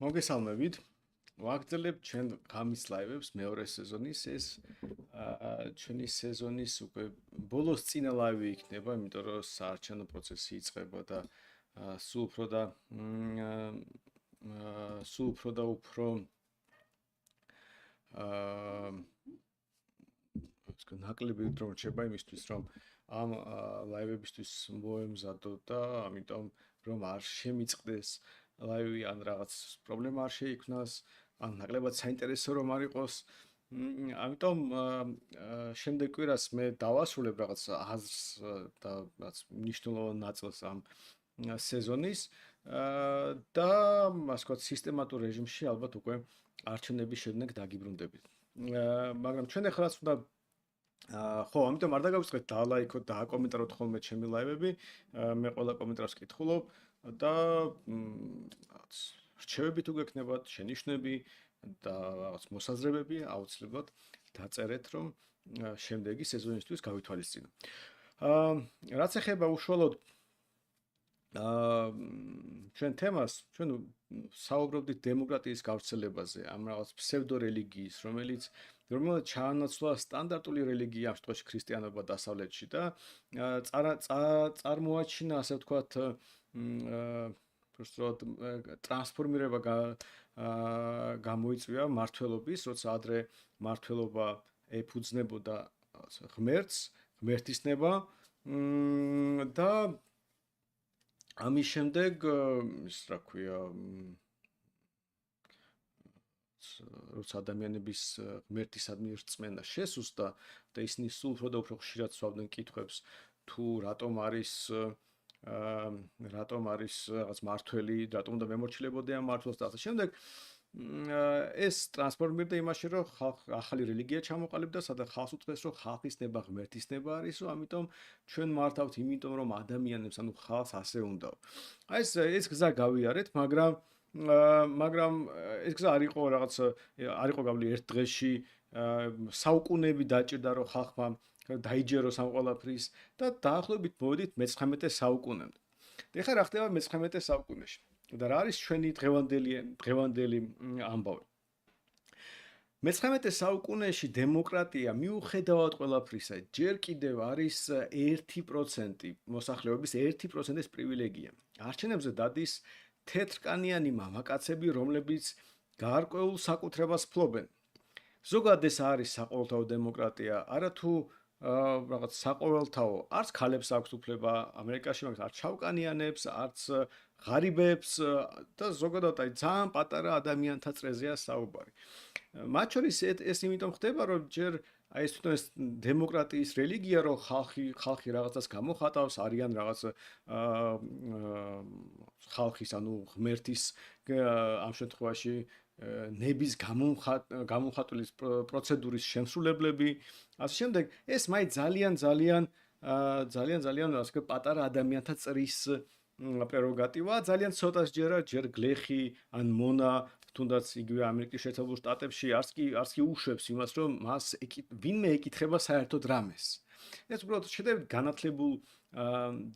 მოგესალმებით. ვაგრძელებთ ჩვენ ღამის ლაივებს მეორე სეზონის ეს ჩვენი სეზონის უკვე ბოლოს წინა ლაივი იქნება, იმიტომ რომ საარჩევნო პროცესი იწყება და სულ უფრო და უფრო ნაკლები დრო რჩება იმისთვის, რომ ამ ლაივებისთვის მოემზადო და ამიტომ რომ არ შემიწყდეს ლაივი ან რაღაც პრობლემა არ შეიქმნას, ან ნაკლებად საინტერესო რომ არ იყოს. ამიტომ შემდეგ კვირას მე დავასრულებ რაღაც აზრს და რაღაც მნიშვნელოვან ნაწილს ამ სეზონის და ასე ვთქვათ სისტემატურ რეჟიმში ალბათ უკვე არჩევნების შემდეგ დაგიბრუნდებით. მაგრამ ჩვენ ახლა რაც უნდა ხო, ამიტომ არ დაგავიწყეთ დალაიქოთ და აკომენტაროთ ხოლმე ჩემი ლაივები. მე ყველა კომენტარს ვკითხულობ და რაღაც რჩევები თუ გექნებათ, შენიშვნები და რაღაც მოსაზრებები აუცილებლად დაწერეთ, რომ შემდეგი სეზონისთვის გავითვალისწინო. რაც ეხება უშუალოდ ჩვენ თემას, ჩვენ საუბრობდით დემოკრატიის გავრცელებაზე, ამ რაღაც ფსევდორელიგიის, რომელიც ჩაანაცვლა სტანდარტული რელიგია, ამ შემთხვევაში ქრისტიანობა დასავლეთში და წარმოაჩინა, ასე ვთქვათ, უბრალოდ ტრანსფორმირება გამოიწვია მართლობის, როცა ადრე მართლობა ეფუძნებოდა ღმერთს, ღმერთისნება და ამის შემდეგ ის რა ქვია როცა ადამიანების ღმერთისადმი რწმენა შესუსტა და ისინი სულ უფრო და უფრო ხშირად სვავდნენ კითხვებს თუ რატომ არის რაღაც მართველი, რატომ უნდა მემორჩილებოდე ამ მართლს და ასე შემდეგ. ეს ტრანსფორმირდა იმაში, რომ ახალი რელიგია ჩამოყალიბდა, სადაც ხალხს უწევს, რომ ხალხის ნება ღმერთის ნება არისო, ამიტომ ჩვენ მართავთ იმიტომ, რომ ადამიანებს, ანუ ხალხს ასე უნდა. ეს გზა გავიარეთ, მაგრამ ეს გზა არ იყო რაღაც არ იყო გავლი ერთ დღეში, საუკუნეები დაჭირდა, რომ ხალხმა დაიჯეროს ამ ყველაფრის და დაახლოებით მოვედით მე-19 საუკუნემდე. ეხლა რა ხდება მე-19 საუკუნეში? და რა არის ჩვენი დღევანდელი ამბავი? მე-19 საუკუნეში დემოკრატია მიუხედავად ყველაფრისა ჯერ კიდევ არის 1% მოსახლეობის 1%-ის პრივილეგია. არჩევნებზე დადის თეთრკანიანი მამაკაცები, რომლებიც გარკვეულ საკუთრებას ფლობენ. ზოგადად ეს არის საყოველთაო დემოკრატია, არათუ რაღაც საყოველთაო, არც ქალებს აქვს უფლება ამერიკაში, მაგრამ არც ჩავკანიანებს, არც ღარიბებს და ზოგადად ძალიან პატარა ადამიანთა წრეზეა საუბარი. მათ შორის ეს იმიტომ ხდება, რომ ჯერ ეს თვითონ ეს დემოკრატიის რელიგია, რომ ხალხი რაღაცას გამოხატავს, არიან რაღაც ხალხის, ანუ ღმერთის ამ შემთხვევაში ნების გამომხატვლის პროცედურის შემსრულებლები, ასე შემდეგ, ეს მაინც ძალიან ასე პატარა ადამიანთა წრის პრეროგატივა, ძალიან ცოტას ჯერ გლეხი ან მონა თუნდაც იგივე ამერიკის შეერთებულ შტატებში არც კი უშვებს იმას, რომ მას ვინმე ეკითხება საერთოდ რამეს. ეს უბრალოდ შედევით განათლებულ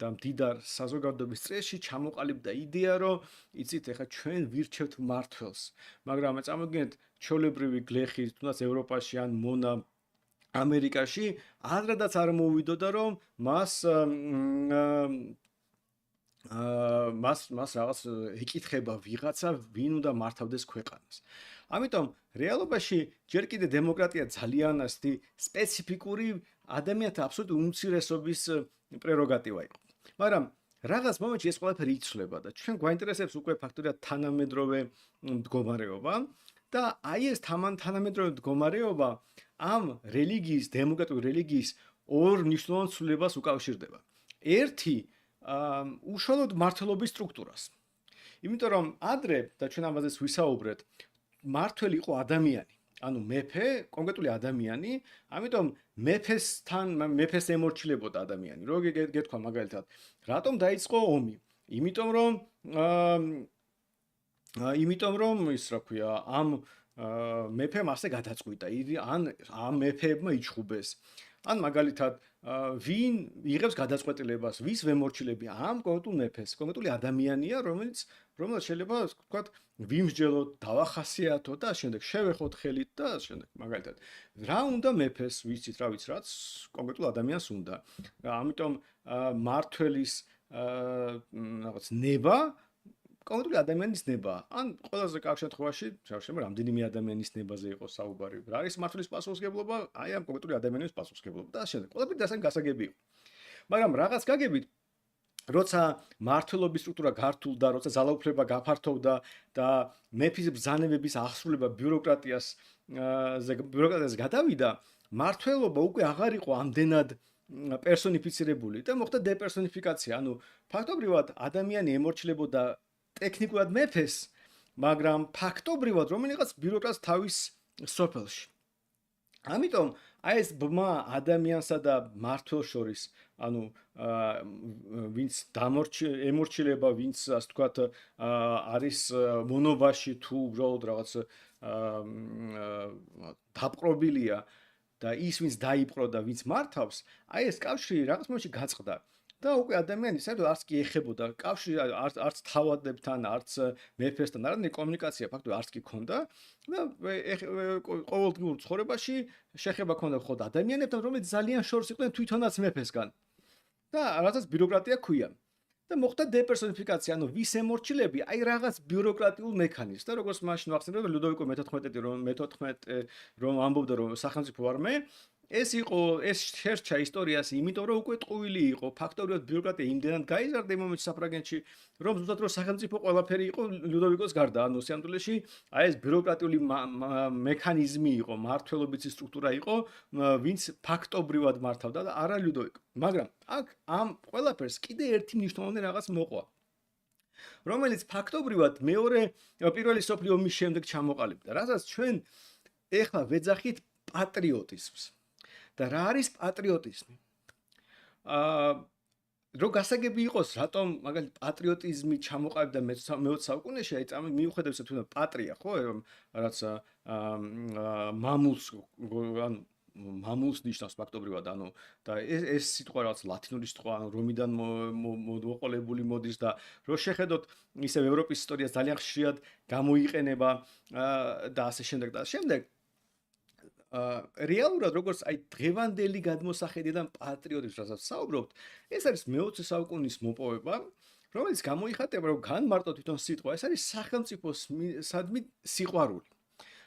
და მდიდარ საზოგადოების წრეში ჩამოყალიბდა იდეა, რომ იცით, ეხლა ჩვენ ვირჩევთ მართველს, მაგრამ წამოგინეთ ჩვეულებრივი გლეხი თუნდაც ევროპაში ან მონა ამერიკაში ადრადაც არ მოუვიდოდა, რომ მას რაღაც ეკითხება ვიღაცა, ვინ უნდა მართავდეს ქვეყანას. ამიტომ რეალობაში ჯერ კიდე დემოკრატია ძალიან ასეთი სპეციფიკური ადამიანთა აბსოლუტური უმცირესობის პრეროგატივა იყო. მაგრამ რაღაც მომენტში ეს ყველაფერი იცვლება და ჩვენ გვაინტერესებს უკვე ფაქტობრივად თანამედროვე მდგომარეობა და აი ეს თანამედროვე მდგომარეობა ამ რელიგიის, დემოკრატიული რელიგიის ორ მნიშვნელოვან ცვლილებას უკავშირდება. ერთი უშუალოდ მართლობის სტრუქტურას. იმიტომ რომ ადრე და ჩვენ ამაზე ვისაუბრეთ, მართველი იყო ადამიანი, ანუ მეფე, კონკრეტული ადამიანი, ამიტომ მეფეს ემორჩილებოდა ადამიანი. რო გეთქვა მაგალითად, რატომ დაიწყო ომი? იმიტომ რომ იმიტომ რომ ის რა ქვია, ამ მეფემ ასე გადაწყვიტა, ან ამ მეფეებმა იჩხუბეს. ან მაგალითად, ვინ იღებს გადაწყვეტილებას, ვის ვემორჩილები ამ კონკრეტულ მეფეს, კონკრეტული ადამიანია, რომელიც შეიძლება ვთქვათ, ვიმსჯელოთ, დავახასიათოთ და შემდეგ შევეხოთ ხელით და შემდეგ მაგალითად, რა უნდა მეფეს, ვიცით, რაც კონკრეტულ ადამიანს უნდა. ამიტომ მართველის რაღაც ნება კონკრეტული ადამიანის ნება, ან ყველაზე კარგ შემთხვევაში, შეიძლება რამდენიმე ადამიანის ნებაზე იყოს საუბარი. რა არის მართლის პასუხისმგებლობა? აი ამ კონკრეტული ადამიანის პასუხისმგებლობა და ასე შემდეგ. ყველაფერი დასან გასაგები იყო. მაგრამ რაღაც გაგებით, როცა მართლობის სტრუქტურა გართულდა, როცა ძალაუფლება გაფართოვდა და მეფის ბრძანებების აღსრულება ბიუროკრატიას გადავიდა, მართლობა უკვე აღარ იყო ამდენად პერსონიფიცირებული და მოხდა დეპერსონიფიკაცია. ანუ ფაქტობრივად ადამიანი ემორჩილებოდა ტექნიკურად მეფეს, მაგრამ ფაქტობრივად რომელიღაც ბიუროკრატს თავის სოფელში. ამიტომ აი ეს ბმა ადამიანსა და მართლს შორის, ანუ ვინც ემორჩილება, ვინც ასე ვთქვათ, არის მონობაში თუ უბრალოდ რაღაც დაპყრობილია და ის ვინც დაიპყრო და ვინც მართავს, აი ეს კავშირი რაღაც მომენტში გაწყდა. და უკვე ადამიანი საერთოდ არც კი ეხებოდა კავშირი არც თავადებთან, არც მეფესთან, არამედ კომუნიკაცია ფაქტობრივად არც კი ქონდა და ყოველდღიურ ცხოვრებაში შეხება ქონდა მხოლოდ ადამიანებთან, რომლებიც ძალიან შორს იყვნენ თვითონაც მეფესგან. და რაღაცას ბიუროკრატია ქვია. და მოხდა დეპერსონიფიკაცია, ანუ ვის ემორჩილები, აი რაღაც ბიუროკრატიულ მექანიზმს და როგორც მაშინ ვახსენებდი ლუდოვიკო მე-14 რომ ამბობდა რომ სახელმწიფო არ მე ეს შერჩა ისტორიას, იმიტომ რომ უკვე ტყუილი იყო, ფაქტობრივად ბიუროკრატია იმდენად გაიზარდა იმ მომენტში საფრანგეთში, რომ ზუსტად რომ სახელმწიფო ყველაფერი იყო ლუდოვიკოს გარდა, ანუ სიამტულეში აი ეს ბიუროკრატიული მექანიზმი იყო, მართლობითი სტრუქტურა იყო, ვინც ფაქტობრივად მართავდა და არა ლუდოვიკო. მაგრამ აქ ამ ყველაფერს კიდე ერთი მნიშვნელოვანი რაღაც მოყვა, რომელიც ფაქტობრივად პირველი მსოფლიო ომის შემდეგ ჩამოყალიბდა, რასაც ჩვენ ეხლა ვეძახით პატრიოტიზმს. და რა არის პატრიოტიზმი? რო გასაგები იყოს, რატომ მაგალითად პატრიოტიზმი ჩამოყალიბდა მე-20 საუკუნეში, აი წამი მიუხედავად თუ პატრია, ხო, რაც მამულს ანუ მამულს ნიშნავს ფაქტობრივად, ანუ და ეს სიტყვა რაც ლათინური სიტყვა, ანუ რომიდან მოყოლებული მოდის და რო შეხედოთ ისევ ევროპის ისტორიას ძალიან ხშირად გამოიყენება და ასე შემდეგ და შემდეგ რეალურად როგორც აი დღევანდელი გადმოსახედიდან პატრიოტიზმს რასაც საუბრობთ, ეს არის მე-20 საუკუნის მოპოვება, რომელიც გამოიხატება რომ განმარტო თვითონ სიტყვა, ეს არის სახელმწიფოსადმი სიყვარული.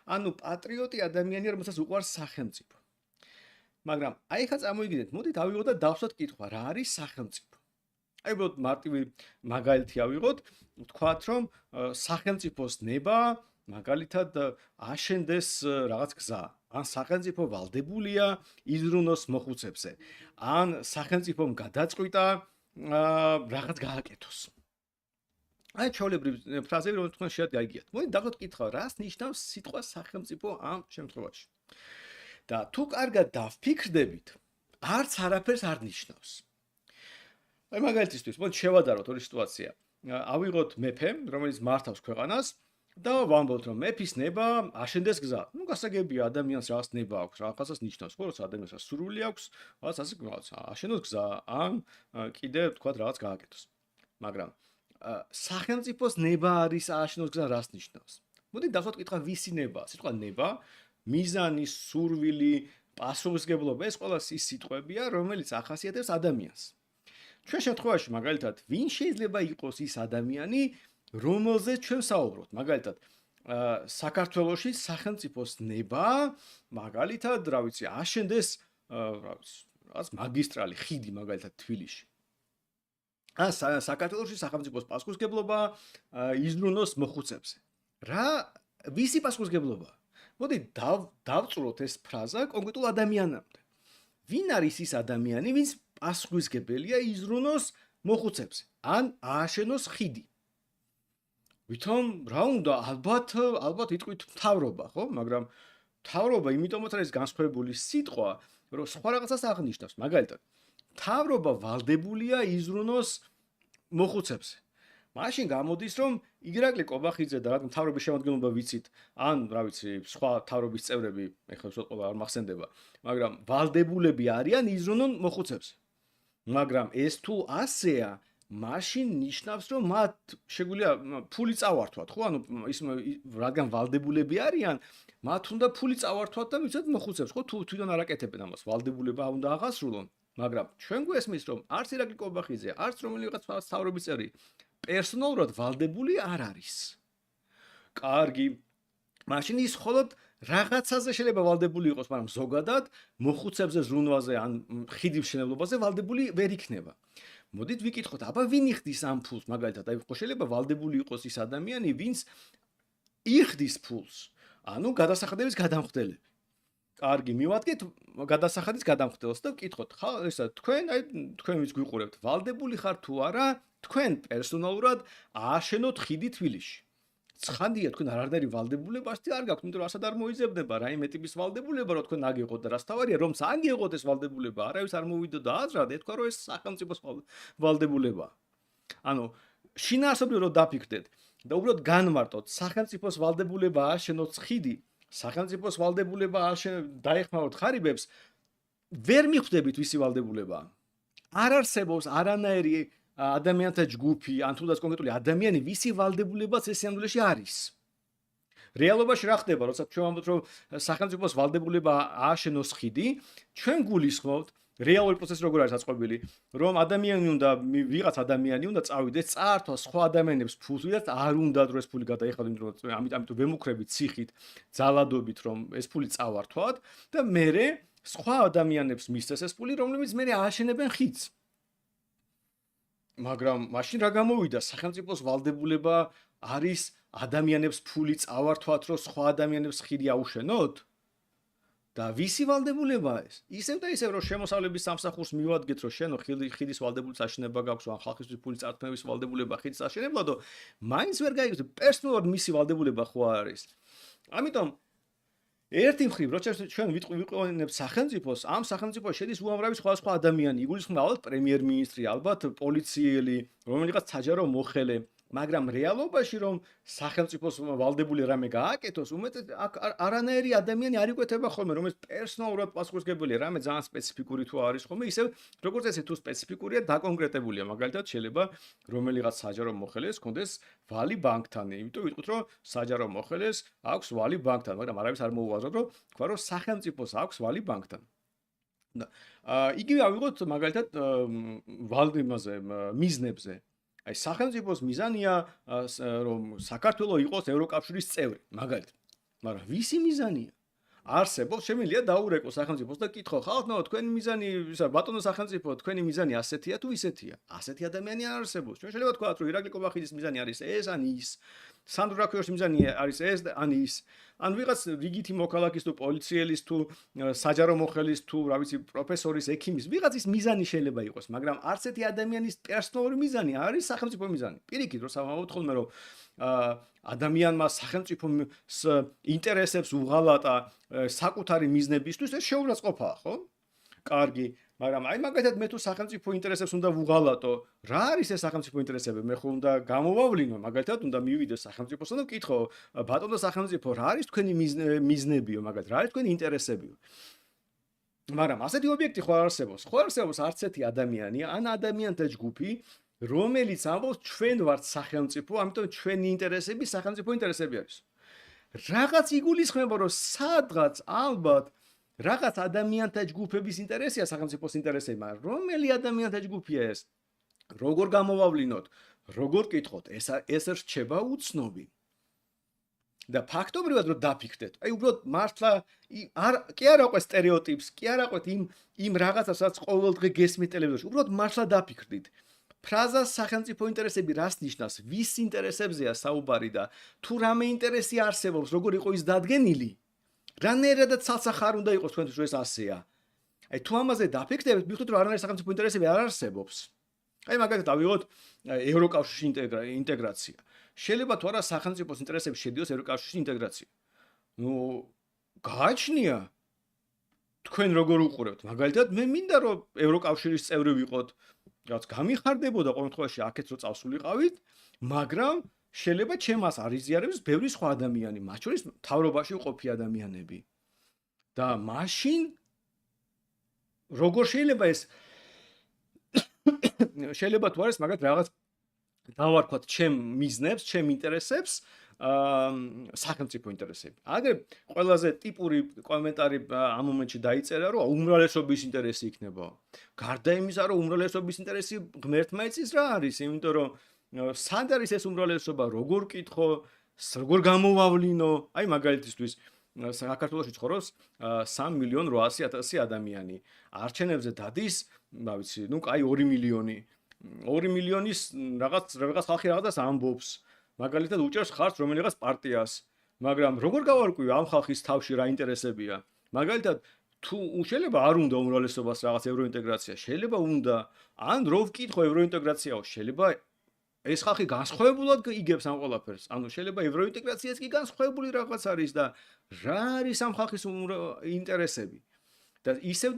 ანუ პატრიოტი ადამიანია, რომელსაც უყვარს სახელმწიფო. მაგრამ აი ხა წამოიგინეთ, მოდით ავიღოთ და დავსვათ კითხვა, რა არის სახელმწიფო? აი უბრალოდ მარტივი მაგალითი ავიღოთ, ვთქვათ რომ სახელმწიფოს ნება მაგალითად აშენდეს რაღაც გზა. ან სახელმწიფო ვალდებულია იზრუნოს მოხუცებზე. ან სახელმწიფომ გადაწყვიტა რაღაც გააკეთოს. აი ჩვეულებრივ ფრაზები რომ თქვენ შეიძლება გაიგიათ. მოდით დავხოთ კითხვა, რას ნიშნავს სიტყვა სახელმწიფო ამ შემთხვევაში? და თუ კარგად დავფიქრდებით, არც არაფერს არ ნიშნავს. აი მაგალითისთვის, მოდით შევადაროთ ორი სიტუაცია. ავიღოთ მეფე, რომელიც მართავს ქვეყანას და ვამბობთ რომ მეფის ნება აშენდეს გზა. ნუ გასაგებია ადამიანს რაღაც ნება აქვს, რაღაცას ნიშნავს, ხო, როცა ადამიანს სურვილი აქვს, რაღაც აშენოს გზა, ან კიდე თქვა რაღაც გააკეთოს. მაგრამ სახელმწიფოს ნება არის აშენოს გზა რას ნიშნავს? მოდით დავსვათ კითხვა ვისი ნება? სიტყვა ნება, მიზანი, სურვილი, პასუხისმგებლობა, ეს ყველა ის სიტყვებია, რომელიც ახასიათებს ადამიანს. ჩვენ შემთხვევაში მაგალითად, ვინ შეიძლება იყოს ის ადამიანი, რომელზეც ჩვენ საუბრობთ? მაგალითად, საქართველოში სახელმწიფოს ნება, მაგალითად, რა ვიცი, აშენდეს რაღაც მაგისტრალი, ხიდი მაგალითად თბილისში. ან საქართველოში სახელმწიფოს პასუხისმგებლობა იზრუნოს მოხუცებზე. რა ვისი პასუხისმგებლობა? მოდით დავწვროთ ეს ფრაზა კონკრეტულ ადამიანამდე. ვინ არის ის ადამიანი, ვინც პასუხისმგებელია იზრუნოს მოხუცებზე? ან ააშენოს ხიდი? ვითომ რა უნდა ალბათ იტყვით მთავრობა, ხო? მაგრამ მთავრობა იმიტომაც არის განსხვავებული სიტყვა, რომ სხვა რაღაცას აღნიშნავს. მაგალითად, მთავრობა ვალდებულია იზრუნოს მოხუცებზე. მაშინ გამოდის, რომ ირაკლი კობახიძე და რა მთავრობის შემადგენლობა ვიცით, ან რა ვიცი, სხვა მთავრობის წევრები, ეხლა უბრალოდ ყველა არ მახსენდება, მაგრამ ვალდებულები არიან იზრუნონ მოხუცებს. მაგრამ ეს თუ ასეა, მაშინ ნიშნავს, რომ მათ შეგვიძლია ფული წავართვათ, ხო? ანუ ის რადგან ვალდებულები არიან, მათ უნდა ფული წავართვათ და მიცეთ მოხუცებს, ხო? თუ თვითონ არ აკეთებენ ამას, ვალდებულება უნდა აღასრულონ. მაგრამ ჩვენ გვესმის, რომ არც ირაკლი კობახიძე, არც რომელიღაც მთავრობის წევრი პერსონალურად ვალდებული არ არის. კარგი. მაშინ ის მხოლოდ რაღაცაზე შეიძლება ვალდებული იყოს, მაგრამ ზოგადად მოხუცებზე ზრუნვაზე ან ხიდის მშენებლობაზე ვალდებული ვერ იქნება. მოდით ვიკითხოთ, აბა ვინ იხდის ამ ფულს? მაგალითად, აი შეიძლება ვალდებული იყოს ის ადამიანი, ვინც იხდის ფულს. ანუ გადასახადების გადამხდელები. კარგი, მივადგეთ გადასახადის გადამხდელს და ვკითხოთ, ხა, ესა თქვენ ვინც გვიყურებთ, ვალდებული ხარ თუ არა, თქვენ პერსონალურად ააშენოთ ხიდი თბილისში. ცხადია, თქვენ არანაირი ვალდებულება არ გაქვთ, იმიტომ რომ ასად არ მოიძებნება რაიმე ტიპის ვალდებულება, რომ თქვენ აგიღოთ და რას თავარია, რომ აგიღოთ ეს ვალდებულება, არავის არ მოვიდო და აზრად, ეთქვა რომ ეს სახელმწიფოს ვალდებულებაა. ანუ შინაარსობრივად რომ დაფიქრდეთ და უბრალოდ განმარტოთ, სახელმწიფოს ვალდებულება ააშენოთ ხიდი, სახელმწიფოს ვალდებულება დაეხმაროთ ხარიბებს, ვერ მიხვდებით ვისი ვალდებულებაა. არ არსებობს არანაირი ადამიანთა ჯგუფი, ან თუნდაც კონკრეტული ადამიანი, ვისი ვალდებულებაც ეს სამდვილეში არის. რეალობაში რა ხდება, როცა ჩვენ ვამბობთ, რომ სახელმწიფოს ვალდებულება ააშენოს ხიდი, ჩვენ გულისხმობთ, რეალური პროცესი როგორ არის აწყობილი, რომ ვიღაც ადამიანი უნდა წავიდეს, წაართვა სხვა ადამიანებს ფულს, ვიდრე არ უნდა რომ ეს ფული გადაეხადოს, იმიტომ რომ ამიტომ ვემუქრებით ციხით, ძალადობით, რომ ეს ფული წავართვათ და მერე სხვა ადამიანებს მისცეს ეს ფული, რომლებიც მერე ააშენებენ ხიდს. მაგრამ მაშინ რა გამოვიდა, სახელმწიფოს ვალდებულება არის ადამიანებს ფული წავართვათ, რომ სხვა ადამიანებს ხიდი აუშენოთ? და ვისი ვალდებულებაა ეს? ისევ და ისევ რომ შემოსავლების სამსახურს მივადგეთ, რომ შენო ხიდის ვალდებულების აშენება გაქვს, ან ხალხისთვის ფული წარქმევის ვალდებულება ხიდის აშენებლადო, მაინც ვერ გაიგებს, პერსონალურად მისი ვალდებულება ხო არის. ამიტომ ერთი მხრივ, როცა ჩვენ ვიყენებთ სახელმწიფოს, ამ სახელმწიფოში შედის უამრავი სხვა ადამიანი, იგულისხმება ალბათ პრემიერ-მინისტრი, ალბათ პოლიციელი, რომელიღაც საჯარო მოხელე, მაგრამ რეალობაში რომ სახელმწიფოს ვალდებული რამე გააკეთოს, უმეტეს არანაირი ადამიანი არ იკვეთება ხოლმე, რომელიც პერსონალურად პასუხისმგებელია, რამე ძალიან სპეციფიკური თუ არის ხოლმე, ისევ როგორც ესე თუ სპეციფიკურია, დაკონკრეტებულია, მაგალითად შეიძლება რომელიღაც საჯარო მოხელეს ჰქონდეს ვალი ბანკთან, იმიტომ ვიტყვით რომ საჯარო მოხელეს აქვს ვალი ბანკთან, მაგრამ არავის არ მოუაზროთ, რომ თქვა რომ სახელმწიფოს აქვს ვალი ბანკთან. და იგივე ავიღოთ მაგალითად მიზნებზე. აი სახელმწიფოს მიზანია რომ საქართველოს იყოს ევროკავშირის წევრი, მაგალითად. მაგრამ ვისი მიზანია? არსებობს, შემიძლია დაურეკო სახელმწიფოს და კითხო, ხალხო, თქვენი მიზანი, ბატონო სახელმწიფო, თქვენი მიზანი ასეთია თუ ისეთია? ასეთი ადამიანი არ არსებობს. ჩვენ შეიძლება ვთქვათ, რომ ირაკლი კობახიძის მიზანი არის ეს ან ის. სანდრო რაქიოშის მიზანი არის ეს ან ის. ან ვიღაც რიგითი მოქალაქის თუ პოლიციელის თუ საჯარო მოხელის თუ რა ვიცი პროფესორის, ექიმის, ვიღაცის მიზანი შეიძლება იყოს, მაგრამ არც ერთი ადამიანის პერსონალური მიზანი არის სახელმწიფო მიზანი. პირიქით, რომ სამავოთ ხოლმე რომ ადამიანმა სახელმწიფოს ინტერესებს უღალატა საკუთარი მიზნებისთვის, ეს შეურაცხყოფაა, ხო? კარგი, მაგრამ აი მაგალითად მე თუ სახელმწიფო ინტერესებს უნდა ვუღალატო, რა არის ეს სახელმწიფო ინტერესები? მე ხო უნდა გამოვავლინო, მაგალითად უნდა მივიდე სახელმწიფოსთან და ვკითხო, ბატონო სახელმწიფო, რა არის თქვენი მიზნებიო, მაგალითად, რა არის თქვენი ინტერესებიო? მაგრამ ასეთი ობიექტი ხო არ არსებობს? ხო არსებობს არც ერთი ადამიანი, ან ადამიანთა ჯგუფი, რომელიც ამბობს ჩვენ ვართ სახელმწიფო, ამიტომ ჩვენი ინტერესები სახელმწიფო ინტერესები არის. რაღაც იგულისხმება, რომ სადღაც ალბათ რაღაც ადამიანთა ჯგუფების ინტერესია სახელმწიფოს ინტერესები, მაგრამ რომელი ადამიანთა ჯგუფია ეს? როგორ გამოვავლინოთ? როგორ კითხოთ? ეს რჩება უცნობი. და ფაქტობრივად რომ დაფიქრდეთ, აი უბრალოდ მართლა კი არა ყო სტერეოტიპს, კი არა ყო იმ რაღაცას, რაც ყოველდღე გესმით ტელევიზორში, უბრალოდ მართლა დაფიქრდით. ფრაზა სახელმწიფო ინტერესები რას ნიშნავს? ვის ინტერესებზეა საუბარი და თუ რამე ინტერესი არსებობს, როგორ იყო ის დადგენილი? რანაირადაც ცალსახარ უნდა იყოს თქვენთვის რომ ეს ასეა. აი თუ ამაზე დაფიქრდებით, მიხვდით რომ არანაირი სახელმწიფო ინტერესები არ არსებობს. აი მაგალითად ავიღოთ ევროკავშირში ინტეგრაცია. შეიძლება თუ არა სახელმწიფოს ინტერესები შედიოს ევროკავშირში ინტეგრაცია. ნუ გააჩნია თქვენ როგორ უყურებთ? მაგალითად მე მინდა რომ ევროკავშირის წევრი ვიყოთ. რაც გამიხარდებოდა ყოველ შემთხვევაში აქეთ რო წავსულიყავით, მაგრამ შეიძლება ჩემას არ იზიარებს ბევრი სხვა ადამიანი, მათ შორის თავრობაში ყოფი ადამიანები. და მაშინ როგორ შეიძლება ეს შეიძლება თუ არის მაგათ რაღაც დავარქვათ ჩემ მიზნებს, ჩემ ინტერესებს, სახელმწიფო ინტერესები. აგრე ყველაზე ტიპური კომენტარი ამ მომენტში დაიწერა, რომ უმრავლესობის ინტერესი იქნება. გარდა იმისა, რომ უმრავლესობის ინტერესი ღმერთმა იცის რა არის, იმიტომ რომ სად არის ეს უმრავლესობა, როგორ კითხო, როგორ გამოვავლინო, აი მაგალითისთვის საქართველოში ცხოვრობს 3.800.000 ადამიანი. არჩევნებზე დადის, რა ვიცი, ნუ კაი 2 მილიონი. 2 მილიონის რაღაც ხალხი რაღაცას ამბობს. მაგალითად უჭერს ხარს რომელიღაც პარტიას. მაგრამ როგორ გავარკვიო ამ ხალხის თავში რა ინტერესებია? მაგალითად თუ შეიძლება არ უნდა უმრავლესობას რაღაც ევროინტეგრაცია, შეიძლება უნდა, ან რო ვკითხო ევროინტეგრაციაო, შეიძლება ეს ხალხი განსხვავებულად იგებს ამ ყველაფერს. ანუ შეიძლება ევროინტეგრაციაც კი განსხვავებული რაღაც არის და რა არის ამ ხალხის ინტერესები? და ისევ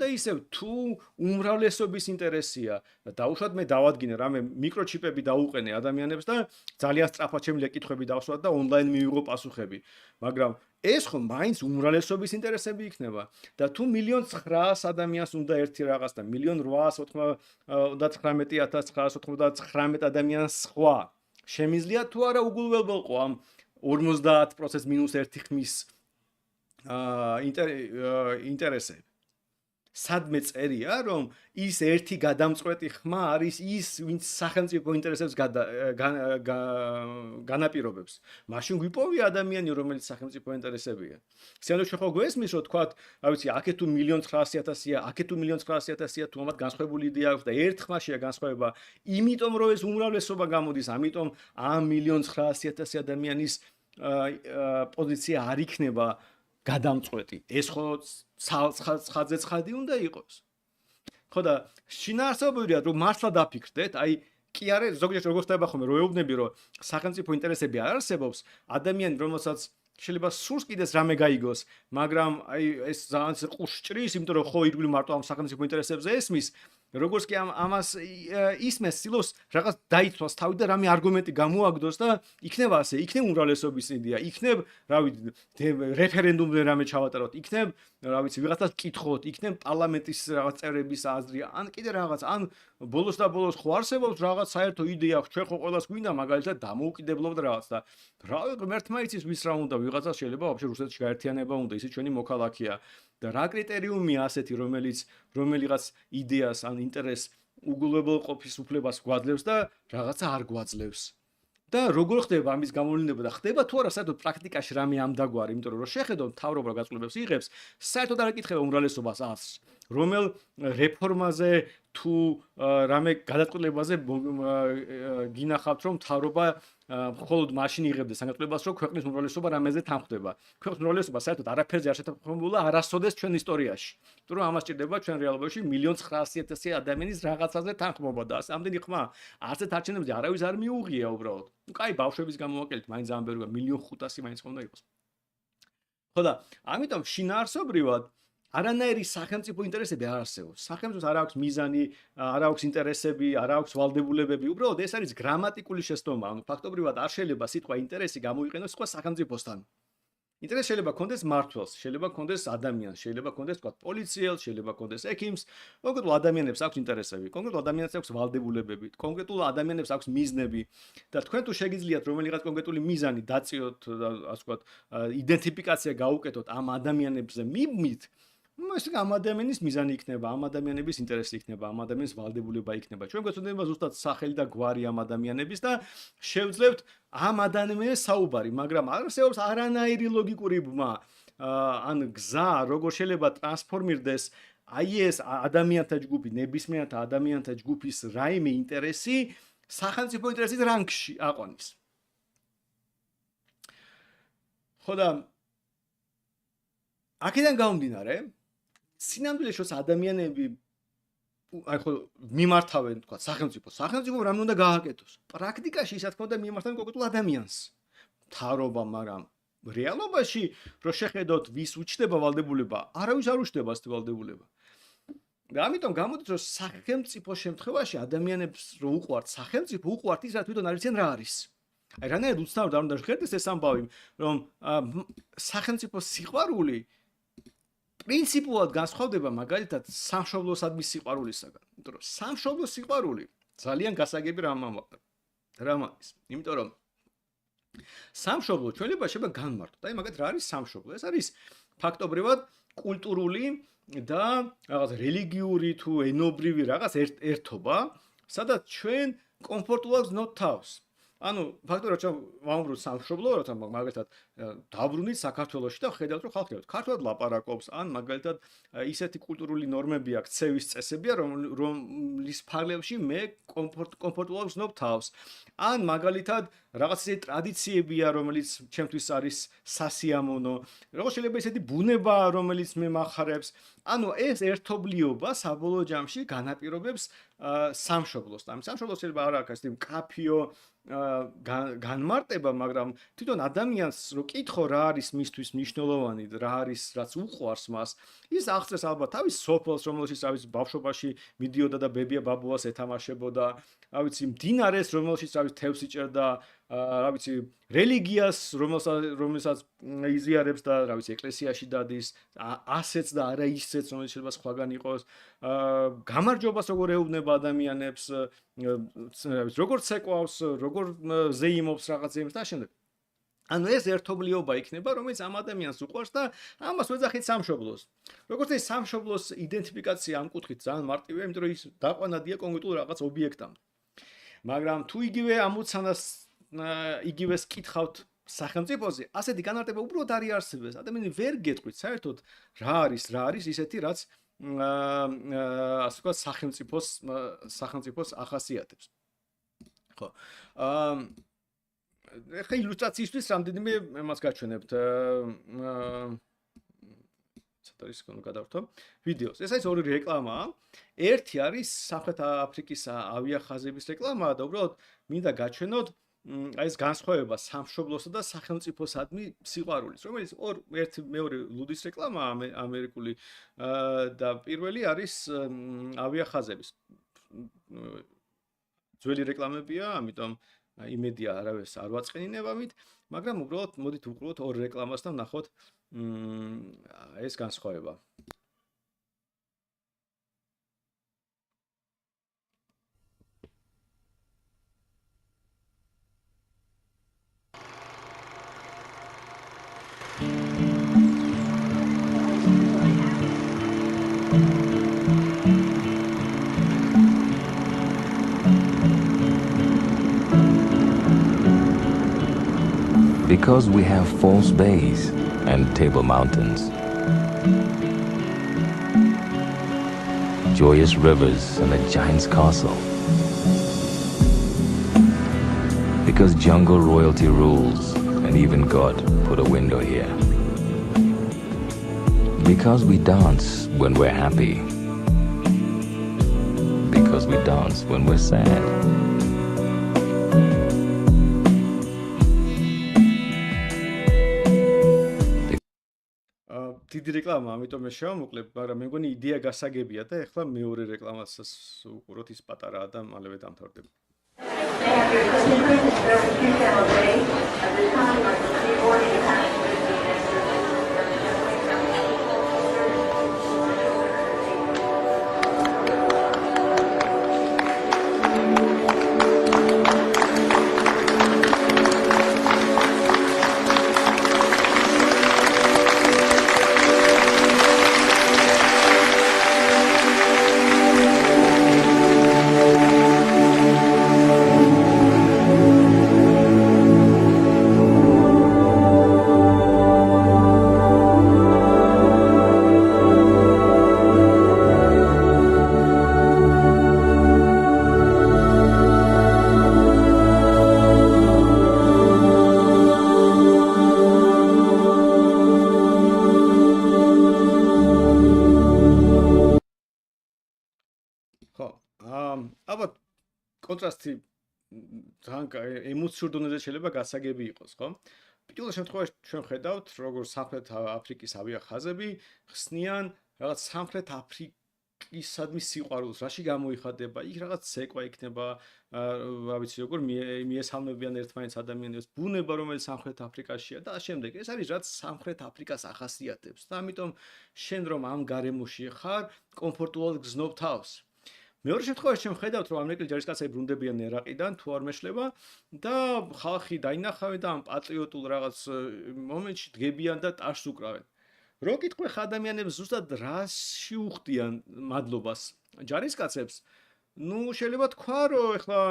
თუ უმრავლესობის ინტერესია და დაუშვათ მე დავადგინე რამე მიკროჩიპები დაუყენე ადამიანებს და ძალიან სწრაფად შემიძლია კითხვები დავსვათ და ონლაინ მივიღო პასუხები. მაგრამ ეს ხომ მაინც უმრავლესობის ინტერესები იქნება და თუ 1.900.000 ადამიანს უნდა ერთი რაღაც და 1.899.999 ადამიანს სხვა შემიძლია თუ არა უგულველბელყო ამ 50% მინუს 1 ხმის ინტერესები. სადმე წერია, რომ ის ერთი გადამწყვეტი ხმა არის ის, ვინც სახელმწიფო ინტერესებს განაპირობებს. მაშინ გვიპოვია ადამიანი, რომელიც სახელმწიფო ინტერესებია. სიამოვნებაში ხო გვესმის, რომ თქვათ, რა ვიცი, აქეთ თუ 1.900.000-ია, აქეთ თუ 1.900.000-ია, თუ ამათ განსხვავებული იდეა აქვს და ერთ ხმაშია განსხვავება, იმიტომ რომ ეს უმრავლესობა გამოდის, ამიტომ ამ 1.900.000 ადამიანის პოზიცია არ იქნება გადამწყვეტი. ეს ხო ცხადზე ცხადი უნდა იყოს. ხო და შინაარსობრივია რომ მართლა დაფიქრდეთ, აი კი არა ზოგიერთ როგორ ხდება ხოლმე რომ ეუბნები რომ სახელმწიფო ინტერესები არ არსებობს, ადამიანი რომელსაც შეიძლება სურს კიდეს რამე გაიგოს, მაგრამ აი ეს ძალიან ყურს ჭრის, იმიტომ რომ ხო ირგვლივ მარტო ამ სახელმწიფო ინტერესებზე ესმის, როგორც კი ამას ისმეს ცდილობს რაღაც დაიცვას თავი და რამე არგუმენტი გამოაგდოს და იქნება ასე, იქნება უმრავლესობის იდეა, იქნება, რა ვიცი, რეფერენდუმზე რამე ჩავატაროთ, იქნება, რა ვიცი, ვიღაცას კითხოთ, იქნება პარლამენტის რაღაც წევრების აზრი, ან კიდე რაღაც, ან ბოლოს და ბოლოს ხო არსებობს რაღაც საერთო იდეა, ჩვენ ხო ყველას გვინდა მაგალითად დამოუკიდებლობა და რაღაც და რა ღმერთმა იცის ვის რა უნდა, ვიღაცას შეიძლება ვაფშე რუსეთში გაერთიანება უნდა, ისიც ჩვენი მოქალაქეა. და რა კრიტერიუმია ასეთი, რომელიღაც იდეას ან ინტერესს უგულებელყოფის უფლებას გვაძლევს და რაღაცა არ გვაძლევს. და როგორ ხდება ამის გამოვლინება და ხდება თუ არა საერთოდ პრაქტიკაში რამე ამდაგვარი, იმიტომ რომ შეხედოთ მთავრობა გაწყვეტილებას იღებს, საერთოდ არ ეკითხება უმრავლესობას აზრს, რომელ რეფორმაზე თუ რამე გადაწყვეტილებაზე გინახავთ რომ მთავრობა მხოლოდ მაშინ იღებდეს საგაწყვეტილებას, რომ ქვეყნის უმრავლესობა რამეზე თანხმდება. ქვეყნის უმრავლესობა საერთოდ არაფერზე არ შეთანხმებულა არასოდეს ჩვენ ისტორიაში. იმიტომ რომ ამას ჭირდება ჩვენ რეალობაში 1.900.000 ადამიანის რაღაცაზე თანხმობა და ამდენი ხმა არც ერთ არჩევნებზე არავის არ მიუღია უბრალოდ. ნუ კაი ბავშვების გამოვაკელით, მაინც ამ ბევრია 1.500.000 მაინც ხომ უნდა იყოს. ხო და ამიტომ შინაარსობრივად არანაირი სახელმწიფო ინტერესები არ არსებობს. სახელმწიფოს არ აქვს მიზანი, არ აქვს ინტერესები, არ აქვს ვალდებულებები. უბრალოდ ეს არის გრამატიკული შეცდომა. ანუ ფაქტობრივად არ შეიძლება სიტყვა ინტერესი გამოიყენოს სხვა სახელმწიფოსთან. ინტერესი შეიძლება კონდეს მართველს, შეიძლება კონდეს ადამიანს, შეიძლება კონდეს თქვა პოლიციელს, შეიძლება კონდეს ექიმს. კონკრეტულ ადამიანებს აქვს ინტერესები, კონკრეტულ ადამიანებს აქვს ვალდებულებები, კონკრეტულ ადამიანებს აქვს მიზნები და თქვენ თუ შეგიძლიათ რომელიღაც კონკრეტული მიზანი დაწიოთ, ასე ვთქვათ, იდენტიფიკაცია გაუკეთოთ ამ ადამიანებზე მიბმით, ეს ამ ადამიანის მიზანი იქნება, ამ ადამიანების ინტერესი იქნება, ამ ადამიანის ვალდებულება იქნება. ჩვენ გვეცოდება ზუსტად სახელი და გვარი ამ ადამიანების და შევძლებთ ამ ადამიანის საუბარი, მაგრამ არ არსებობს არანაირი ლოგიკური ბმა ან გზა, როგორ შეიძლება ტრანსფორმირდეს აი ეს ადამიანთა ჯგუფი, ნებისმიერთა ადამიანთა ჯგუფის რაიმე ინტერესი სახელმწიფო ინტერესის რანგში აყვანის. ხო და აქედან გამომდინარე სინამდვილეში როცა ადამიანები აი ხო მიმართავენ თქვა სახელმწიფოს რამ უნდა გააკეთოს პრაქტიკაში ისა თქმა უნდა მიმართავენ კონკრეტულ ადამიანს მთავრობა მაგრამ რეალობაში რო შეხედოთ ვის უჩნდება ვალდებულება არავის არ უჩნდება ასეთი ვალდებულება და ამიტომ გამოდის რომ სახელმწიფო შემთხვევაში ადამიანებს რო უყვართ სახელმწიფო უყვართ ის რა თვითონ არ იციან რა არის. აი რანაირად უცნაურად არ უნდა ჟღერდეს ეს ამბავი რომ სახელმწიფო სიყვარული პრინციპულად განსხვავდება მაგალითად სამშობლოსადმი სიყვარულისაგან. იმიტომ რომ სამშობლო სიყვარული ძალიან გასაგები რამ არის. იმიტომ რომ სამშობლო ჩვენება შეიძლება განმარტოთ. აი მაგათ რა არის სამშობლო? ეს არის ფაქტობრივად კულტურული და რაღაც რელიგიური თუ ენობრივი რაღაც ერთობა, სადაც ჩვენ კომფორტულად ვზნოთ თავს. ანუ ფაქტობრივად ჩვენ ვამბობთ სამშობლო, როცა მაგალითად დაბრუნდით საქართველოში და ხედავთ რომ ხალხი ქართულად ლაპარაკობს, ან მაგალითად ისეთი კულტურული ნორმები აქვს, ცევის წესებია, რომლის ფარგლებში მე კომფორტულად ვზნობ თავს. ან მაგალითად რაღაც ისეთი ტრადიციებია, რომელიც ჩემთვის არის სასიამოვნო, როგორც შეიძლება ისეთი ბუნებაა, რომელიც მე მახარებს. ანუ ეს ერთობლიობა საბოლოო ჯამში განაპირობებს სამშობლოს. ამ სამშობლოს შეიძლება არ აქვს ისეთი მკაფიო განმარტება, მაგრამ თვითონ ადამიანს რო კითხო რა არის მისთვის მნიშვნელოვანი, რა არის რაც უყვარს მას, ის აღწერს ალბათ თავის სოფელს, რომელშიც არის ბავშვობაში მიდიოდა და ბებია ბაბუას ეთამაშებოდა, რა ვიცი, მდინარეს, რომელშიც არის თევს იჭერდა, რა ვიცი, რელიგიას, რომელსაც იზიარებს და რა ვიცი, ეკლესიაში დადის, ასეც და არა ისეც, რომელიც შეიძლება სხვაგან იყოს, გამარჯვებას როგორ ეუბნება ადამიანებს, როგორ ცეკვავს, როგორ ზეიმობს რაღაცებს და შემდეგ. ანუ ეს ერთობლიობა იქნება, რომელიც ამ ადამიანს უყვარს და ამას ვეძახით სამშობლოს. როგორც ეს სამშობლოს იდენტიფიკაცია ამ კუთხით ძალიან მარტივია, იმიტომ რომ ის დაყვანადია კონკრეტულ რაღაც ობიექტამდე. მაგრამ თუ იგივე ამოცანას იგივეს კითხავთ სახელმწიფოზე, ასეთი განმარტება უბრალოდ არ იარსებებს. ადამიანი ვერ გეტყვით საერთოდ რა არის ისეთი, რაც ასე ვთქვათ სახელმწიფოს ახასიათებს. ხო. ეხლა ილუსტრაციისთვის რამდენიმე მას გაჩვენებთ. ცოტა ისე გადავთო ვიდეოს. ეს არის ორი რეკლამაა. ერთი არის სამხრეთ აფრიკის ავიახაზების რეკლამა და უბრალოდ მინდა გაჩვენოთ აი ეს განსხვავება სამშობლოსა და სახელმწიფოსადმი სიყვარულის, რომელიც მეორე ლუდის რეკლამაა ამერიკული და პირველი არის ავიახაზების. ძველი რეკლამებია, ამიტომ იმედია არავის არ ვაწყენინებ ამით, მაგრამ უბრალოდ მოდით უყუროთ ორ რეკლამას და ვნახოთ ეს განსხვავება. Because we have false bays and table mountains, joyous rivers and a giant's castle. Because jungle royalty rules and even God put a window here. Because we dance when we're happy. Because we dance when we're sad. დიდი რეკლამა, ამიტომ მე შევამოკლებ, მაგრამ მე მგონი იდეა გასაგებია და ეხლა მეორე რეკლამასაც უყუროთ, ის პატარაა და მალევე დამთავრდება. ალბათ კონტრასტი ძალიან ემოციურ დონეზე შეიძლება გასაგები იყოს, ხო? პირველ შემთხვევაში ჩვენ ხედავთ, როგორ სამხრეთ აფრიკის ავიახაზები ხსნიან რაღაც სამხრეთ აფრიკულ ის სადმის სიყვარულს, რაში გამოიხატება, იქ რაღაც ცეკვა იქნება, რა ვიცი, როგორ მიესალმებიან ერთმანეთს ადამიანებს, ბუნება, რომელიც სამხრეთ აფრიკაშია და შემდეგ. ეს არის რაც სამხრეთ აფრიკას ახასიათებს და ამიტომ შენ რომ ამ გარემოში ხარ, კომფორტულად გზნობ თავს. მეორე შემთხვევაში ჩვენ ხედავთ, რომ ამერიკელი ჯარისკაცები ბრუნდებიან ერაყიდან, თუ არ მეშლება და ხალხი დაინახავენ და ამ პატრიოტულ რაღაც მომენტში დგებიან და ტაშს უკრავენ. რო კითხე ადამიანებს ზუსტად რაში უხდიან მადლობას ჯარისკაცებს, ну შეიძლება თქვა, რომ ეხლა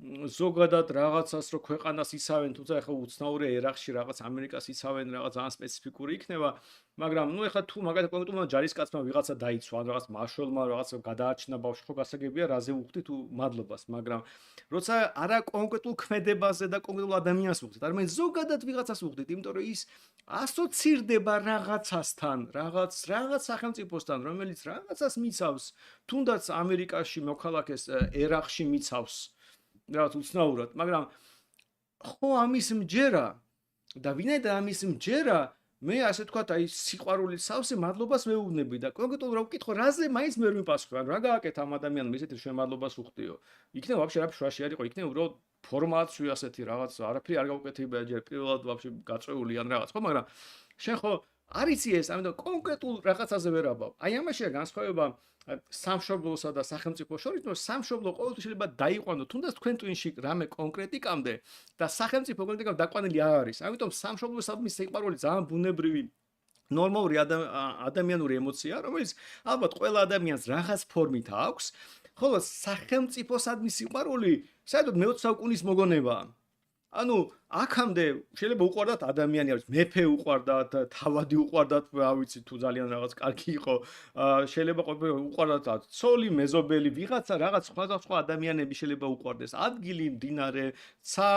ზოგადად რაღაცას რო ქვეყანას იცავენ, თუმცა ეხლა უცნაურია ერაყში რაღაც ამერიკას იცავენ, რაღაც ძალიან სპეციფიკური იქნება, მაგრამ ну ეხლა თუ მაგალითად კონკრეტულად ჯარისკაცმა ვიღაცა დაიცვა, ან რაღაც მაშველმა რაღაცა გადააჩინა ბავშვი, ხო გასაგებია რაზე უხდით მადლობას, მაგრამ როცა არა კონკრეტულ ქმედებაზე და კონკრეტულ ადამიანს უხდით, არამედ ზოგადად ვიღაცას უხდით, იმიტომ რომ ის ასოცირდება რაღაცასთან, რაღაც სახელმწიფოსთან, რომელიც რაღაცას მიცავს, თუნდაც ამერიკაში მოქალაქეს ერაყში მიცავს რაღაც უცნაურად, მაგრამ ხო ამის მჯერა და ვინაიდან ამის მჯერა, მე ასე თქვა, აი სიყვარულის სავსე მადლობას ვეუბნები და კონკრეტულად რა ვკითხო, რაზე მაინც მე ვერ მიპასუხე, რა გააკეთა ამ ადამიანმა ისეთი ჩვენ მადლობას უხდიო. იქნება ვაფშე რა ფშვაში არ იყო, იქნება უბრალოდ ფორმაცია ასეთი რაღაც, არაფერი არ გავუკეთებია ჯერ პირველად ვაფშე გაწეული ან რაღაც, ხო, მაგრამ შენ ხო არ იცი ეს, ამიტომ კონკრეტულ რაღაცაზე ვერ აბავ. აი ამაშია განსხვავება სამშობლოსა და სახელმწიფო შორის, რომ სამშობლო ყოველთვის შეიძლება დაიყვანო, თუნდაც თქვენ ტვინში რამე კონკრეტიკამდე და სახელმწიფო კონკრეტიკამდე დაყვანილი არ არის. ამიტომ სამშობლოსადმი სიყვარული ძალიან ბუნებრივი ნორმალური ადამიანური ემოციაა, რომელიც ალბათ ყველა ადამიანს რაღაც ფორმით აქვს, ხოლო სახელმწიფოსადმი სიყვარული საერთოდ მე-20 საუკუნის მოგონებაა. ანუ აქამდე შეიძლება უყვარდათ ადამიანი არის, მეფე უყვარდათ, თავადი უყვარდათ, რა ვიცი, თუ ძალიან რაღაც კარგი იყო, შეიძლება უყვარდათ ცოლი, მეზობელი, ვიღაცა რაღაც სხვადასხვა ადამიანები შეიძლება უყვარდეს, ადგილი, მდინარე, ცა,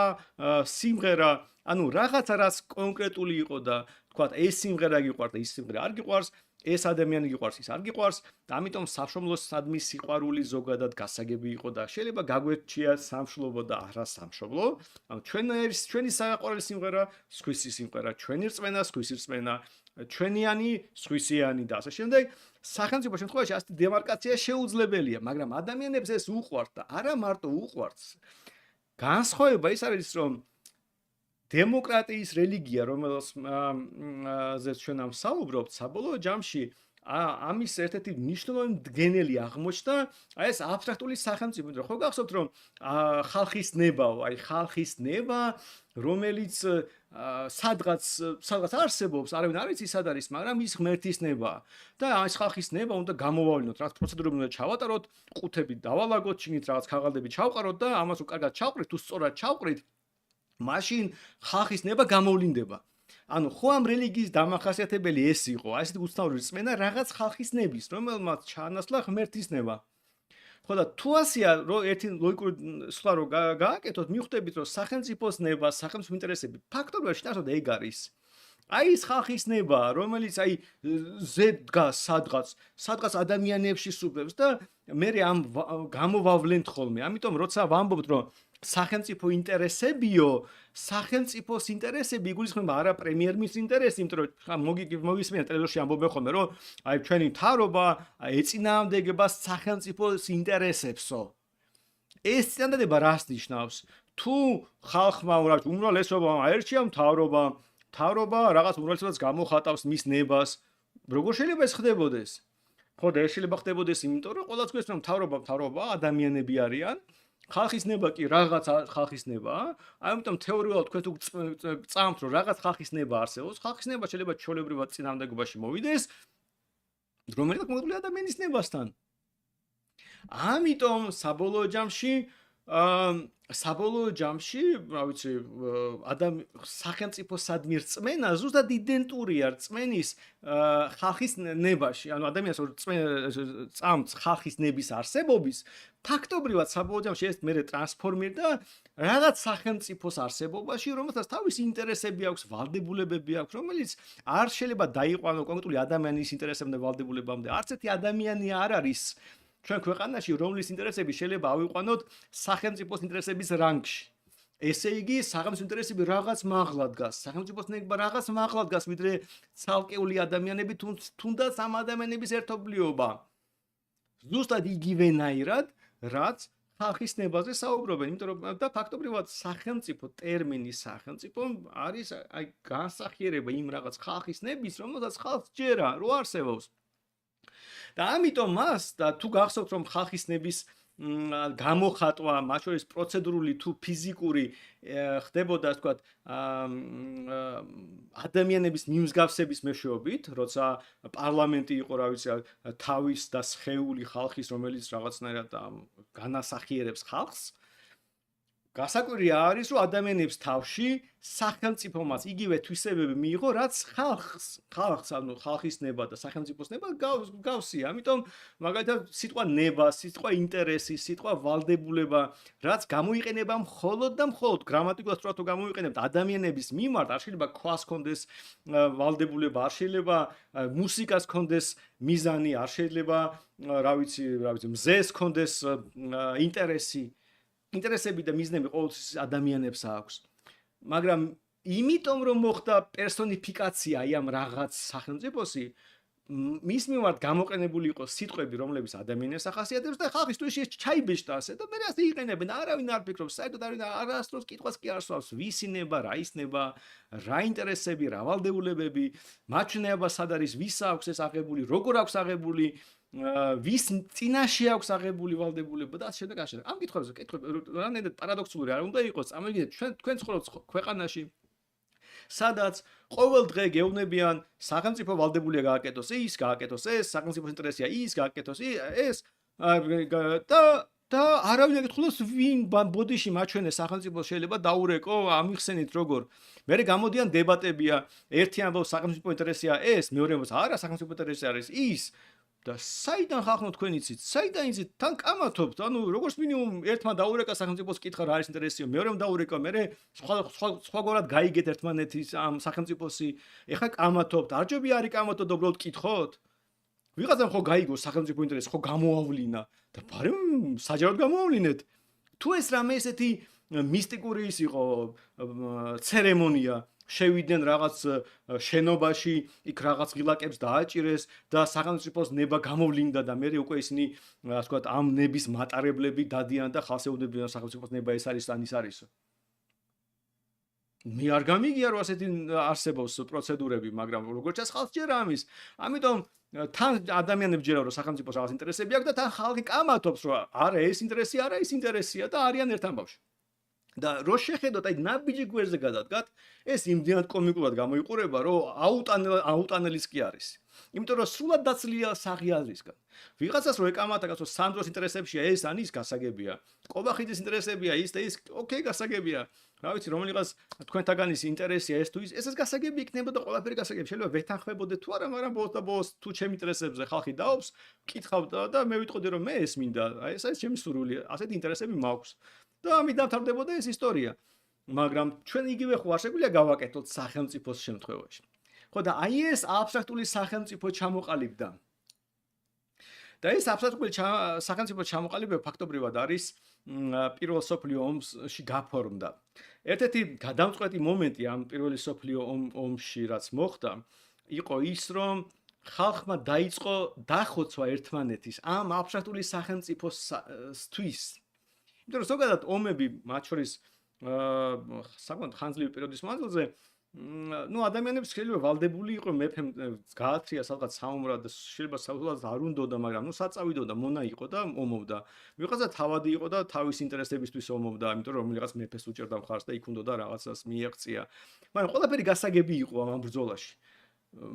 სიმღერა, ანუ რაღაცა რაც კონკრეტული იყო და თქვათ ეს სიმღერა გიყვარდა, ის სიმღერა არ გიყვარს, ეს ადამიანი გიყვარს, ის არ გიყვარს და ამიტომ სამშობლოსადმი სიყვარული ზოგადად გასაგები იყო და შეიძლება გაგვერჩია სამშობლო და არა სამშობლო. ანუ ჩვენი საყვარელი სიმღერა, სხვისი სიმღერა, ჩვენი რწმენა, სხვისი რწმენა, ჩვენიანი, სხვისიანი და ასე შემდეგ. სახელმწიფო შემთხვევაში ასეთი დემარკაცია შეუძლებელია, მაგრამ ადამიანებს ეს უყვართ და არა მარტო უყვართ. განსხვავება ის არის, რომ დემოკრატიის რელიგია, რომელზეც ჩვენ ამ საუბრობთ, საბოლოო ჯამში ამის ერთ-ერთი მნიშვნელოვანი მდგენელი აღმოჩნდა, აი ეს აბსტრაქტული სახელმწიფო, ხო გახსოვთ, რომ ხალხის ნებაო, აი ხალხის ნება, რომელიც სადღაც არსებობს, არავინ არ იცის სად არის, მაგრამ ის ღმერთის ნებაა. და ეს ხალხის ნება უნდა გამოავლინოთ, რაღაც პროცედურები უნდა ჩავატაროთ, ყუთები დავალაგოთ, შიგნით რაღაც ქაღალდები ჩავყაროთ და ამას რო კარგად ჩავყრით, თუ სწორად ჩავყრით, მაშინ ხალხის ნება გამოვლინდება. ანუ ხო ამ რელიგიის დამახასიათებელი ეს იყო, ასეთი უცნაური რწმენა რაღაც ხალხის ნების, რომელმაც ჩაანაცვლა ღმერთის ნება. ხო და თუ ასეა, რომ ერთი ლოგიკური სხვა რო გააკეთოთ, მიხვდებით, რომ სახელმწიფოს ნება, სახელმწიფო ინტერესები ფაქტობრივად შეტანოთ ეგ არის. აი ეს ხალხის ნება, რომელიც აი ზედგას სადღაც ადამიანებში სუფევს და მე ამ გამოვავლენთ ხოლმე. ამიტომ როცა ვამბობთ, რომ სახელმწიფო ინტერესებიო, სახელმწიფოს ინტერესები იგულისხმება არა პრემიერ-მინისტრის ინტერესი, იმიტომ რომ მოგისმენთ ტელევიზორში ამბობენ ხოლმე, რომ აი ჩვენი მთავრობა ეწინააღმდეგება სახელმწიფოს ინტერესებსო. ეს წინადადება რას ნიშნავს? თუ ხალხმა უმრავლესობამ აერჩია მთავრობა რაღაც უმრავლესობას გამოხატავს მის ნებას, როგორ შეიძლება ეს ხდებოდეს? ხო და ეს შეიძლება ხდებოდეს, იმიტომ რომ ყველას გვესმის, რომ მთავრობა ადამიანები არიან. ხალხის ნება კი რაღაც ხალხის ნება, ამიტომ თეორიულად თქვენ თუ წამთ, რომ რაღაც ხალხის ნება არსებობს, ხალხის ნება შეიძლება ჩვეულებრივად წინააღმდეგობაში მოვიდეს, რომელიც მოკლედ ადამიანის ნებასთან. ამიტომ საბოლოო ჯამში, რა ვიცი, სახელმწიფოსადმი რწმენა ზუსტად იდენტურია რწმენის ხალხის ნებაში. ანუ ადამიანს წამს ხალხის ნების არსებობის, ფაქტობრივად საბოლოო ჯამში ეს მერე ტრანსფორმირდა რაღაც სახელმწიფოს არსებობაში, რომელსაც თავისი ინტერესები აქვს, ვალდებულებები აქვს, რომელიც არ შეიძლება დაიყვანო კონკრეტული ადამიანის ინტერესებამდე ვალდებულებამდე. არც ერთი ადამიანი არ არის ჩვენ ქვეყანაში, რომლის ინტერესები შეიძლება ავიყვანოთ სახელმწიფოს ინტერესების რანგში. ესე იგი, სახელმწიფო ინტერესები რაღაც მაღლა დგას, სახელმწიფოს ნება რაღაც მაღლა დგას, ვიდრე ცალკეული ადამიანები, თუნდაც ამ ადამიანების ერთობლიობა. ზუსტად იგივენაირად, რაც ხალხის ნებაზე საუბრობენ, იმიტომ რომ და ფაქტობრივად სახელმწიფო ტერმინი სახელმწიფო არის აი განსახიერება იმ რაღაც ხალხის ნების, რომელსაც ხალხს ჯერა, რო არსებობს. და ამიტომ მას და თუ გახსოვთ რომ ხალხის ნების გამოხატვა, მათ შორის პროცედურული თუ ფიზიკური ხდებოდა, ასე ვთქვათ, ადამიანების მიმსგავსების მეშვეობით, როცა პარლამენტი იყო, რა ვიცი, თავის და სხეული ხალხის, რომელიც რაღაცნაირად განასახიერებს ხალხს. გასაკვირია არის, რომ ადამიანებს თავში სახელმწიფომაც იგივე თვისებები მიიღო, რაც ხალხს, ანუ ხალხის ნება და სახელმწიფოს ნება გავსია. ამიტომ მაგალითად სიტყვა ნება, სიტყვა ინტერესი, სიტყვა ვალდებულება, რაც გამოიყენება მხოლოდ და მხოლოდ გრამატიკულად სწორად თუ გამოიყენებთ ადამიანების მიმართ, არ შეიძლება ქვას კონდეს ვალდებულება, არ შეიძლება მუსიკას კონდეს მიზანი, არ შეიძლება, რა ვიცი, მზეს კონდეს ინტერესი. ინტერესები და მიზნები ყოველთვის ადამიანებს აქვს. მაგრამ იმიტომ რომ მოხდა პერსონიფიკაცია აი ამ რაღაც სახელმწიფოსი, მის მიმართ გამოყენებული იყო სიტყვები, რომლებიც ადამიანებს ახასიათებს და ხალხისთვის ეს ჩაიბეჭდა ასე და მე ასე იყენებენ. არავინ არ ფიქრობს, საერთოდ არასდროს კითხვას კი არ სვავს, ვისი ნება, რა ისნება, რა ინტერესები, რა ვალდებულებები, მაჩვენებობა სად არის, ვის აქვს ეს აღებული, როგორ აქვს აღებული, ვის წინაშე აქვს აღებული ვალდებულება და ასე შემდეგ ასე. ამ კითხვებზე რამდენად პარადოქსული არ უნდა იყოს, წამოვიდეთ თქვენ ცხოვრობთ ქვეყანაში, სადაც ყოველ დღე გეუბნებიან სახელმწიფო ვალდებულია გააკეთოს ის, გააკეთოს ეს, სახელმწიფოს ინტერესია ის, გააკეთოს ეს და არავინ არ ეკითხულობს ვინ ბოდიში მაჩვენეს სახელმწიფოს შეიძლება დაურეკო, ამიხსენით როგორ. მერე გამოდიან დებატებია, ერთი ამბობს სახელმწიფო ინტერესია ეს, მეორე ამბობს არა, სახელმწიფო ინტერესი არის ის. და საიდან ხახნო თქვენ იცით? საიდან იცით? თან კამათობთ. ანუ როგორც მინიმუმ ერთმა დაურეკა სახელმწიფოს კითხა რა არის ინტერესიო, მეორემ დაურეკა, მერე სხვაგვარად გაიგეთ ერთმანეთის ამ სახელმწიფოსი. ეხლა კამათობთ. არჯობი არის კამათოთ, უბრალოდ კითხოთ. ვიღაცამ ხო გაიგო სახელმწიფო ინტერესი, ხო გამოავლინა და ბარემ საჯაროდ გამოავლინეთ. თუ ეს რამე ესეთი მისტიკური ის იყო ცერემონია, შევიდნენ რაღაც შენობაში, იქ რაღაც ღილაკებს დააჭირეს და სახელმწიფოს ნება გამოვლინდა და მე უკვე ისინი, ასე ვთქვათ, ამ ნების მატარებლები დადიან და ხალხს ეუბნებიან სახელმწიფოს ნება ეს არის ან ის არისო. მე არ გამიგია რომ ასეთი არსებობს პროცედურები, მაგრამ როგორც ჩანს ხალხს ჯერა ამის. ამიტომ თან ადამიანებს ჯერა რომ სახელმწიფოს რაღაც ინტერესები აქვს და თან ხალხი კამათობს რომ არა ეს ინტერესი, არა ის ინტერესია და არიან ერთ ამბავში. და რო შეხედოთ აი ნაბიჯი გვერდზე გადადგათ, ეს იმდენად კომიკურად გამოიყურება, რომ აუტანელის კი არის. იმიტომ რომ სრულად დაცლილია საღიაზრისგან. ვიღაცას რო ეკამათა გასო სანდროს ინტერესებშია ეს ან ის გასაგებია. ყობახიძის ინტერესებია ის და ის, ოკეი, გასაგებია. რა ვიცი, რომელიღაც თქვენთაგანის ინტერესია ეს თუ ის, ესეც გასაგები იქნება და ყველაფერი გასაგები. შეიძლება ვეთანხმებოდეთ თუ არა, მაგრამ ბოლოს და ბოლოს თუ ჩემ ინტერესებზე ხალხი დაობს, კითხავ და მე ვიტყოდი რომ მე ეს მინდა, აი ეს არის ჩემი სურვილი, ასეთი ინტერესები მაქვს. და ამით დამთავრდებოდა ეს ისტორია. მაგრამ ჩვენ იგივე ხო არ შეგვიძლია გავაკეთოთ სახელმწიფოს შემთხვევაში. ხო და აი ეს აბსტრაქტული სახელმწიფო ჩამოყალიბდა. და ეს აბსტრაქტული სახელმწიფო ჩამოყალიბება ფაქტობრივად არის პირველ სოფლიო ომში გაფორმდა. ერთ-ერთი გადამწყვეტი მომენტი ამ პირველი სოფლიო ომში რაც მოხდა, იყო ის რომ ხალხმა დაიწყო დახოცვა ერთმანეთის ამ აბსტრაქტული სახელმწიფოსთვის. იმიტომ რომ ზოგადად ომები, მათ შორის საკმაოდ ხანძლივი პერიოდის მანძილზე, ადამიანებს შეიძლება ვალდებული იყო მეფემ გაათრია სადღაც საომრად და შეიძლება საერთოდ არ უნდოდა, მაგრამ საწავიდოდა, მონა იყო და ომობდა. ვიღაცა თავადი იყო და თავის ინტერესებისთვის ომობდა, იმიტომ რომ რაღაც მეფეს უჭერდა მხარს და იქ უნდოდა რაღაცას მიეღწია. მაგრამ ყველაფერი გასაგები იყო ამ ბრძოლაში.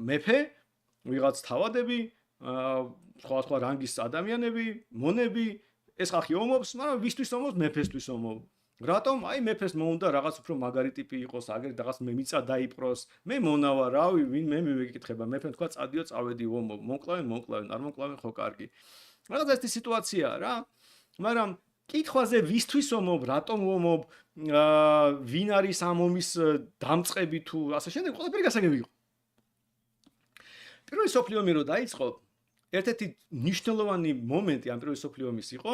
მეფე, ვიღაც თავადები, სხვა რანგის ადამიანები, მონები ეს ხალხი ომობს, მაგრამ ვისთვის ომობს? მეფესთვის ომობს. რატომ? აი მეფეს მოუნდა რაღაც უფრო მაგარი ტიპი იყოს, აგერ რაღაც მე მიწა დაიპყროს, მე მონავა, რავი, ვინ მე მივეკითხება, მეფემ თქვა წადიო, წავედი ომობ, მომკლავენ, არ მომკლავენ, ხო კარგი. რაღაც ესეთი სიტუაციაა რა. მაგრამ კითხვაზე ვისთვის ომობ, რატომ ომობ, ვინ არის ამ ომის დამწყები თუ ასე შემდეგ, ყველაფერი გასაგები იყო. პირველი სოფლიო ომი რო დაიწყო, ერთ-ერთი მნიშვნელოვანი მომენტი ამ პირველი სოფლიო ომის იყო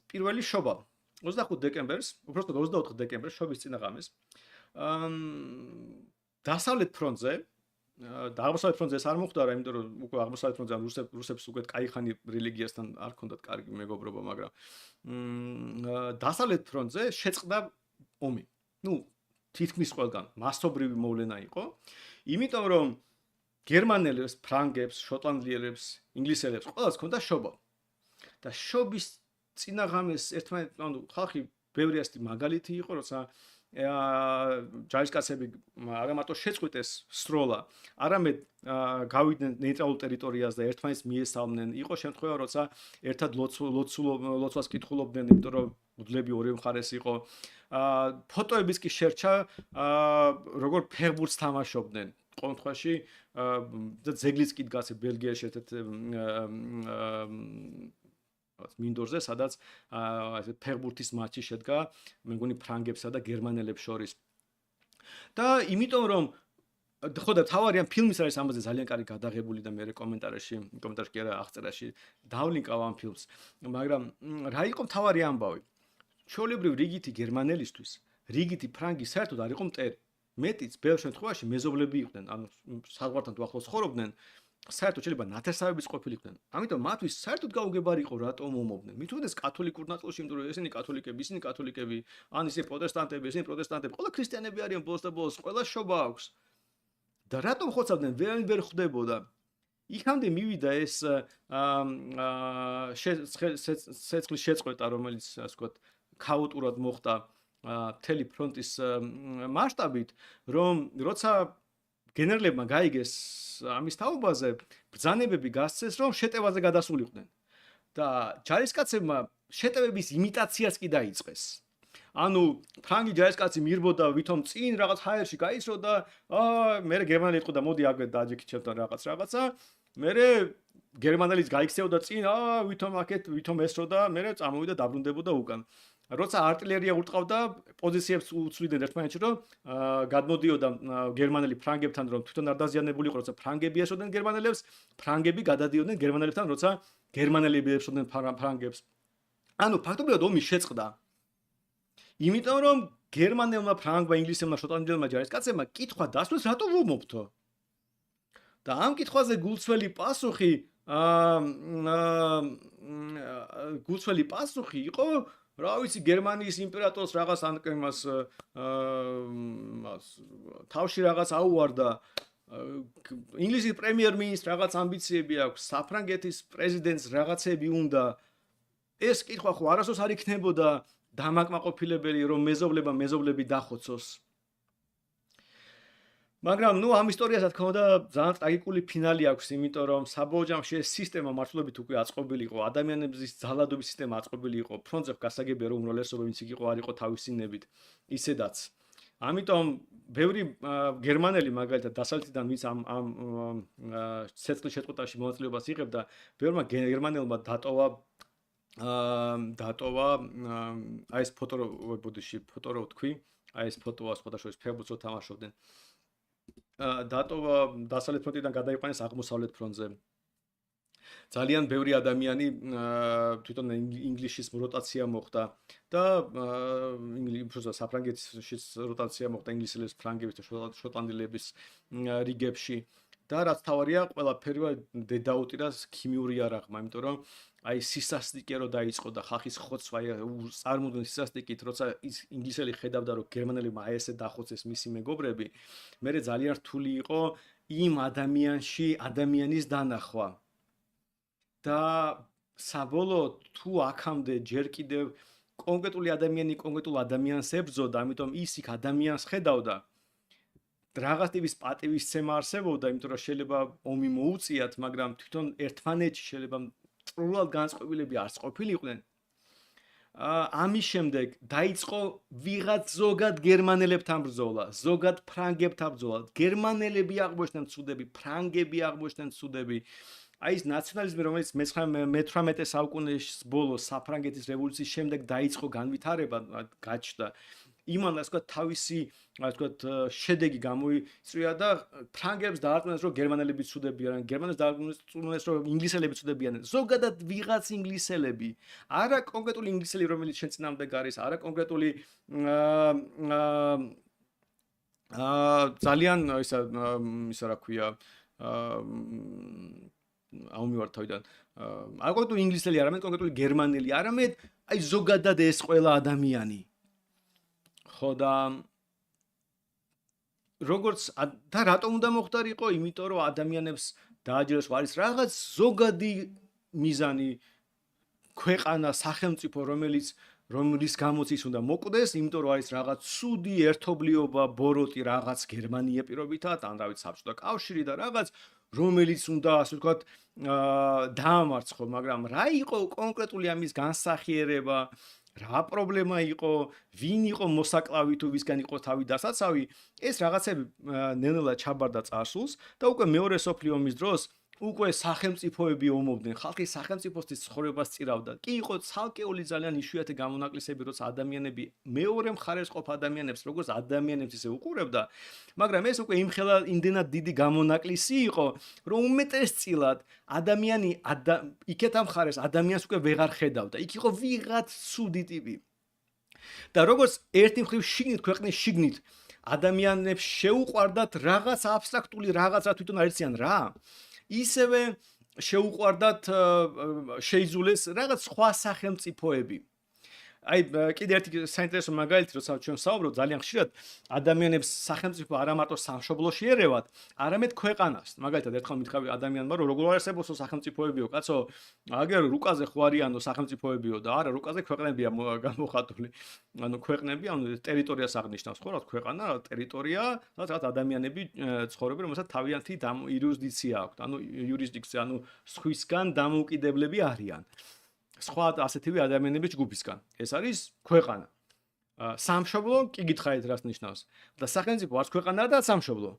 პირველი შობა. 25 დეკემბერს, უბრალოდ 24 დეკემბერს შობის წინა ღამეს, დასავლეთ ფრონტზე და აღმოსავლეთ ფრონტზე ეს არ მოხდა, იმიტომ რომ უკვე აღმოსავლეთ ფრონტზე რუსებს უკვე კაიხანი რელიგიასთან არ ქონდათ კარგი მეგობრობა, მაგრამ დასავლეთ ფრონტზე შეწყდა ომი. თითქმის ყველგან მასობრივი მოვლენა იყო, იმიტომ რომ გერმანელებს, ფრანგებს, შოტლანდიელებს, ინგლისელებს ყველას ჰქონდა შობა. და შობის წინაღამეს ერთმანეთს, ხალხი ბევრი ასეთი მაგალითი იყო, როცა ჯარისკაცები არა მარტო შეწყვიტეს სროლა, არამედ გავიდნენ ნეიტრალურ ტერიტორიაზე და ერთმანეთს მიესალმნენ. იყო შემთხვევა, როცა ერთად ლოცვას კითხულობდნენ, იმიტომ რომ უდლები ორივე მხარეს იყო. ფოტოებიც კი შერჩა, როგორ ფეხბურთს თამაშობდნენ. ყოველ შემთხვევაში ძეგლიც კი დგას ბელგიაში ერთ-ერთ მინდორზე, სადაც ფეხბურთის მატჩი შედგა, მე მგონი ფრანგებსა და გერმანელებს შორის. და იმიტომ რომ ხო და თავარი ამ ფილმის არის ამაზე ძალიან კარგი გადაღებული და მე კომენტარში კი არა აღწერაში დავლინკავ ამ ფილმს. მაგრამ რა იყო თავარი ამბავი? ჩვეულებრივ რიგითი გერმანელისთვის, რიგითი ფრანგი საერთოდ არ იყო მტერი. მეტიც ბევრ შემთხვევაში მეზობლები იყვნენ, ანუ საზღვართან თუ ახლოს ცხოვრობდნენ, საერთოდ შეიძლება ნათესავების ყოფილიყვნენ. ამიტომ მათთვის საერთოდ გაუგებარი იყო რატომ ომობდნენ. მით უმეტეს კათოლიკურ ნაწილში, იმიტომ რომ ისინი კათოლიკები, ან ისინი პროტესტანტები, ყველა ქრისტიანები არიან ბოლოს და ბოლოს, ყველა შობა აქვს. და რატომ ხოცავდნენ, ვერავინ ვერ ხვდებოდა. იქამდე მივიდა ეს ცეცხლის შეწყვეტა, რომელიც ასე ვთქვათ, ქაოტურად მოხდა მთელი ფრონტის მასშტაბით, რომ როცა გენერლებმა გაიგეს ამის თაობაზე, ბრძანებები გასცეს, რომ შეტევაზე გადასულიყვნენ. და ჯარისკაცებმა შეტევების იმიტაციას კი დაიწყეს. ანუ ფრანგი ჯარისკაცი მირბოდა, ვითომ წინ რაღაც ჰაერში გაისრო და მე გერმანელი იყო და მოდი აგვე დააჯექით ჩემთან რაღაცა. მე გერმანელიც გაიქცეოდა წინ, ვითომ ესრო და მე წამოვიდა დაბრუნდებოდა უკან. როცა артиლერია ურტყავდა, პოზიციებს უცვლიდნენ ერთმანეთში, რომ გადმოდიოდა გერმანელი ფრანგებთან, რომ თვითონ არ დაზიანებულიყო, როცა ფრანგები ესროდნენ გერმანელებს, ფრანგები გადადიოდნენ გერმანელებთან, როცა გერმანელები ესროდნენ ფრანგებს. ანუ ფაქტობრივად ომი შეწყდა. იმიტომ რომ გერმანელმა, ფრანგმა, ინგლისელმა, შოტლანდიელმა ჯარისკაცებმა კითხვა დასვეს, რატო ვუმობთო? და ამ კითხვაზე გულწრფელი პასუხი იყო, რა ვიცი, გერმანიის იმპერატორს რაღაც ანკემას თავში რაღაც აუვარდა, ინგლისის პრემიერ-მინისტრს რაღაც ამბიციები აქვს, საფრანგეთის პრეზიდენტს რაღაცები უნდა. ეს კითხვა ხო არასდროს არ იქნებოდა დამაკმაყოფილებელი, რომ მეზობლები დახოცოს. მაგრამ ამ ისტორიას რა თქმა უნდა ძალიან ტრაგიკული ფინალი აქვს, იმიტომ რომ საბოლოო ჯამში ეს სისტემა მართლობით უკვე აწყობილი იყო, ადამიანების ძალადობის სისტემა აწყობილი იყო, ფრონტზე გასაგებია რომ უმრავლესობა ვინც იყო არ იყო თავისინებით, ისედაც. ამიტომ ბევრი გერმანელი მაგალითად დასავლეთიდან ვინც ამ ცეცხლის შეწყვეტაში მონაწილეობას იღებდა, ბევრმა გერმანელმა დატოვა ეს ფოტო რო ვთქვი, ეს ფოტოა სხვადასხვა ფეხბურთს თამაშობდნენ. დატოვა დასავლეთ ფრონტიდან გადაიყვანეს აღმოსავლეთ ფრონტზე. ძალიან ბევრი ადამიანი თვითონ ინგლისის როტაცია მოხდა და საფრანგეთის როტაცია მოხდა ინგლისელების, ფრანგების და შოტლანდიელების რიგებში. და რაც თავარია, ყველაფერი დაუტირა ქიმიური არაღმა, იმიტომ რომ აი სისასტიკე რო დაიწყო და ხალხის ხოცვა წარმოდენ სისასტიკით, როცა ინგლისელი ხედავდა რომ გერმანელებმა აი ესე დახოცეს მისი მეგობრები, მე ძალიან რთული იყო იმ ადამიანის დანახვა. და საბოლოოდ თუ აქამდე ჯერ კიდევ კონკრეტული ადამიანი კონკრეტულ ადამიანს ებრძოდა, ამიტომ ის იქ ადამიანს ხედავდა. რაღაც ტიპის პატივისცემა არსებობდა, იმიტომ რომ შეიძლება ომი მოუწიათ, მაგრამ თვითონ ერთმანეთში შეიძლება წრულად განწყობილები არც ყოფილიყვნენ. ამის შემდეგ დაიწყო ვიღაც ზოგად გერმანელებთან ბრძოლა, ზოგად ფრანგებთან ბრძოლა. გერმანელები აღმოჩნდნენ ცუდები, ფრანგები აღმოჩნდნენ ცუდები. აი ეს ნაციონალიზმი, რომელიც მე-18 საუკუნის ბოლოს საფრანგეთის რევოლუციის შემდეგ დაიწყო განვითარება, გაჩნდა. იმან ასე ვთქვათ თავისი ასე ვთქვათ შედეგი გამოიწვია და ფრანგებს დაარწმუნეს რომ გერმანელები ცუდები არიან, გერმანელებს დაარწმუნეს რომ ინგლისელები ცუდები არიან. ზოგადად ვიღაც ინგლისელები, არა კონკრეტული ინგლისელი, რომელიც შენ წინამდე გარის, არა კონკრეტული ძალიან ისა რა ქვია აუმივარ თავიდან არ კონკრეტული ინგლისელი არამედ კონკრეტული გერმანელი არამედ აი ზოგადად ეს ყველა ადამიანი ხო და როგორც და რატომ უნდა მოხდარიყო იმიტომ რომ ადამიანებს დააჯეროს არის რაღაც ზოგადი მიზანი ქვეყანა სახელმწიფო რომლის გამოც ის უნდა მოკვდეს იმიტომ რომ არის რაღაც ცუდი ერთობლიობა ბოროტი რაღაც გერმანია პირობითად ან რა ვიცი საბჭოთა კავშირი და რაღაც რომელიც უნდა ასე ვთქვათ დაამარცხო მაგრამ რა იყო კონკრეტული ამის განსახიერება რა პრობლემა იყო ვინ იყო მოსაკლავი თუ ვისგან იყო თავი დასაცავი ეს რაღაცები ნელ-ნელა ჩაბარდა წარსულს და უკვე მეორე სოფლიო ომის დროს უკვე სახელმწიფოები ომობდნენ ხალხი სახელმწიფოსთვის ცხოვრებას წირავდა კი იყო ცალკეული ძალიან იშვიათი გამონაკლისები როცა ადამიანები მეორე მხარეს ყოფ ადამიანებს როგორც ადამიანებს ისე უყურებდა მაგრამ ეს უკვე იმხელა იმდენად დიდი გამონაკლისი იყო რომ უმეტესწილად ადამიანი იქეთ ამ მხარეს ადამიანს უკვე ვეღარ ხედავდა იქ იყო ვიღაც ცუდი ტიპი და როგორც ერთი მხრივ შიგნით ქვეყნის შიგნით ადამიანებს შეუყვარდათ რაღაც აბსტრაქტული რაღაც რა თვითონ არიციან რა ისევე შეუყვარდათ შეიძულეს რაღაც სხვა სახელმწიფოები აი კიდე ერთი საინტერესო მაგალითი როცა ჩვენ საუბრობთ ძალიან ხშირად ადამიანებს სახელმწიფო არა მარტო სამშობლოში ერევათ არამედ ქვეყანას მაგალითად ერთხელ მითხრა ადამიანმა რომ როგორ არსებობს სახელმწიფოებიო კაცო აგერ რუკაზე ხო არიანო სახელმწიფოებიო და არა რუკაზე ქვეყნებია გამოხატული ანუ ქვეყნები ანუ ტერიტორიას აღნიშნავს ხო რა ქვეყანა ტერიტორია სადაც ადამიანები ცხოვრობენ რომელსაც თავიანთი იურისდიქცია აქვთ ანუ იურისდიქცია ანუ სხვისგან დამოუკიდებლები არიან სხვა ასეთივე ადამიანების ჯგუფისგან. ეს არის ქვეყანა. სამშობლო, კი გითხარით რას ნიშნავს. და სახელმწიფო არც ქვეყანაა და სამშობლო.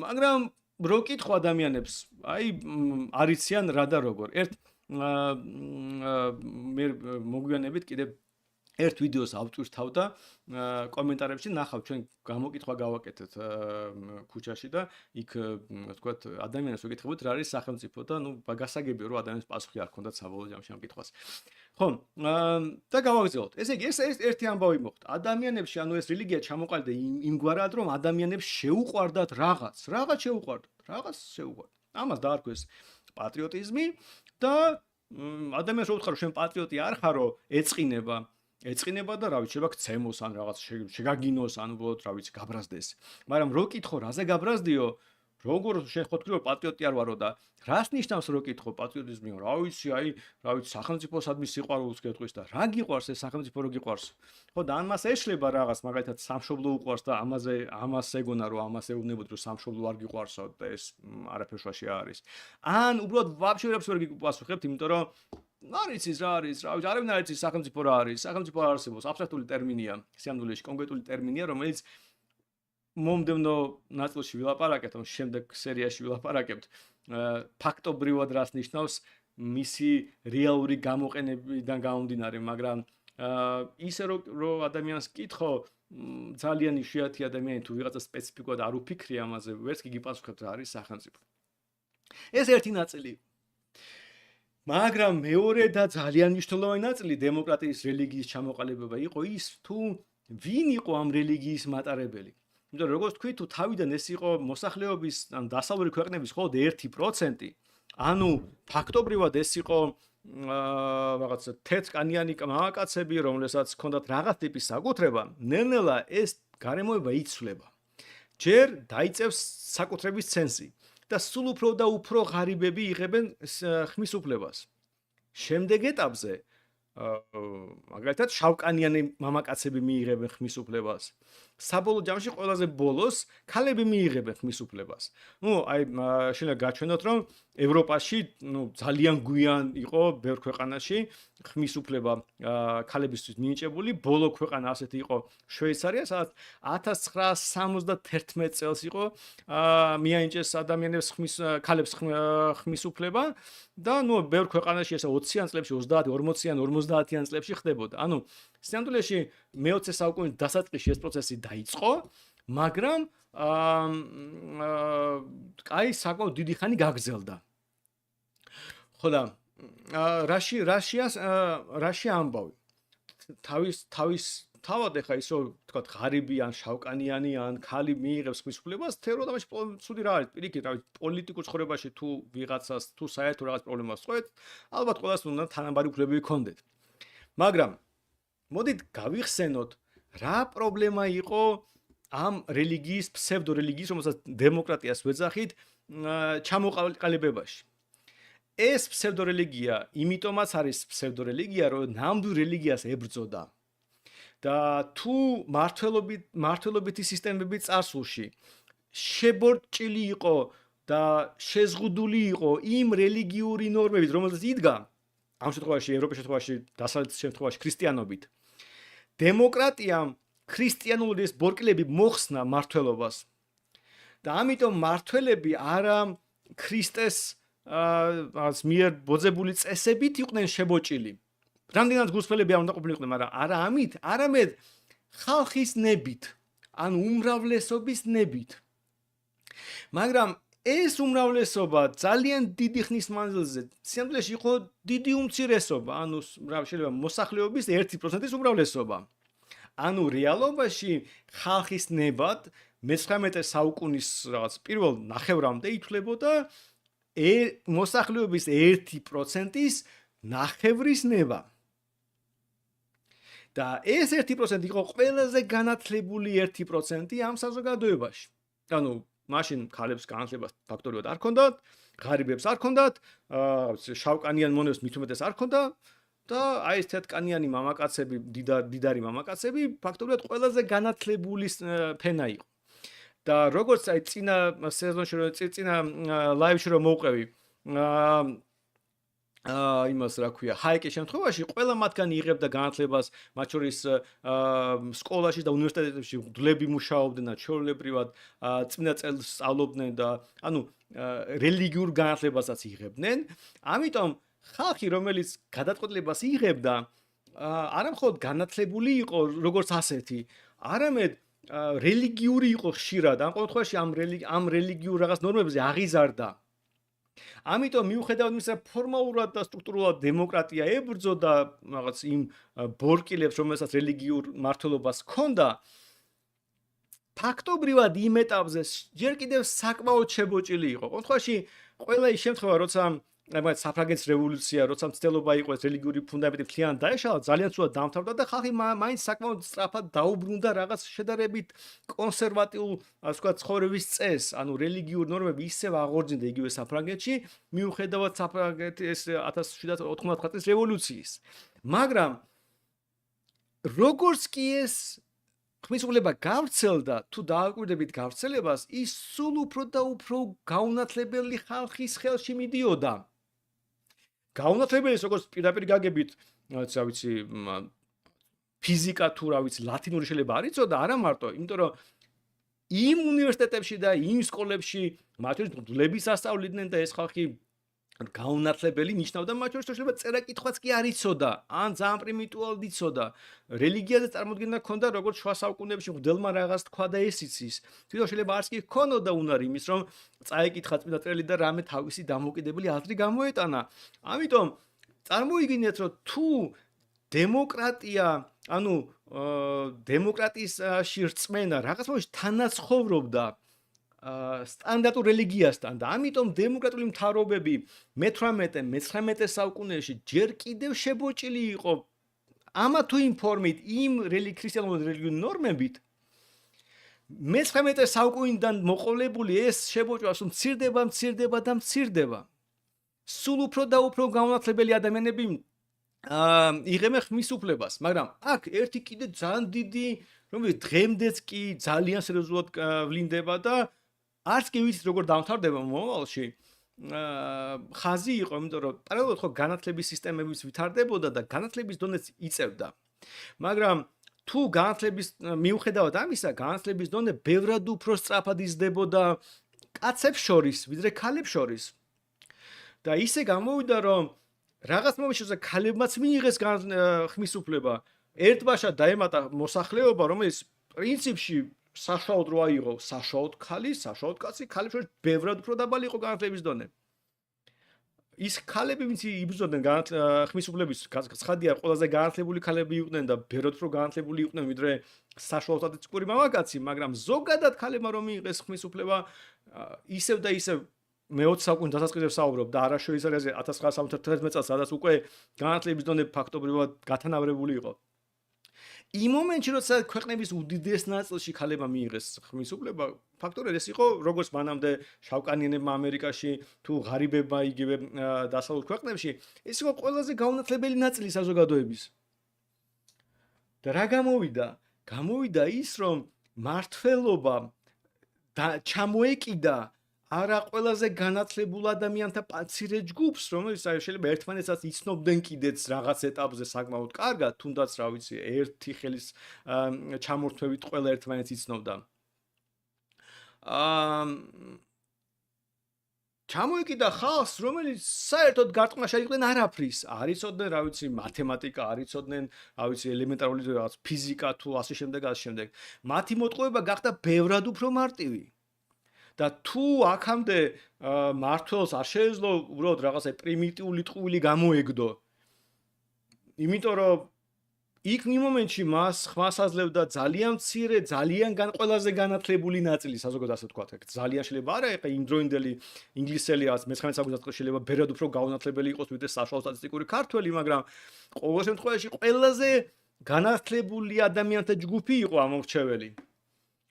მაგრამ რო კითხო ადამიანებს, აი არიციან რა და როგორ. მე მოგვიანებით კიდე ერთ ვიდეოს ავტვირთავ და კომენტარებში ნახავ ჩვენ გამოკითხვა გავაკეთეთ ქუჩაში და იქ ვთქვათ ადამიანებს ვეკითხებოდ რა არის სახელმწიფო და ნუ გასაგებია რომ ადამიანს პასუხი არ ქონდათ საბოლოო ჯამში ამ კითხვას. ხო, და გავაგრძელოთ. ესე იგი ეს ერთი ამბავი მოხდა. ადამიანებში ანუ ეს რელიგია ჩამოყალიბდა იმგვარად რომ ადამიანებს შეუყვარდათ რაღაც შეუყვარდათ. ამას დაარქვეს პატრიოტიზმი და ადამიანს რო უთხარო შენ პატრიოტი არ ხარო ეწყინება და რა ვიცი, შეიძლება გცემოს ან რაღაც შეგაგინოს, ან უბრალოდ რა ვიცი, გაბრაზდეს. მაგრამ რო კითხო, რაზე გაბრაზდიო? როგორ შენ ხო თქვი რომ პატრიოტი არ ვარო და რას ნიშნავს რო კითხო პატრიოტიზმი? რა ვიცი, აი, რა ვიცი, სახელმწიფოსადმი სიყვარულს გეტყვის და რა გიყვარს ეს სახელმწიფო რო გიყვარს? ხო და ამას ეშლება რაღაც, მაგალითად სამშობლო უყვარს და ამას ეგონა რომ ამას ეუბნებოდი რომ სამშობლო არ გიყვარსო და ეს არაფერ შუაში არის. ან უბრალოდ ვაფშე ვერ გიპასუხებთ, იმიტომ რომ არ იცის რა არის, რა ვიცი, არავინ არ იცის სახელმწიფო რა არის. სახელმწიფო არ არსებობს, აბსტრაქტული ტერმინია, სიამდვილეში კონკრეტული ტერმინია, რომელიც მომდევნო ნაწილში ვილაპარაკეთ, ან შემდეგ სერიაში ვილაპარაკებთ. ფაქტობრივად რას ნიშნავს მისი რეალური გამოყენებიდან გამომდინარე, მაგრამ ისე რომ ადამიანს კითხო, ძალიან იშვიათი ადამიანი თუ ვიღაცა სპეციფიკურად არ უფიქრია ამაზე, ვერც კი გიპასუხებთ რა არის სახელმწიფო. ეს ერთი ნაწილი. მაგრამ მეორე და ძალიან მნიშვნელოვანი ნაწილი დემოკრატიის რელიგიის ჩამოყალიბება იყო ის თუ ვინ იყო ამ რელიგიის მატარებელი. იმიტომ რომ როგორც თქვი თუ თავიდან ეს იყო მოსახლეობის ან დასავლური ქვეყნების მხოლოდ 1%, ანუ ფაქტობრივად ეს იყო რაღაცა თეთრკანიანი მამაკაცები, რომლებსაც ჰქონდათ რაღაც ტიპის საკუთრება, ნელ-ნელა ეს გარემოება იცვლება. ჯერ დაიწევს საკუთრების ცენზი. და სულ უფრო და უფრო ღარიბები იღებენ ხმის უფლებას. შემდეგ ეტაპზე მაგალითად შავკანიანი მამაკაცები მიიღებენ ხმის უფლებას. საბოლოო ჯამში ყველაზე ბოლოს ქალები მიიღებენ ხმის უფლებას. ნუ აი შეიძლება გაჩვენოთ რომ ევროპაში ძალიან გვიან იყო ბევრ ქვეყანაში ხმის უფლება ქალებისთვის მინიჭებული. ბოლო ქვეყანა ასეთი იყო შვეიცარია, სადაც 1971 წელს იყო მიანიჭეს ადამიანებს ქალებს ხმის უფლება და ნუ ბევრ ქვეყანაში ესა 20-იან წლებში, 30, 40-იან, 50-იან წლებში ხდებოდა. ანუ სიამდვილეში მე-20 საუკუნის დასაწყისში ეს პროცესი დაიწყო, მაგრამ აი საკმაოდ დიდი ხანი გაგრძელდა. ხო და რაშია ამბავი? თავის თავად ეხა ისო თქვა ღარიბი ან შავკანიანი ან ქალი მიიღებს ხელისუფლებას, თეორიულად ამაში ცუდი რა არის, პირიქით, რავი, პოლიტიკურ ცხოვრებაში თუ ვიღაცას თუ საერთო რაღაც პრობლემას წყვეთ, ალბათ ყველას უნდა თანაბარი უფლებები ჰქონდეთ. მაგრამ მოდით გავიხსენოთ, რა პრობლემა იყო ამ რელიგიის, ფსევდორელიგიის, რომელსაც დემოკრატიას ვეძახით, ჩამოყალიბებაში. ეს ფსევდორელიგია იმიტომაც არის ფსევდორელიგია, რომ ნამდვილ რელიგიას ებრძოდა. და თუ მართლობითი სისტემები წარსულში შებორჭილი იყო და შეზღუდული იყო იმ რელიგიური ნორმებით, რომელზეც იდგა, ამ შემთხვევაში ევროპის შემთხვევაში, დასავლეთის შემთხვევაში ქრისტიანობით. დემოკრატიამ ქრისტიანული ეს ბორკილები მოხსნა მართლობას. და ამიტომ მართველები არა ქრისტეს მიერ ბოძებული წესებით იყვნენ შებოჭილი. რამდენად გულსხმელები არ უნდა ყოფილიყვნენ, მაგრამ არა ამით, არამედ ხალხის ნებით, ან უმრავლესობის ნებით. მაგრამ ეს უმრავლესობა ძალიან დიდი ხნის მანძილზე სიამოვნებაში იყო დიდი უმცირესობა, ანუ შეიძლება მოსახლეობის 1%-ის უმრავლესობა. ანუ რეალობაში ხალხის ნებად 19 საუკუნის რაღაც პირველ ნახევრამდე ითვლებოდა მოსახლეობის 1%-ის ნახევრის ნება. და ეს 1% იყო ყველაზე განათლებული 1% ამ საზოგადოებაში. ანუ მაშინ ქალებს განათლებას ფაქტობრივად არ ჰქონდათ, ღარიბებს არ ჰქონდათ, შავკანიან მონებს მით უმეტეს არ ჰქონდა და აი ეს თეთრკანიანი მამაკაცები, დიდარი მამაკაცები ფაქტობრივად ყველაზე განათლებული ფენა იყო. და როგორც აი წინა სეზონში წინა ლაივში რომ მოვყევი იმას რა ქვია ჰაიკის შემთხვევაში ყველა მათგანი იღებდა განათლებას მათ შორის სკოლაში და უნივერსიტეტებში დვლები მუშაობდნენ ჩვეულებრივად წინა წელს სწავლობდნენ და ანუ რელიგიურ განათლებასაც იღებდნენ ამიტომ ხალხი რომელიც გადაწყვეტილებას იღებდა არა მხოლოდ განათლებული იყო როგორც ასეთი არამედ რელიგიური იყო ხშირად ამ ყოველთვაში ამ რელიგიურ რაღაც ნორმებზე აღიზარდა ამიტომ მიუხედავად იმისა ფორმალურად და სტრუქტურულად დემოკრატია ებრძოდა რაღაც იმ ბორკილებს რომელსაც რელიგიურ მართლობას ჰქონდა ფაქტობრივად იმ ეტაპზე ჯერ კიდევ საკმაოდ შებოჭილი იყო ყოველთვაში ყველა ის შემთხვევა როცა მაგრამ საფრანგეთის რევოლუცია, როცა მცდელობა იყო ეს რელიგიური ფუნდამენტი მთლიანად დაეშალა, ძალიან ცუდად დამთავრდა და ხალხი მაინც საკმაოდ სწრაფად დაუბრუნდა რაღაც შედარებით კონსერვატიულ, ასე ვთქვათ, ცხოვრების წესს, ანუ რელიგიურ ნორმები ისევ აღორძინდა იგივე საფრანგეთში, მიუხედავად საფრანგეთის 1799 წლის რევოლუციის. მაგრამ როგორც კი ეს ხმისულება გავრცელდა, თუ დააკვირდებით გავრცელებას, ის სულ უფრო და უფრო გაუნათლებელი ხალხის ხელში მიდიოდა. გაუნათლებელი როგორც პირდაპირ გაგებით, რა ვიცი, ფიზიკა თუ რა ვიცი, ლათინური შეიძლება არ იცოდა, არა მარტო, იმიტომ რომ იმ უნივერსიტეტებში და იმ სკოლებში მათ შორის დვლების ასწავლიდნენ და ეს ხალხი გაუნათლებელი ნიშნავდა მათ შორის შეიძლება წერა-კითხვაც კი არ იცოდა, ან ძალიან პრიმიტიულად იცოდა. რელიგიაზე წარმოდგენა ჰქონდა როგორც შუა საუკუნეებში მღვდელმა რაღაც თქვა და ეს იცის. თვითონ შეიძლება არც კი ჰქონოდა უნარი იმის რომ წაეკითხა წმინდა წერილი და რამე თავისი დამოუკიდებელი აზრი გამოეტანა. ამიტომ წარმოიდგინეთ რომ თუ დემოკრატია, ანუ დემოკრატიაში რწმენა რაღაც მომენტში თანაცხოვრობდა სტანდარტულ რელიგიასთან და ამიტომ დემოკრატიული მთავრობები მე-18 საუკუნეში ჯერ კიდევ შებოჭილი იყო ამა თუ იმ ფორმით იმ ქრისტიანული რელიგიური ნორმებით მე-19 საუკუნიდან მოყოლებული ეს შებოჭრა მცირდება და მცირდება სულ უფრო და უფრო გაუნათლებელი ადამიანები იღებენ ხმის უფლებას მაგრამ აქ ერთი კიდე ძალიან დიდი რომელიც დღემდეც კი ძალიან სერიოზულად ვლინდება და არც კი ვიცით როგორ დამთავრდება მომავალში ხაზი იყო იმიტომ რომ პარალელურად ხო განათლების სისტემებიც ვითარდებოდა და განათლების დონეც იწევდა მაგრამ თუ განათლების მიუხედავად ამისა განათლების დონე ბევრად უფრო სწრაფად იზრდებოდა კაცებს შორის ვიდრე ქალებს შორის და ისე გამოვიდა რომ რაღაც მომენტში ქალებმაც მიიღეს ხმის უფლება ერთბაშად დაემატა მოსახლეობა რომელიც პრინციპში საშუალოდ რო აიღო საშუალოდ ქალი, საშუალოდ კაცი, ქალებს შორის ბევრად უფრო დაბალი იყო განათლების დონე. ის ქალები, ვინც იბრძოდნენ ხმისუფლების, ცხადია, ყველაზე განათლებული ქალები იყვნენ და ბეროთ რო განათლებული იყვნენ, ვიდრე საშუალო სტატისტიკური მამაკაცი, მაგრამ ზოგადად ქალებმა რომ მიიღეს ხმისუფლება, ისევ და ისევ მე-20 საუკუნის დასაწყისზე ვსაუბრობ და არა შვეიცარიაზე 1971 წელს, სადაც უკვე განათლების დონე ფაქტობრივად გათანაბრებული იყო. იმ მომენტში, როცა ქვეყნების უდიდეს ნაწილში ქალებმა მიიღეს ხმისუფლება, ფაქტორად ეს იყო, როგორც მანამდე შავკანიანებმა ამერიკაში თუ ღარიბებმა იგივე დასავლურ ქვეყნებში, ეს იყო ყველაზე გაუნათლებელი ნაწილი საზოგადოების. და რა გამოვიდა? გამოვიდა ის, რომ მართლობა ჩამოეკიდა არა ყველაზე განათლებულ ადამიანთა მცირე ჯგუფს, რომელიც შეიძლება ერთმანეთსაც იცნობდნენ კიდეც რაღაც ეტაპზე საკმაოდ კარგად, თუნდაც რა ვიცი, ერთი ხელის ჩამორთმევით ყველა ერთმანეთს იცნობდა. ჩამოეკიდა ხალხს, რომელიც საერთოდ გარწყმაში იყვნენ არაფრის, არ იცოდნენ, რა ვიცი, მათემატიკა, არ იცოდნენ, რა ვიცი, ელემენტარული რაღაც ფიზიკა თუ ასე შემდეგ, ასე შემდეგ. მათი მოტყუება გახდა ბევრად უფრო მარტივი. და თუ აქამდე მართლს არ შეეძლო უბრალოდ რაღაცა პრიმიტიული ტყუილი გამოეგდო. იმიტომ რომ იქ იმ მომენტში მას ხმას აძლევდა ძალიან მცირე, ძალიან ყველაზე განათლებული ნაწილი საზოგადოებას, ასე ვთქვათ. ძალიან შეიძლება არა, ეხა იმდროინდელი ინგლისელი რაც მე-19 საუკუნეში შეიძლება ბევრად უფრო გაუნათლებელი იყოს ვიდრე საშუალო სტატისტიკური ქართველი, მაგრამ ყოველ შემთხვევაში ყველაზე განათლებული ადამიანთა ჯგუფი იყო ამორჩეველი.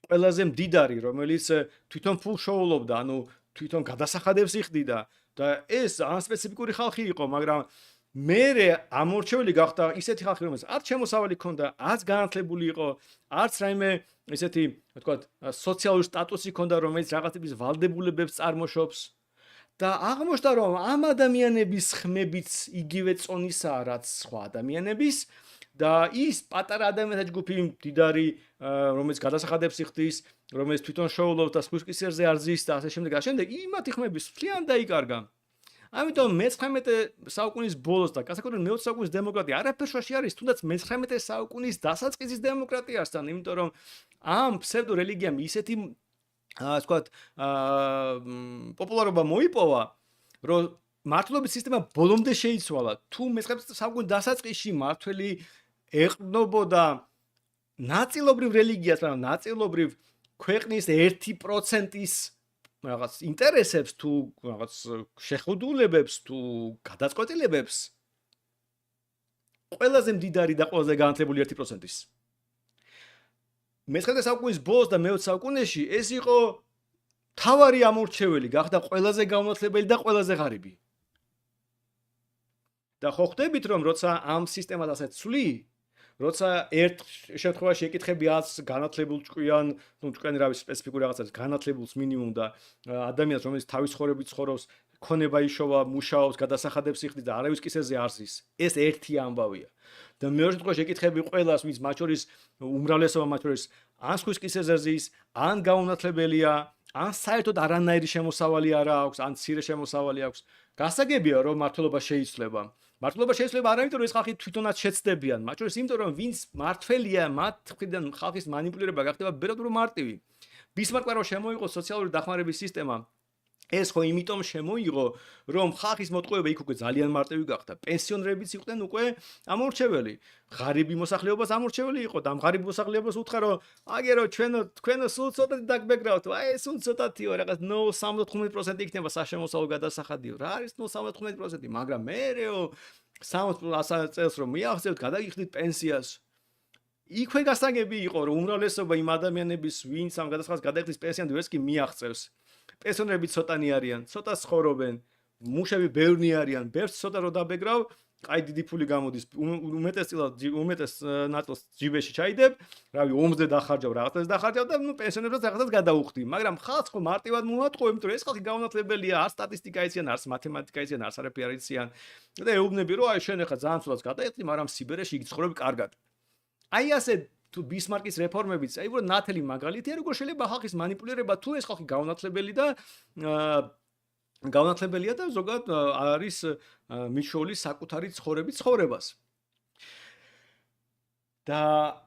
ყველაზე მდიდარი, რომელიც თვითონ ფულს შოულობდა, ანუ თვითონ გადასახადებს იხდიდა და ეს ძალიან სპეციფიკური ხალხი იყო, მაგრამ მერე ამორჩეველი გახდა ისეთი ხალხი, რომელიც არც შემოსავალი ჰქონდა, არც განათლებული იყო, არც რაიმე ესეთი, ვთქვათ, სოციალური სტატუსი ჰქონდა, რომელიც რაღაცების ვალდებულებებს წარმოშობს და აღმოჩნდა, რომ ამ ადამიანების ხმებიც იგივე წონისაა, რაც სხვა ადამიანების და ის პატარა ადამიანთა ჯგუფი მდიდარი, რომელიც გადასახადებს იხდის, რომელიც თვითონ შოულობს და სხვის კისერზე არ ზის და ასე შემდეგ, ასე შემდეგ, იმათი ხმები მთლიან დაიკარგა. ამიტომ მე-19 საუკუნის ბოლოს და განსაკუთრებით მე-20 საუკუნის დემოკრატია არაფერ შუაში არის, თუნდაც მე-19 საუკუნის დასაწყისის დემოკრატიასთან, იმიტომ რომ ამ ფსევდო რელიგიამ ისეთი, ასე ვთქვათ, პოპულარობა მოიპოვა, რომ მართლობის სისტემა ბოლომდე შეიცვალა. თუ მე-19 საუკუნის დასაწყისში მართველი ეყრდნობოდა ნაწილობრივ რელიგიას, მაგრამ ნაწილობრივ ქვეყნის 1%-ის რაღაც ინტერესებს თუ რაღაც შეხუდულებებს თუ გადაწყვეტილებებს, ყველაზე მდიდარი და ყველაზე განათლებული 1%-ის. მე-19 საუკუნის ბოლოს და მე-20 საუკუნეში ეს იყო თავარი ამორჩეველი, გახდა ყველაზე გაუნათლებელი და ყველაზე ღარიბი. და ხო ხვდებით, რომ როცა ამ სისტემას ასე ცვლი, როცა ერთ შემთხვევაში ეკითხები 100 განათლებულ ჭკვიან, ну ჭკვიანი რა ვიცი სპეციფიკური რაღაცას, განათლებულს მინიმუმ და ადამიანს, რომელიც თავის ხორებით ცხოვრობს, ქონება იშოვა, მუშაობს, გადასახადებს იხდის და არავის კისერზე არ ზის. ეს ერთი ამბავია. და მეორე შემთხვევაში ეკითხები ყველას, ვინც მათ შორის უმრავლესობა მათ შორის ან სხვის კისერზე ზის, ან გაუნათლებელია, ან საერთოდ არანაირი შემოსავალი არ აქვს, ან მცირე შემოსავალი აქვს. გასაგებია, რომ მართლობა შეიცვლება. მართლობა შეიცვლება არა იმიტომ, რომ ეს ხალხი თვითონაც შეცდებიან, მათ შორის იმიტომ, რომ ვინც მართველია, მათ მხრიდან ხალხის манипуლირება გახდება ბევრად უფრო მარტივი. ბისმარკმა რომ შემოიღო სოციალური დახმარების სისტემა, ეს ხო იმიტომ შემოიღო, რომ ხალხის მოტყუება იქ უკვე ძალიან მარტივი გახდა. პენსიონერებიც იყვნენ უკვე ამორჩეველი. ღარიბი მოსახლეობას ამორჩეველი იყო და ამ ღარიბ მოსახლეობას უთხრა, რომ აგერო თქვენო სულ ცოტა დაგბეგრავთ, აი ეს სულ ცოტათიო, რაღაც 0.75% იქნება საშემოსავლო გადასახადიო. რა არის 0.75%, მაგრამ მერეო 60 წელს რომ მიაღწევთ, გადაგიხდით პენსიას. იქვე გასაგები იყო, რომ უმრავლესობა იმ ადამიანების, ვინც ამ გადასახადს გადაიხდის პენსიამდე, ვერც კი მიაღწევს. პენსიონერები ცოტანი არიან, ცოტა ცხოვრობენ, მუშები ბევრნი არიან, ბევრს ცოტა რო დაბეგრავ, აი დიდი ფული გამოდის, უმეტეს ნაწილს ჯიბეში ჩაიდებ, რავი, ომზე დახარჯავ, რაღაცას დახარჯავ და პენსიონერებს რაღაცას გადაუხდი, მაგრამ ხალხს ხო მარტივად მოატყუე, იმიტომ რომ ეს ხალხი გაუნათლებელია, არც სტატისტიკა იციან, არც მათემატიკა იციან, არც არაფერი არ იციან და ეუბნები, რომ აი შენ ახლა ძალიან ცუდად გადაიხდი, მაგრამ სიბერეში იგი ცხოვრები კარგად. აი ასე თუ ბისმარკის რეფორმებიც, აი უბრალოდ ნათელი მაგალითია, როგორ შეიძლება ხალხის манипуლირება, თუ ეს ხალხი გაუნათლებელია და ზოგადად არის მიშოული საკუთარი ცხოვრების ცხოვრებას. და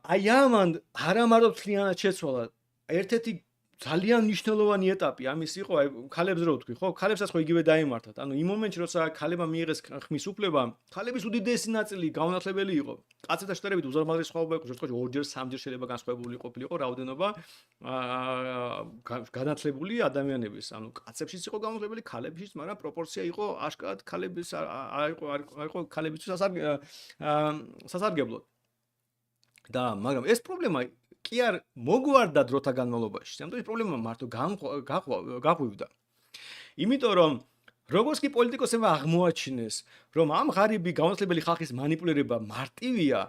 აი ამან არა მარტო მთლიანად შეცვალა, ერთ-ერთი ძალიან მნიშვნელოვანი ეტაპი ამის იყო, აი ქალებს რო ვთქვი, ხო, ქალებსაც ხო იგივე დაემართათ. ანუ იმ მომენტში, როცა ქალებმა მიიღეს ხმის უფლება, ქალების უდიდესი ნაწილი გაუნათლებელი იყო. კაცებთან შედარებით უზარმაზარი სხვაობა იყო, შემთხვევაში ორჯერ, სამჯერ შეიძლება განსხვავებული ყოფილიყო რაოდენობა განათლებული ადამიანების. ანუ კაცებშიც იყო გაუნათლებელი, ქალებშიც, მაგრამ პროპორცია იყო აშკარად ქალების არ იყო ქალებისთვის სასარგებლოდ. და მაგრამ ეს პრობლემა კი არ მოგვარდა დროთა განმავლობაში. ამიტომ ეს პრობლემა მარტო გაყვივდა. იმიტომ რომ როგორც კი პოლიტიკოსებმა აღმოაჩინეს, რომ ამ ღარიბი გაუნათლებელი ხალხის манипуლირება მარტივია,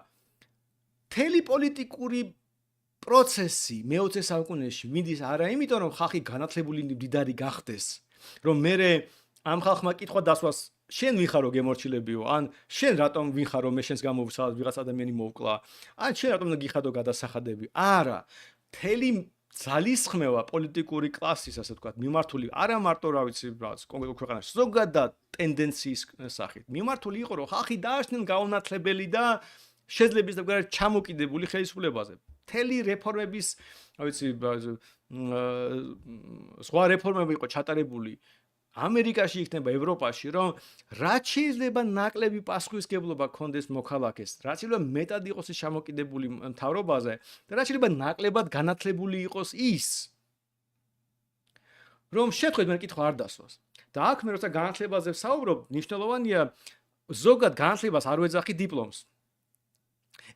მთელი პოლიტიკური პროცესი მე-20 საუკუნეში მიდის არა იმიტომ რომ ხალხი განათლებული მდიდარი გახდეს, რომ მე ამ ხალხმა კითხვა დასვას შენ ვინ ხარო გემორჩილებიო, ან შენ რატომ ვინ ხარო მე შენს გამოვცალ ვიღაც ადამიანი მოვკლა, ან შენ რატომ გიხადო გადასახადები. არა, მთელი ძალისხმევა პოლიტიკური კლასის, ასე ვთქვათ, მიმართული არა მარტო რა ვიცი, რაღაც კონკრეტულ ქვეყანაში, ზოგადად ტენდენციის სახით. მიმართული იყო, რომ ხალხი დააშნენ გაუნათლებელი და შეძლების და ჩამოკიდებული ხელისუფლებაზე. მთელი რეფორმების, რა ვიცი, სხვა რეფორმები იყო ჩატარებული ამერიკაში იქნება ევროპაში, რომ რაც შეიძლება ნაკლები პასუხისმგებლობა ქონდეს მოქალაქეს, რაც შეიძლება მეტად იყოს ჩამოკიდებული მთავრობაზე და რაც შეიძლება ნაკლებად განათლებული იყოს ის, რომ შეხვედრა მე კითხვა არ დასვას. და აქ მე როცა განათლებაზე ვსაუბრობ, მნიშვნელოვანია ზოგად განათლებას არ ვეძახი დიპლომს.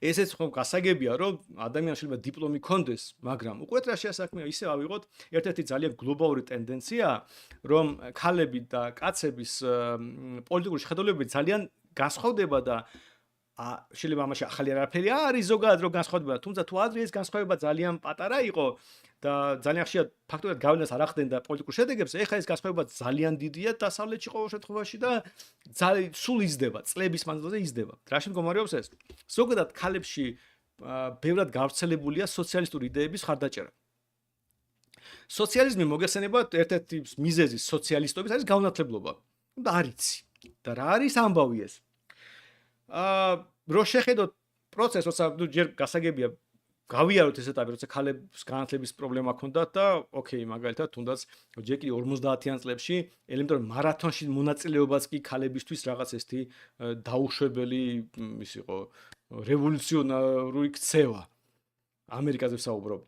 ესეც ხომ გასაგებია, რომ ადამიანს შეიძლება დიპლომი ქონდეს, მაგრამ უყურეთ რა შეასაქმეა, ისე ავიღოთ ერთ-ერთი ძალიან გლობალური ტენდენცია, რომ ქალები და კაცების პოლიტიკური შეხედულებები ძალიან განსხვავდება და შეიძლება ამაში ახალი არაფერი არის ზოგადად რომ განსხვავდება, თუმცა თუ ადრე ეს განსხვავება ძალიან პატარა იყო და ძალიან ხშირად ფაქტობრივად გავლენას არ ახდენდა პოლიტიკურ შედეგებს, ეხლა ეს განსხვავება ძალიან დიდია დასავლეთში ყოველ შემთხვევაში და სულ იზრდება, წლების მანძილზე იზრდება. რაში მდგომარეობს ეს? ზოგადად ქალებში ბევრად გავრცელებულია სოციალისტური იდეების ხარდაჭერა. სოციალიზმი მოგესწრებათ ერთ-ერთი მიზეზი სოციალისტობის არის გაუნათლებლობა. და არიცი. და რა არის ამბავი ეს? რო შეხედოთ პროცესს, როცა ჯერ გასაგებია გავიაროთ ეს ეტაპი, როცა ქალებს განათლების პრობლემა ჰქონდათ და ოკეი, მაგალითად, თუნდაც ჯერ კიდევ 50-იან წლებში ელემენტარული მარათონში მონაწილეობაც კი ქალებისთვის რაღაც ესეთი დაუშვებელი ის იყო რევოლუციონალური ქცევა. ამერიკაზე ვსაუბრობ.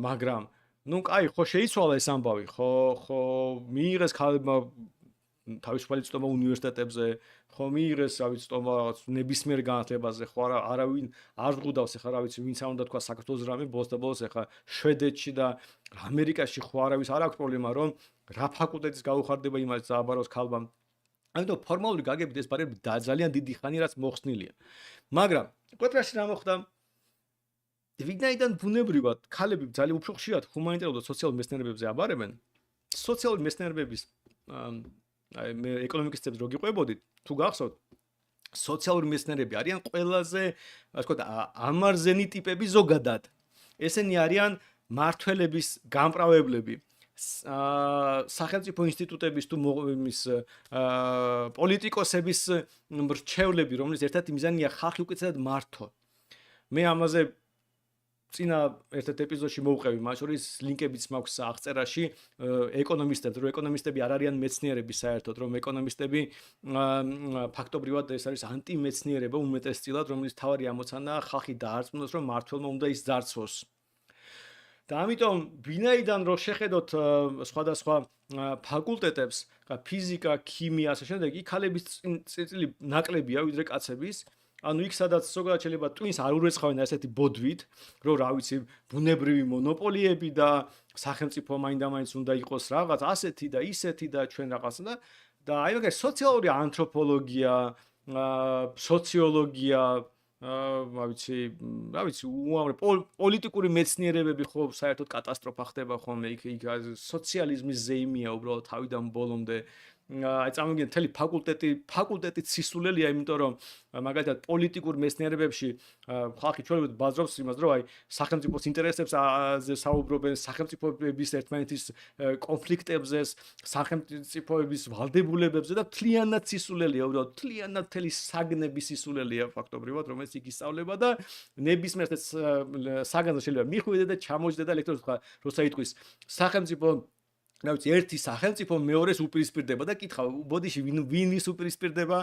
მაგრამ ნუ კაი, ხო შეიცვალა ეს ამბავი, ხო მიიღეს ქალებმა თავისუფალი წვდომა უნივერსიტეტებზე, ხო მიიღეს, რა ვიცი, წვდომა რაღაც ნებისმიერ განათლებაზე, ხო არავინ არ ზღუდავს ახლა, რა ვიცი, ვინც არ უნდა თქვა საქართველოს რამე ბოლოს და ბოლოს ახლა შვედეთში და ამერიკაში ხო არავის არ აქვს პრობლემა, რომ რა ფაკულტეტის გაუხარდება იმას დააბაროს ქალბამ. ამიტომ ფორმალური გაგებით ეს ბარიერი ძალიან დიდი ხანი რაც მოხსნილია. მაგრამ კვეტრაში რა მოხდა? ვინაიდან ბუნებრივად ქალები ძალიან უფრო ხშირად ჰუმანიტარულ და სოციალურ მეცნიერებებზე აბარებენ, სოციალური მეცნიერებების აი მე ეკონომიკის წებს რო გიყვებოდით, თუ გახსოვთ, სოციალური მეცნიერები არიან ყველაზე, ასე ვთქვათ, ამარზენი ტიპები ზოგადად. ესენი არიან მართველების გამправებლები, სახელმწიფო ინსტიტუტების თუ იმის პოლიტიკოსების მრჩევლები, რომლის ერთ-ერთი მიზანია ხალხი უკეთესად მართო. მე ამაზე წინა ერთ-ერთ ეპიზოდში მოვყევი, მათ შორის ლინკებიც მაქვს აღწერაში ეკონომისტებს, რომ ეკონომისტები არ არიან მეცნიერები საერთოდ, რომ ეკონომისტები ფაქტობრივად ეს არის ანტიმეცნიერება უმეტესწილად, რომლის თავარი ამოცანაა ხალხი დაარწმუნოს, რომ მართველმა უნდა ის ძარცვოს. და ამიტომ ვინაიდან რო შეხედოთ სხვადასხვა ფაკულტეტებს, ფიზიკა, ქიმია, ასე შემდეგ, იქ ქალების წილი ნაკლებია ვიდრე კაცების. ანუ იქ სადაც ზოგადად შეიძლება ტვინს არ ურეცხავენ ასეთი ბოდვით, რომ რა ვიცი, ბუნებრივი მონოპოლიები და სახელმწიფო მაინდა-მაინც უნდა იყოს რაღაც ასეთი და ისეთი და ჩვენ რაღაცა და აი მაგ სოციალური ანთროპოლოგია, სოციოლოგია, რა ვიცი, უამრავი პოლიტიკური მეცნიერებები ხო საერთოდ კატასტროფა ხდება ხოლმე იქ სოციალიზმის ზეიმია უბრალოდ თავიდან ბოლომდე აი წამოვიდნენ მთელი ფაკულტეტი ცისულელია, იმიტომ რომ მაგალითად პოლიტიკურ მეცნიერებებში ხალხი ჩვეულებრივ ბაზრობს იმას, რომ აი სახელმწიფოს ინტერესებზე საუბრობენ, სახელმწიფოების ერთმანეთის კონფლიქტებზე, სახელმწიფოების ვალდებულებებზე და თლიანად ცისულელია, უბრალოდ თლიანად მთელი საგნების სისულელია ფაქტობრივად, რომელიც იქ ისწავლება და ნებისმიერ საგანზე შეიძლება მიხვიდე და ჩამოჯდე და ლექტორს თქვა, როცა იტყვის სახელმწიფო რა ვიცი, ერთი სახელმწიფო მეორეს უპირისპირდება და კითხა, ბოდიში ვინ ვის უპირისპირდება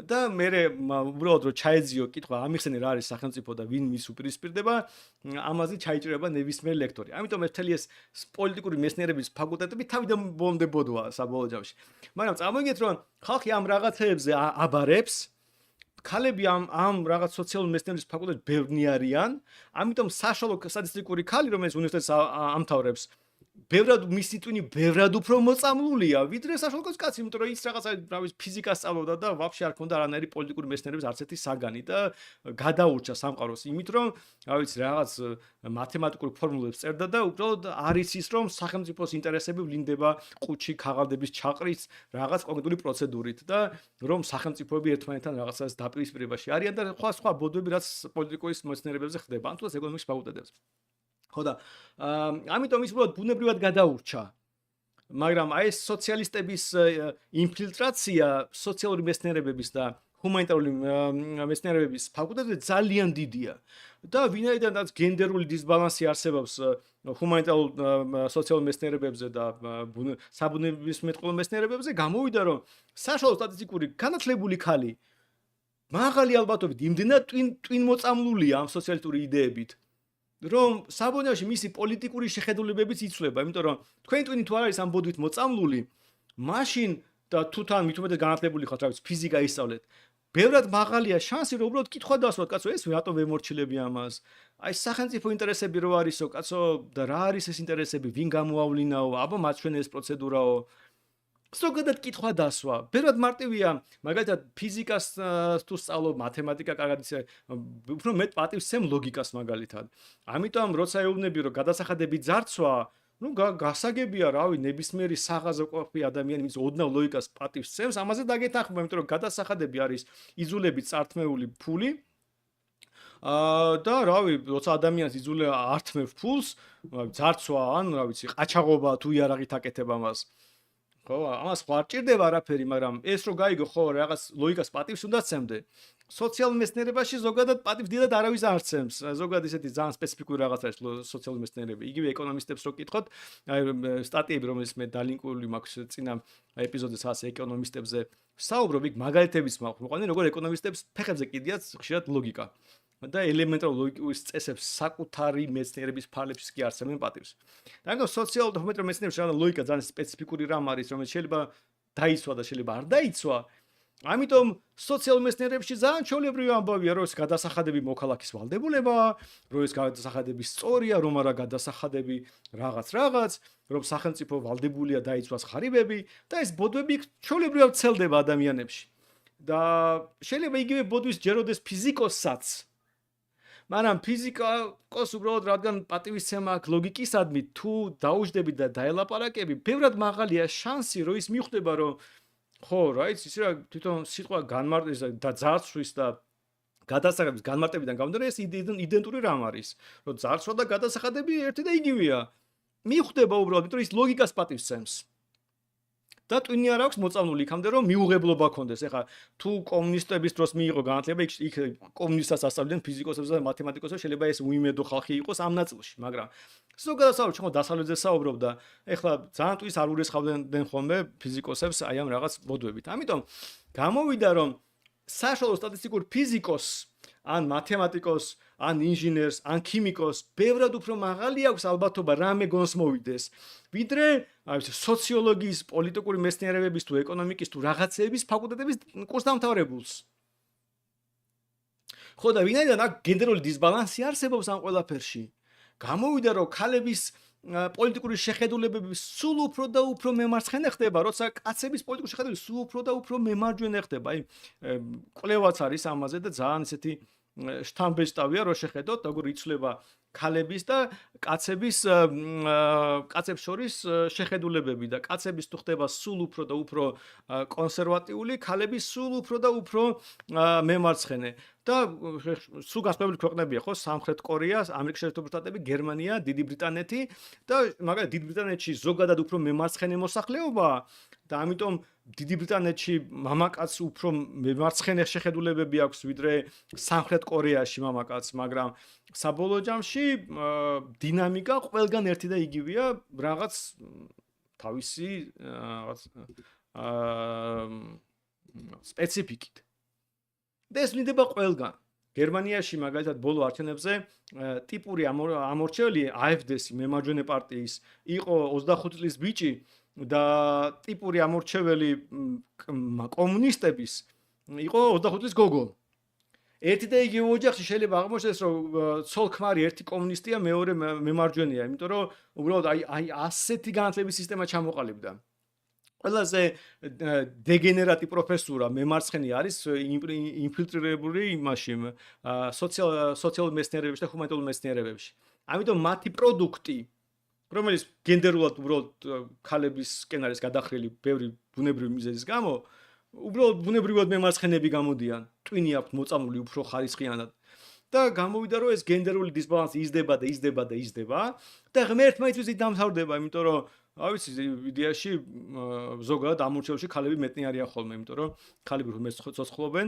და მე უბრალოდ რომ ჩაეძიო კითხვა, ამიხსენე რა არის სახელმწიფო და ვინ ვის უპირისპირდება, ამაზე ჩაიჭრება ნებისმიერ ლექტორი. ამიტომ მთელი ეს პოლიტიკური მეცნიერების ფაკულტეტები თავიდან ბოლომდე ბოდოა საბოლოო ჯამში. მაგრამ წარმოგიდგენთ რომ ხალხი ამ რაღაცეებზე აბარებს, ქალები ამ რაღაც სოციალურ მეცნიერების ფაკულტეტში ბევრი არიან, ამიტომ საშუალო სტატისტიკური ქალი, რომელიც უნივერსიტეტს ამთავრებს, ბევრად მისი ტვინი ბევრად უფრო მოწამლულია, ვიდრე საშუალო კაცი, იმიტომ რომ ის რაღაცა რა ვიცი ფიზიკას სწავლობდა და ვაფშე არ ქონდა არანაირი პოლიტიკური მეცნიერების არც ერთი საგანი და გადაურჩა სამყაროს იმით, რომ რა ვიცი რაღაც მათემატიკურ ფორმულებს წერდა და უბრალოდ არის ის, რომ სახელმწიფოს ინტერესები ვლინდება ყუთში ქაღალდების ჩაყრის რაღაც კონკრეტული პროცედურით და რომ სახელმწიფოები ერთმანეთთან რაღაცას დაპირისპირებაში არიან და სხვა ბოდვები რაც პოლიტიკური მეცნიერებებზე ხდება, ან თუნდაც ეკონომიკის ფაკულტეტებზე. ხო და ამიტომ ის უბრალოდ ბუნებრივად გადაურჩა. მაგრამ აი ეს სოციალისტების ინფილტრაცია სოციალური მეცნიერებების და ჰუმანიტარული მეცნიერებების ფაკულტეტზე ძალიან დიდია. და ვინაიდანაც გენდერული დისბალანსი არსებობს ჰუმანიტარულ სოციალურ მეცნიერებებზე და საბუნებისმეტყველო მეცნიერებებზე, გამოვიდა რომ საშუალო სტატისტიკური განათლებული ქალი მაღალი ალბათობით იმდენად ტვინ მოწამლულია ამ სოციალისტური იდეებით, რომ საბუნებაში მისი პოლიტიკური შეხედულებებიც იცვლება, იმიტომ რომ თქვენი ტვინი თუ არ არის ამ ბოდვით მოწამლული, მაშინ და თუ თან მით უმეტეს განათლებული ხართ, რა ვიცი, ფიზიკა ისწავლეთ, ბევრად მაღალია შანსი, რომ უბრალოდ კითხვა დასვათ, კაცო, ეს რატომ ვემორჩილები ამას? აი სახელმწიფო ინტერესები რო არისო, კაცო, და რა არის ეს ინტერესები, ვინ გამოავლინაო, აბა მაჩვენე ეს პროცედურაო. ზოგადად კითხვა დასვა. ბევრად მარტივია, მაგალითად ფიზიკას თუ სწავლობ, მათემატიკა კარგად ისე, უფრო მეტ პატივს სცემ ლოგიკას მაგალითად. ამიტომ როცა ეუბნები, რომ გადასახადები ძარცვა, ну გასაგებია, რავი, ნებისმიერი საღაზო ყოფი ადამიანი, ის ოდნავ ლოგიკას პატივს სცემს, ამაზე დაგეთანხმება, იმიტომ რომ გადასახადები არის იზოლებით წართმეული ფული. და რავი, როცა ადამიანს იზოლება ართმევ ფულს, ძარცვა ან რა ვიცი, ყაჩაღობა თუ იარაღით აკეთებ ამას. ხო, ამას ხო არ ჭირდება არაფერი, მაგრამ ეს რო გაიგო, ხო, რაღაც ლოგიკას პატივს უნდა სცემდე. სოციალურ მეცნიერებაში ზოგადად პატივს დიდად არავის არ სცემს. ზოგადად ისეთი ძალიან სპეციფიკური რაღაცა არის სოციალური მეცნიერები. იგივე ეკონომისტებს რო კითხოთ, აი სტატიები, რომელიც მე დალინკული მაქვს წინა ეპიზოდზე, სადაც ეკონომისტებზე საუბრობ, იქ მაგალითებიც მოყვანე, როგორ ეკონომისტებს ფეხებზე კიდიათ ხშირად ლოგიკა. და ელემენტარულ ლოგიკის წესებს საკუთარი მეცნიერების ფარგლებში კი არსებენ პატივს. და ამიტომ სოციალურ და ჰუმანიტარულ მეცნიერებში რა ლოგიკა ძალიან სპეციფიკური რამ არის, რომელიც შეიძლება დაიცვა და შეიძლება არ დაიცვა. ამიტომ სოციალურ მეცნიერებში ძალიან ჩვეულებრივი ამბავია, რომ ეს გადასახადები მოქალაქის ვალდებულებაა, რომ ეს გადასახადები სწორია, რომ არა გადასახადები რაღაც, რომ სახელმწიფო ვალდებულია დაიცვას ხარიბები და ეს ბოდვები ჩვეულებრივად ვრცელდება ადამიანებში. და შეიძლება იგივე ბოდვის ჯეროდეს ფიზიკოსსაც. მაგრამ ფიზიკოს უბრალოდ რადგან პატივისცემა აქვს ლოგიკისადმი, თუ დაუჯდები და დაელაპარაკები, ბევრად მაღალია შანსი, რომ ის მიხვდება, რომ ხო, რა იცი, ისე რა თვითონ სიტყვა განმარტების და ძარცვის და გადასახადების განმარტებიდან გამომდინარე, ეს იდენტური რამ არის, რომ ძარცვა და გადასახადები ერთი და იგივეა. მიხვდება უბრალოდ, იმიტომ რომ ის ლოგიკას პატივს სცემს. და ტვინი არ აქვს მოწამლული იქამდე, რომ მიუღებლობა ქონდეს. ეხლა თუ კომუნისტების დროს მიიღო განათლება, იქ კომუნისტას ასწავლიდნენ ფიზიკოსებს და მათემატიკოსებს, შეიძლება ეს უიმედო ხალხი იყოს ამ ნაწილში, მაგრამ ზოგადად საუბრობ, ხო დასავლეთზე საუბრობ და ეხლა ძალიან ტვინს არ ურესხავდნენ ხოლმე ფიზიკოსებს აი ამ რაღაც ბოდვებით. ამიტომ გამოვიდა, რომ საშუალო სტატისტიკურ ფიზიკოს ან მათემატიკოს, ან ინჟინერს, ან ქიმიკოს ბევრად უფრო მაღალი აქვს ალბათობა რამე გონს მოვიდეს, ვიდრე სოციოლოგიის, პოლიტიკური მეცნიერებების თუ ეკონომიკის თუ რაღაცეების ფაკულტეტების კურსდამთავრებულს. ხო და ვინაიდან აქ გენდერული დისბალანსი არსებობს ამ ყველაფერში, გამოვიდა, რომ ქალების პოლიტიკური შეხედულებები სულ უფრო და უფრო მემარცხენე ხდება, როცა კაცების პოლიტიკური შეხედულებები სულ უფრო და უფრო მემარჯვენე ხდება. აი, კვლევაც არის ამაზე და ძალიან ისეთი შთამბეჭდავია, რომ შეხედოთ, როგორ იცვლება ქალების და კაცების კაცებს შორის შეხედულებები და კაცების თუ ხდება სულ უფრო და უფრო კონსერვატიული, ქალების სულ უფრო და უფრო მემარცხენე. და სულ განსხვავებული ქვეყნებია, ხო? სამხრეთ კორეა, ამერიკის შეერთებული შტატები, გერმანია, დიდი ბრიტანეთი და მაგალითად დიდი ბრიტანეთში ზოგადად უფრო მემარცხენე მოსახლეობაა და ამიტომ დიდი ბრიტანეთში მამაკაც უფრო მემარცხენე შეხედულებები აქვს ვიდრე სამხრეთ კორეაში მამაკაც, მაგრამ საბოლოო ჯამში დინამიკა ყველგან ერთი და იგივეა, რაღაც თავისი რაღაც სპეციფიკით. და ეს ვლინდება ყველგან. გერმანიაში მაგალითად ბოლო არჩევნებზე ტიპური ამორჩეველი AfD-ს მემარჯვენე პარტიის იყო 25 წლის ბიჭი და ტიპური ამორჩეველი კომუნისტების იყო 25 წლის გოგო. ერთი და იგივე ოჯახში შეიძლება აღმოჩნდეს, რომ ცოლ-ქმარი ერთი კომუნისტია, მეორე მემარჯვენეა, იმიტომ რომ უბრალოდ აი ასეთი განათლების სისტემა ჩამოყალიბდა. ყველაზე დეგენერატი პროფესურა მემარცხენე არის ინფილტრირებული იმაში სოციალურ მეცნიერებებში და ჰუმანიტარულ მეცნიერებებში. ამიტომ მათი პროდუქტი, რომელიც გენდერულად უბრალოდ ქალებისკენ არის გადახრილი ბევრი ბუნებრივი მიზეზის გამო, უბრალოდ ბუნებრივად მემარცხენეები გამოდიან, ტვინი აქვთ მოწამული უფრო ხარისხიანად. და გამოვიდა, რომ ეს გენდერული დისბალანსი იზრდება და იზრდება და იზრდება და ღმერთმაისთვის დამთავრდება, იმიტომ რომ ვიცი, იდეაში ზოგადად ამორჩეულში ქალები მეტნი არიან ხოლმე, იმიტომ რომ ქალები რომ ცოცხლობენ,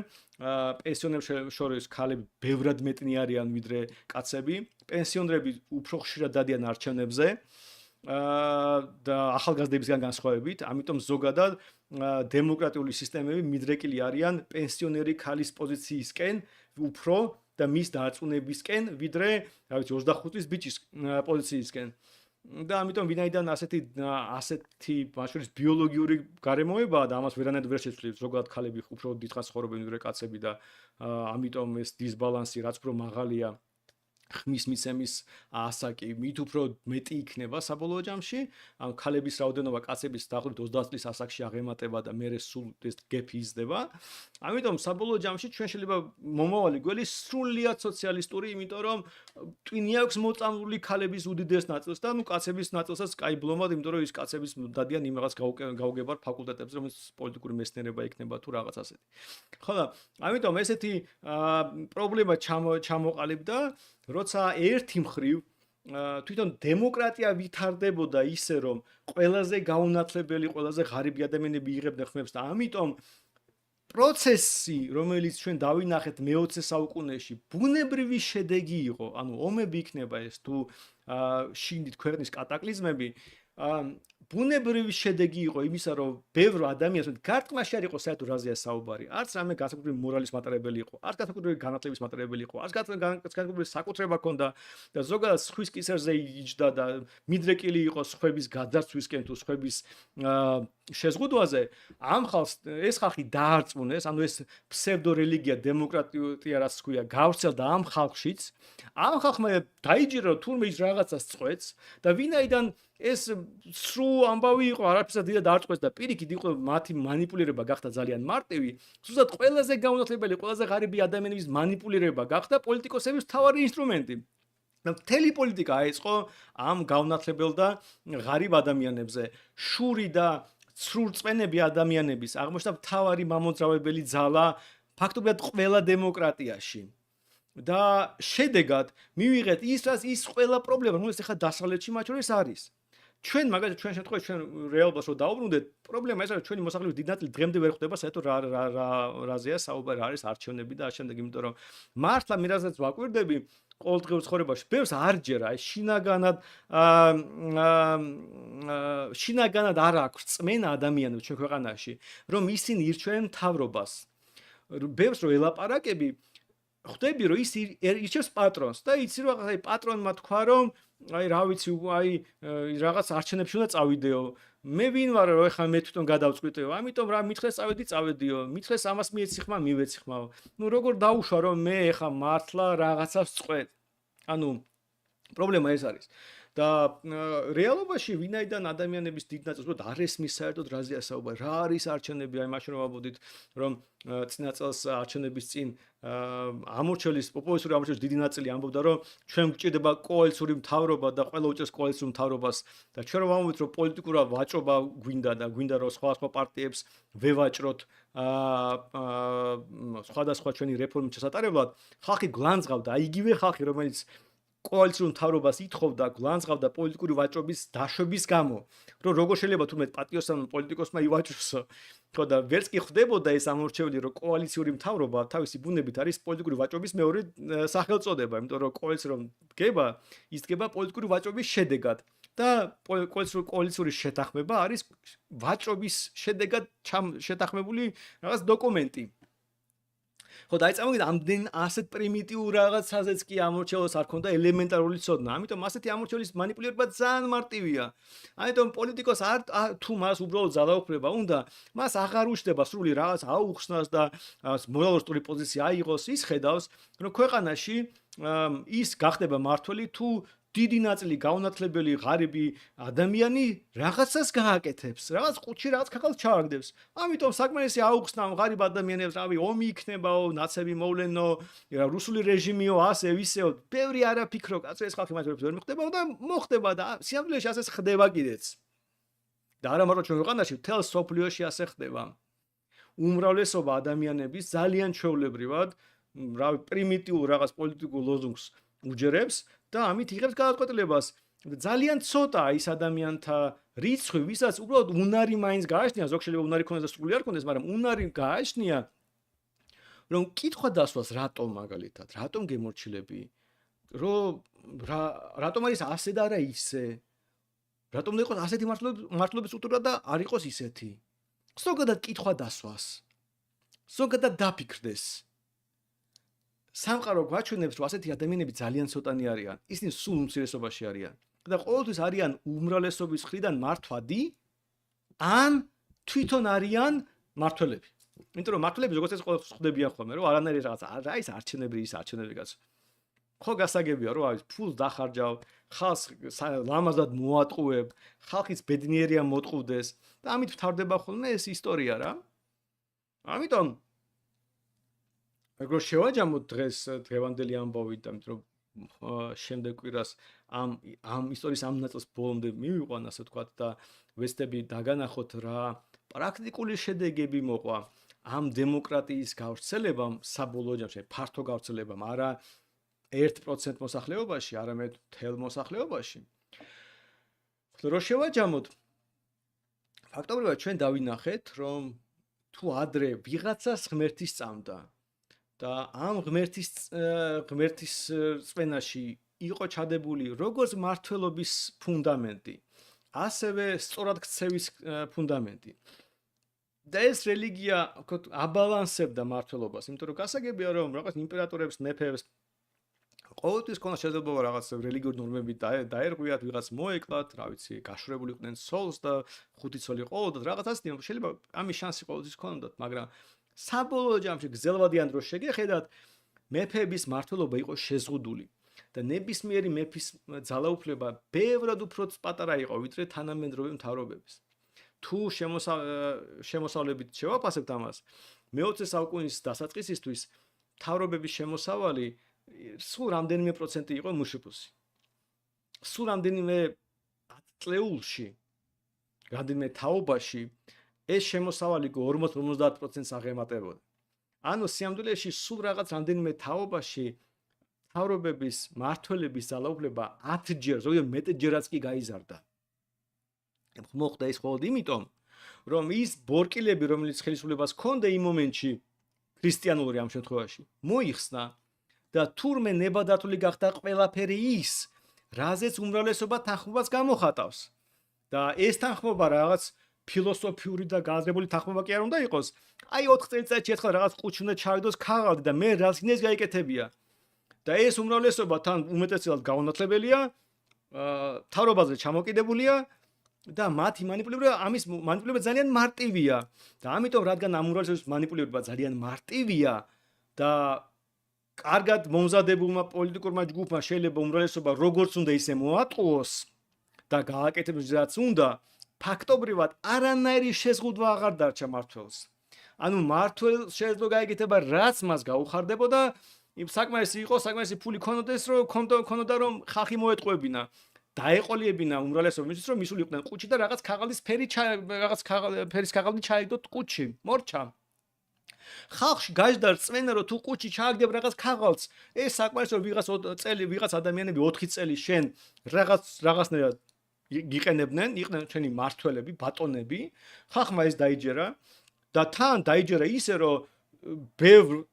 პენსიონერებს შორის ქალები ბევრად მეტნი არიან ვიდრე კაცები, პენსიონერები უფრო ხშირად დადიან არჩევნებზე და ახალგაზრდებისგან განსხვავებით, ამიტომ ზოგადად დემოკრატიული სისტემები მიდრეკილი არიან პენსიონერი ქალის პოზიციისკენ უფრო და მის დარწმუნებისკენ ვიდრე, რა ვიცი, 25 წლის ბიჭის პოზიციისკენ. და ამიტომ ვინაიდან ასეთი მაშინ ბიოლოგიური გარემოებაა და ამას ვერანაირად ვერ შეცვლის, ზოგადად ქალები უფრო დიდხანს ცხოვრობენ ვიდრე კაცები და ამიტომ ეს დისბალანსი რაც უფრო მაღალია ხმის მიცემის ასაკი მით უფრო მეტი იქნება საბოლოო ჯამში, ამ ქალების რაოდენობა კაცების დაახლოებით 30 წლის ასაკში აღემატება და მერე სულ ეს გეპი იზრდება. ამიტომ საბოლოო ჯამში ჩვენ შეიძლება მომავალი გველი სრულიად სოციალისტური, იმიტომ რომ ტვინი აქვს მოწამლული ქალების უდიდეს ნაწილს და კაცების ნაწილსაც კაი ბლომად, იმიტომ რომ ის კაცების დადიან იმ რაღაც გაუგებარ ფაკულტეტებზე, რომელიც პოლიტიკური მეცნიერება იქნება თუ რაღაც ასეთი. ხო და ამიტომ ესეთი პრობლემა ჩამოყალიბდა, როცა ერთი მხრივ თვითონ დემოკრატია ვითარდებოდა ისე, რომ ყველაზე გაუნათლებელი, ყველაზე ღარიბი ადამიანები იღებდნენ ხმებს და ამიტომ პროცესი, რომელიც ჩვენ დავინახეთ მე-20 საუკუნეში, ბუნებრივი შედეგი იყო, ანუ ომები იქნება ეს თუ შინდით ქვეყნის კატაკლიზმები, ბუნებრივი შედეგი იყო იმისა, რომ ბევრ ადამიანს გარტყმაში არ იყო საერთოდ რაზეა საუბარი. არც რამე განსაკუთრებული მორალის მატარებელი იყო, არც განსაკუთრებული განათლების მატარებელი იყო, არც განსაკუთრებული საკუთრება ჰქონდა და ზოგადად სხვის კისერზე იჯდა და მიდრეკილი იყო სხვების გაძარცვისკენ თუ სხვების შეზღუდვაზე. ამ ხალხს ეს ხალხი დაარწმუნეს, ანუ ეს ფსევდორელიგია, დემოკრატია რაც ქვია, გავრცელდა ამ ხალხშიც. ამ ხალხმა დაიჯერა თურმე ის რაღაცას წყვეტს და ვინაიდან ეს სრულ ამბავი იყო, არაფერსაც დიდად არ წყვეტს და პირიქით იყო მათი манипуლირება გახდა ძალიან მარტივი. ზუსტად ყველაზე გაუნათლებელი, ყველაზე ღარიბი ადამიანების манипуლირება გახდა პოლიტიკოსების მთავარი ინსტრუმენტი. და მთელი პოლიტიკა აეწყო ამ გაუნათლებელ და ღარიბ ადამიანებზე. შური და ცრურწმენები ადამიანების აღმოჩნდა მთავარი მამოძრავებელი ძალა ფაქტობრივად ყველა დემოკრატიაში. და შედეგად მივიღეთ ის ყველა პრობლემა, რომელიც ახლა დასავლეთში მათ შორის არის. ჩვენ მაგალითად ჩვენ შემთხვევაში ჩვენ რეალობას რო დაუბრუნდეთ, პრობლემა ეს არის, ჩვენი მოსახლეობის დიდი ნაწილი დღემდე ვერ ხვდება საერთოდ რაზეა საუბარი, არის არჩევნები და ამ შემდეგ, იმიტომ რომ მართლა მე რასაც ვაკვირდები ყოველდღიურ ცხოვრებაში, ბევრს არ ჯერა, შინაგანად არ აქვს წმენა ადამიანებს ჩვენ ქვეყანაში, რომ ისინი ირჩევენ მთავრობას. ბევრს რო ელაპარაკები, ხვდები რომ ის ირჩევს პატრონს და იცი რომ აი პატრონმა თქვა რომ აი რა ვიცი აი რაღაც არჩევნებში უნდა წავიდეო. მე ვინ ვარ რომ ეხლა მე თვითონ გადავწყვიტეო, ამიტომ რა მითხრეს წავედიო, მითხრეს ამას მიეცი ხმა, მივეცი ხმაო. ნუ როგორ დაუშვა რომ მე ეხლა მართლა რაღაცას წყვეტ. ანუ პრობლემა ეს არის. და რეალობაში ვინაიდან ადამიანების დიდ ნაწილს უბრალოდ არ ესმის საერთოდ რაზეა საუბარი, რა არის არჩევნები, აი მაშინ რომ ვაბოდით, რომ წინა წელს არჩევნების წინ ამორჩევის პოპულისტური ამორჩევის დიდი ნაწილი ამბობდა, რომ ჩვენ გვჭირდება კოალიციური მთავრობა და ყველა უწევს კოალიციური მთავრობას და ჩვენ რომ ვამბობთ, რომ პოლიტიკური ვაჭრობა გვინდა და გვინდა რომ სხვა პარტიებს ვევაჭროთ სხვადასხვა ჩვენი რეფორმის ჩასატარებლად, ხალხი გლანძღავდა, იგივე ხალხი, რომელიც კოალიციური მთავრობას ითხოვდა, გლანძღავდა პოლიტიკური ვაჭრობის დაშვების გამო, რომ როგორ შეიძლება თურმე პატიოსანმა პოლიტიკოსმა ივაჭროსო, ხო და ვერც კი ხდებოდა ეს ამორჩეველი, რომ კოალიციური მთავრობა თავისი ბუნებით არის პოლიტიკური ვაჭრობის მეორე სახელწოდება, იმიტომ რომ კოალიცია რომ დგება, ის დგება პოლიტიკური ვაჭრობის შედეგად და კოალიციური შეთანხმება არის ვაჭრობის შედეგად შეთანხმებული რაღაც დოკუმენტი. ხო და აი წამოვიდა ამდენ ასეთ პრიმიტიულ რაღაცაზეც კი ამორჩევლს არ ქონდა ელემენტარული ცოდნა. ამიტომ ასეთი ამორჩევლის მანიპულირება ძალიან მარტივია. ამიტომ პოლიტიკოს თუ მას უბრალოდ ძალაუფლება უნდა, მას აღარ უშდება სრული რაღაც აუხსნას და მორალისტური პოზიცია აიღოს, ის ხედავს, რომ ქვეყანაში ის გახდება მართველი თუ დიდი ნაწილი გაუნათლებელი ღარიბი ადამიანი რაღაცას გააკეთებს, რაღაც ყუთში რაღაც ქაღალდს ჩააგდებს. ამიტომ საკმარისი აუხსნა ღარიბ ადამიანებს, რავი, ომი იქნებაო, ნაცები მოვლენო, რუსული რეჟიმიო, ასე ვისეო, ბევრი არაფიქრო, კაცო ეს ხალხი მას ვერ მიხვდებაო და მოხდება და სიამოვნებაში ასე ხდება კიდეც. და არა მარტო ჩვენ ქვეყანაში, მთელ სოფლიოში ასე ხდება. უმრავლესობა ადამიანების ძალიან ჩვეულებრივად, რავი, პრიმიტიულ რაღაც პოლიტიკურ ლოზუნგს უჯერებს და ამით იღებს გადაწყვეტილებას. ძალიან ცოტაა ის ადამიანთა რიცხვი, ვისაც უბრალოდ უნარი მაინც გააჩნია, ზოგ შეიძლება უნარი ქონდეს და სრული არ ქონდეს, მაგრამ უნარი გააჩნია, რომ კითხვა დასვას რატომ მაგალითად, რატომ გემორჩილები, რატომ არის ასე და არა ისე, რატომ უნდა იყოს ასეთი მართლობის სტრუქტურა და არ იყოს ისეთი. ზოგადად კითხვა დასვას, ზოგადად დაფიქრდეს. სამყარო გვაჩვენებს, რომ ასეთი ადამიანები ძალიან ცოტანი არიან. ისინი სულ უმცირესობაში არიან. და ყოველთვის არიან უმრავლესობის მხრიდან მართვადი, ან თვითონ არიან მართველები. იმიტომ რომ მართველები როგორც ეს ყოველთვის ხვდებიან ხოლმე, რომ არანაირი რაღაცა, რა ის არჩევნები, ის არჩევნები კაცო. ხო გასაგებია, რომ აი ფულს დახარჯავ, ხალხს ლამაზად მოატყუებ, ხალხის ბედნიერია მოტყუდეს და ამით ვთავრდება ხოლმე ეს ისტორია რა. ამიტომ როგორ შევაჯამოთ დღეს დღევანდელი ამბავი და იმიტომ რომ შემდეგ კვირას ამ ისტორიის ამ ნაწილს ბოლომდე მივიყვან ასე ვთქვათ და ვესტები დაგანახოთ რა პრაქტიკული შედეგები მოყვა ამ დემოკრატიის გავრცელებამ საბოლოო ჯამში ფართო გავრცელებამ არა 1% მოსახლეობაში, არამედ მთელ მოსახლეობაში. რო შევაჯამოთ ფაქტობრივად ჩვენ დავინახეთ რომ თუ ადრე ვიღაცას ღმერთი სწამდა და ამ ღმერთის წვენაში იყო ჩადებული როგორც მართლობის ფუნდამენტი, ასევე სწორად ქცევის ფუნდამენტი. და ეს რელიგია აბალანსებდა მართლობას, იმიტომ რომ გასაგებია რომ რაღაც იმპერატორებს, მეფეებს ყოველთვის ქონდა შესაძლებლობა რაღაც რელიგიური ნორმები დაერღვიათ, ვიღაც მოეკლათ, რა ვიცი, გაშურებული იყვნენ სოლს და ხუთი ცოლი ყოლოდათ, რაღაც ასეთი, შეიძლება ამის შანსი ყოველთვის ქონდათ, მაგრამ საბოლოო ჯამში გრძელვადიან დროს შეგეხედათ, მეფეების მართლობა იყო შეზღუდული და ნებისმიერი მეფის ძალაუფლება ბევრად უფრო პატარა იყო, ვიდრე თანამედროვე მთავრობების. თუ შემოსავლებით შევაფასებთ ამას, მე-20 საუკუნის დასაწყისისთვის მთავრობების შემოსავალი სულ რამდენიმე პროცენტი იყო მუშიფუსი. სულ რამდენიმე წლეულში, რამდენიმე თაობაში ეს შემოსავალი 40-50%-ს აღემატებოდა. ანუ სიამდვილეში სულ რაღაც რამდენიმე თაობაში მთავრობების მართველების ძალაუფლება 10-ჯერ, ზოგადად მეტჯერაც კი გაიზარდა. მოხდა ის მხოლოდ იმიტომ, რომ ის ბორკილები, რომელიც ხელისუფლებას ჰქონდა იმ მომენტში, ქრისტიანული ამ შემთხვევაში, მოიხსნა და თურმე ნებადართული გახდა ყველაფერი ის, რაზეც უმრავლესობა თანხმობას გამოხატავს. და ეს თანხმობა რაღაც ფილოსოფიური და გააზრებული თანხმობა კი არ უნდა იყოს. აი 4 წელიწადში ერთხელ რაღაც ყუთში უნდა ჩავიდოს ქაღალდი და მე რაც გინდეს გაიკეთებია. და ეს უმრავლესობა თან უმეტესად გაუნათლებელია, მთავრობაზე ჩამოკიდებულია და მათი მანიპულირება ამის მანიპულირება ძალიან მარტივია. და ამიტომ რადგან ამ უმრავლესობის მანიპულირება ძალიან მარტივია და კარგად მომზადებულმა პოლიტიკურმა ჯგუფმა შეიძლება უმრავლესობა როგორც უნდა ისე მოატყუოს და გააკეთებს რაც უნდა, ფაქტობრივად არანაირი შეზღუდვა აღარ დარჩა მართველს. ანუ მართველს შეიძლება გაეკეთება რაც მას გაუხარდებოდა, იმ საკმარისი იყო, საკმარისი ფული ქონოდეს, რომ ქონოდა რომ ხალხი მოეტყუებინა. დაეყოლიებინა უმრავლესობა მისთვის, რომ მისულიყვნენ ყუთში და რაღაც ქაღალდის ფერის ქაღალდი ჩაიგდოთ ყუთში. მორჩა. ხალხში გაჟდა რწმენა, რომ თუ ყუთში ჩააგდებ რაღაც ქაღალდს, ეს საკმარისია, რომ ვიღაც ადამიანები 4 წელი შენ რაღაცნაირად იყენებდნენ, იყვნენ ჩვენი მართველები, ბატონები, ხალხმა ეს დაიჯერა და თან დაიჯერა ისე, რომ ბევრ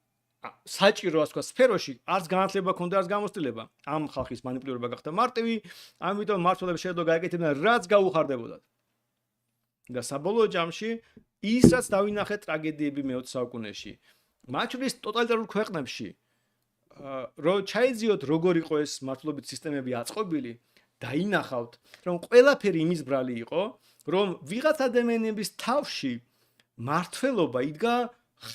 საჭირო ასე ვთქვათ სფეროში არც განათლება ქონდა, არც გამოცდილება. ამ ხალხის მანიპულირება გახდა მარტივი, ამიტომ მართველებს შეიძლება გაეკეთებინა რაც გაუხარდებოდათ. და საბოლოო ჯამში ის რაც დავინახეთ ტრაგედიები მე-20 საუკუნეში. მათ შორის ტოტალიტარულ ქვეყნებში რომ ჩაიძიოთ როგორ იყო ეს მართლობით სისტემები აწყობილი, დაინახავთ, რომ ყველაფერი იმის ბრალი იყო, რომ ვიღაც ადამიანების თავში მართლობა იდგა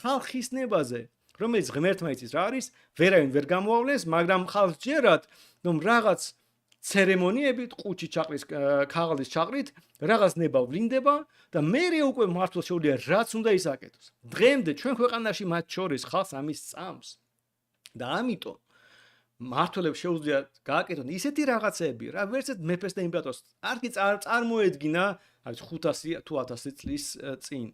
ხალხის ნებაზე, რომელიც ღმერთმა იცის რა არის, ვერავინ ვერ გამოავლენს, მაგრამ ხალხს ჯერათ, რომ რაღაც ცერემონიებით, ყუთში ჩაყრის ქაღალდის ჩაყრით, რაღაც ნება ვლინდება და მერე უკვე მართლს შეუძლია რაც უნდა ისაკეთოს. დღემდე ჩვენ ქვეყანაში მათ შორის ხალხს ამის წამს. და ამიტომ მართლებს შეუძლია გააკეთონ ისეთი რაღაცები, რა ვერცეთ მეფეს და იმპერატორს არც წარმოედგინა, არის 500 თუ 1000 წლის წინ.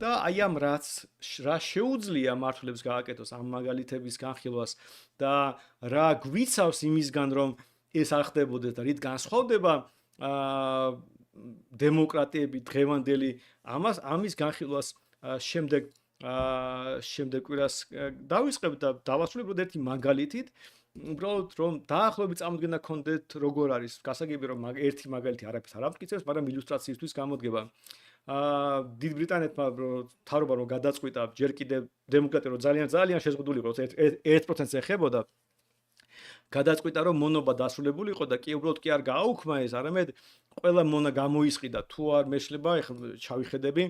და აი ამ რა შეუძლია მართლებს გააკეთოს ამ მაგალითების განხილვას და რა გვიცავს იმისგან, რომ ეს არ ხდებოდეს და რით განსხვავდება დემოკრატიები დღევანდელი ამის განხილვას შემდეგ კვირას დავიწყებ და დავასრულებ ერთი მაგალითით, უბრალოდ რომ დაახლოებით წარმოდგენა გქონდეთ როგორ არის. გასაგები რომ ერთი მაგალითი არაფერს არ ამტკიცებს, მაგრამ ილუსტრაციისთვის გამოდგება. დიდ ბრიტანეთმა თავრობა რომ გადაწყვიტა ჯერ კიდევ დემოკრატია რომ ძალიან შეზღუდული იყო 1%-ს ეხებოდა, გადაწყვიტა რომ მონობა დასრულებული იყო და კი უბრალოდ კი არ გააუქმა ეს, არამედ ყველა მონა გამოისყიდა. თუ არ მეშლება, ეხლა ჩავიხედები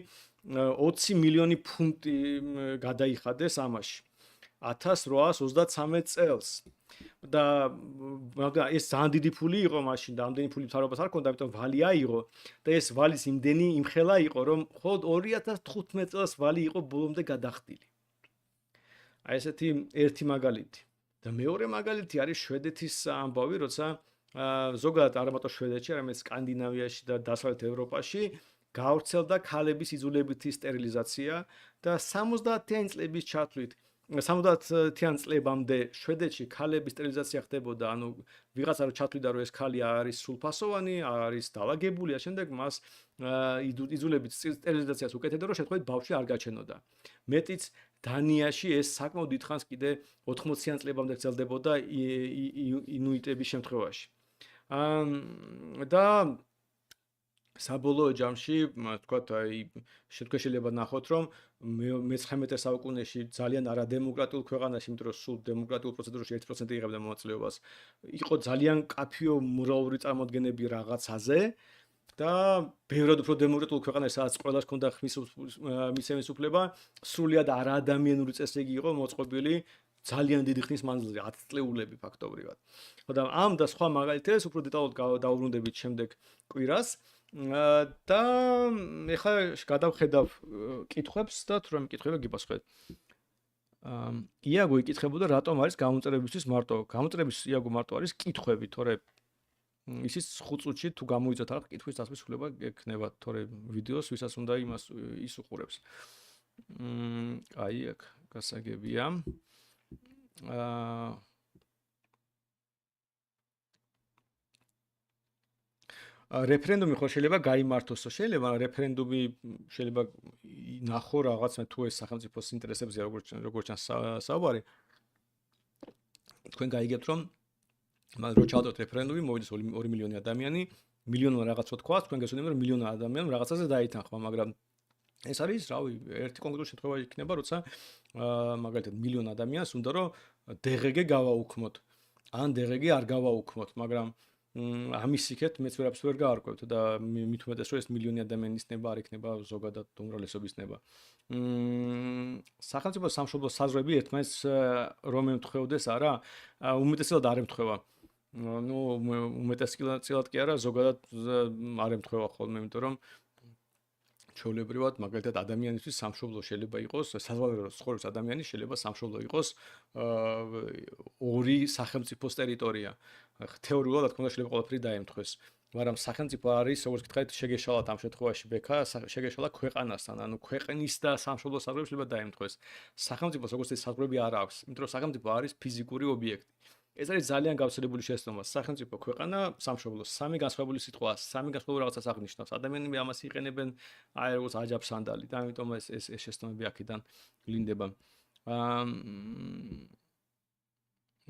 20 მილიონი ფუნტი გადაიხადეს ამაში 1833 წელს. და ეს ძალიან დიდი ფული იყო მაშინ და ამდენი ფული მთავრობას არ ჰქონდა, ამიტომ ვალი აიღო და ეს ვალის იმდენი იმხელა იყო, რომ მხოლოდ 2015 წელს ვალი იყო ბოლომდე გადახდილი. აი ესეთი ერთი მაგალითი. და მეორე მაგალითი არის შვედეთის ამბავი, როცა ზოგადად არ მარტო შვედეთში, არამედ სკანდინავიაში და დასავლეთ ევროპაში გავრცელდა ქალების იძულებითი სტერილიზაცია და 70-იანი წლების ჩათვლით 70-იან წლებამდე შვედეთში ქალების სტერილიზაცია ხდებოდა, ანუ ვიღაცა რო ჩათვლიდა, რომ ეს ქალი არის სრულფასოვანი, არის დაალაგებული, შემდეგ მას იძულებით სტერილიზაციას უკეთებდა, რომ შეთხობით ბავშვი არ გაჩენოდა. მეტიც დანიაში ეს საკმაოდ დიდხანს კიდე 80-იან წლებამდე გრძელდებოდა ინუიტების შემთხვევაში. და საბოლოო ჯამში, თქვათ, აი შეიძლება ნახოთ, რომ მე-19 საუკუნეში ძალიან არადემოკრატიულ ქვეყანაში, იმიტომ რომ სულ დემოკრატიულ პროცედურაში 1% იღებდა მონაწილეობას, იყო ძალიან კაფეო მორალური წარმოდგენები რაღაცაზე და ბევრად უფრო დემოკრატიულ ქვეყანაში, სადაც ყველას ჰქონდა მისცემის უფლება, სრულიად არაადამიანური წესრიგი იყო მოწყობილი ძალიან დიდი ხნის მანძილზე, 10 წლეულები ფაქტობრივად. და ამ და სხვა მაგალითებს უფრო დეტალურად დავუბრუნდებით შემდეგ კვირას. და ეხლა გადავხედავ კითხვებს და თუ რამე კითხვები გიპასუხეთ. იაგო იკითხებოდა რატომ არის გამოწერებისთვის მარტო. გამოწერების იაგო მარტო არის კითხვები, თორე ისიც 5 წუთში თუ გამოიწოთ რაღაც კითხვის დასმის უფლება ექნება, თორე ვიდეოს ვისაც უნდა იმას ის უყურებს. აი აქ გასაგებია. რეფერენდუმი ხო შეიძლება გაიმართოს, შეიძლება რეფერენდუმი შეიძლება ნახო რაღაცა თუ ეს სახელმწიფოს ინტერესებზე როგორც ჩანს საუბარი. თქვენ გაიგებთ რომ რო ჩავდოთ რეფერენდუმი, მოვიდეს 2 მილიონი ადამიანი, მილიონმა რაღაც თქვა, თქვენ გესვენებთ რომ მილიონი ადამიანმა რაღაცაზე დაითანხმა, მაგრამ ეს არის, რავი, ერთი კონკრეტული შემთხვევა იქნება, როცა მაგალითად მილიონ ადამიანს უნდა რომ DGG გავაუქმოთ. ან DGG არ გავაუქმოთ, მაგრამ ამის იქეთ მეც ვერაფერს ვერ გაარკვევთ და მით უმეტეს რომ ეს მილიონი ადამიანის ნება არ იქნება ზოგადად უმრავლესობის ნება. სახელმწიფო სამშობლო საზღვრები ერთმანეთს რომ ემთხვეოდეს არა, უმეტესად არ ემთხვევა. ну უმეტესწილად კი არა, ზოგადად არ ემთხვევა ხოლმე, იმიტომ რომ ჩვეულებრივად მაგალითად ადამიანისთვის სამშობლო შეიძლება იყოს, საზღვარგარეთ ცხოვრობს ადამიანი შეიძლება სამშობლო იყოს ორი სახელმწიფოს ტერიტორია. თეორიულად რა თქმა უნდა შეიძლება ყველაფერი დაემთხვეს, მაგრამ სახელმწიფო არის, როგორც გითხარით, შეგეშალათ ამ შემთხვევაში ბექა, შეგეშალა ქვეყანასთან, ანუ ქვეყნის და სამშობლო საზღვრები შეიძლება დაემთხვეს. სახელმწიფოს როგორც ეს საზღვრები არ აქვს, იმიტომ რომ სახელმწიფო არის ფიზიკური ობიექტი. ეს არის ძალიან გავრცელებული შეცდომა. სახელმწიფო, ქვეყანა, სამშობლო, სამი განსხვავებული სიტყვა, სამი განსხვავებული რაღაცას აღნიშნავს. ადამიანები ამას იყენებენ აი როგორც აჯაფსანდალი და ამიტომ ეს შეცდომები აქედან ვლინდება.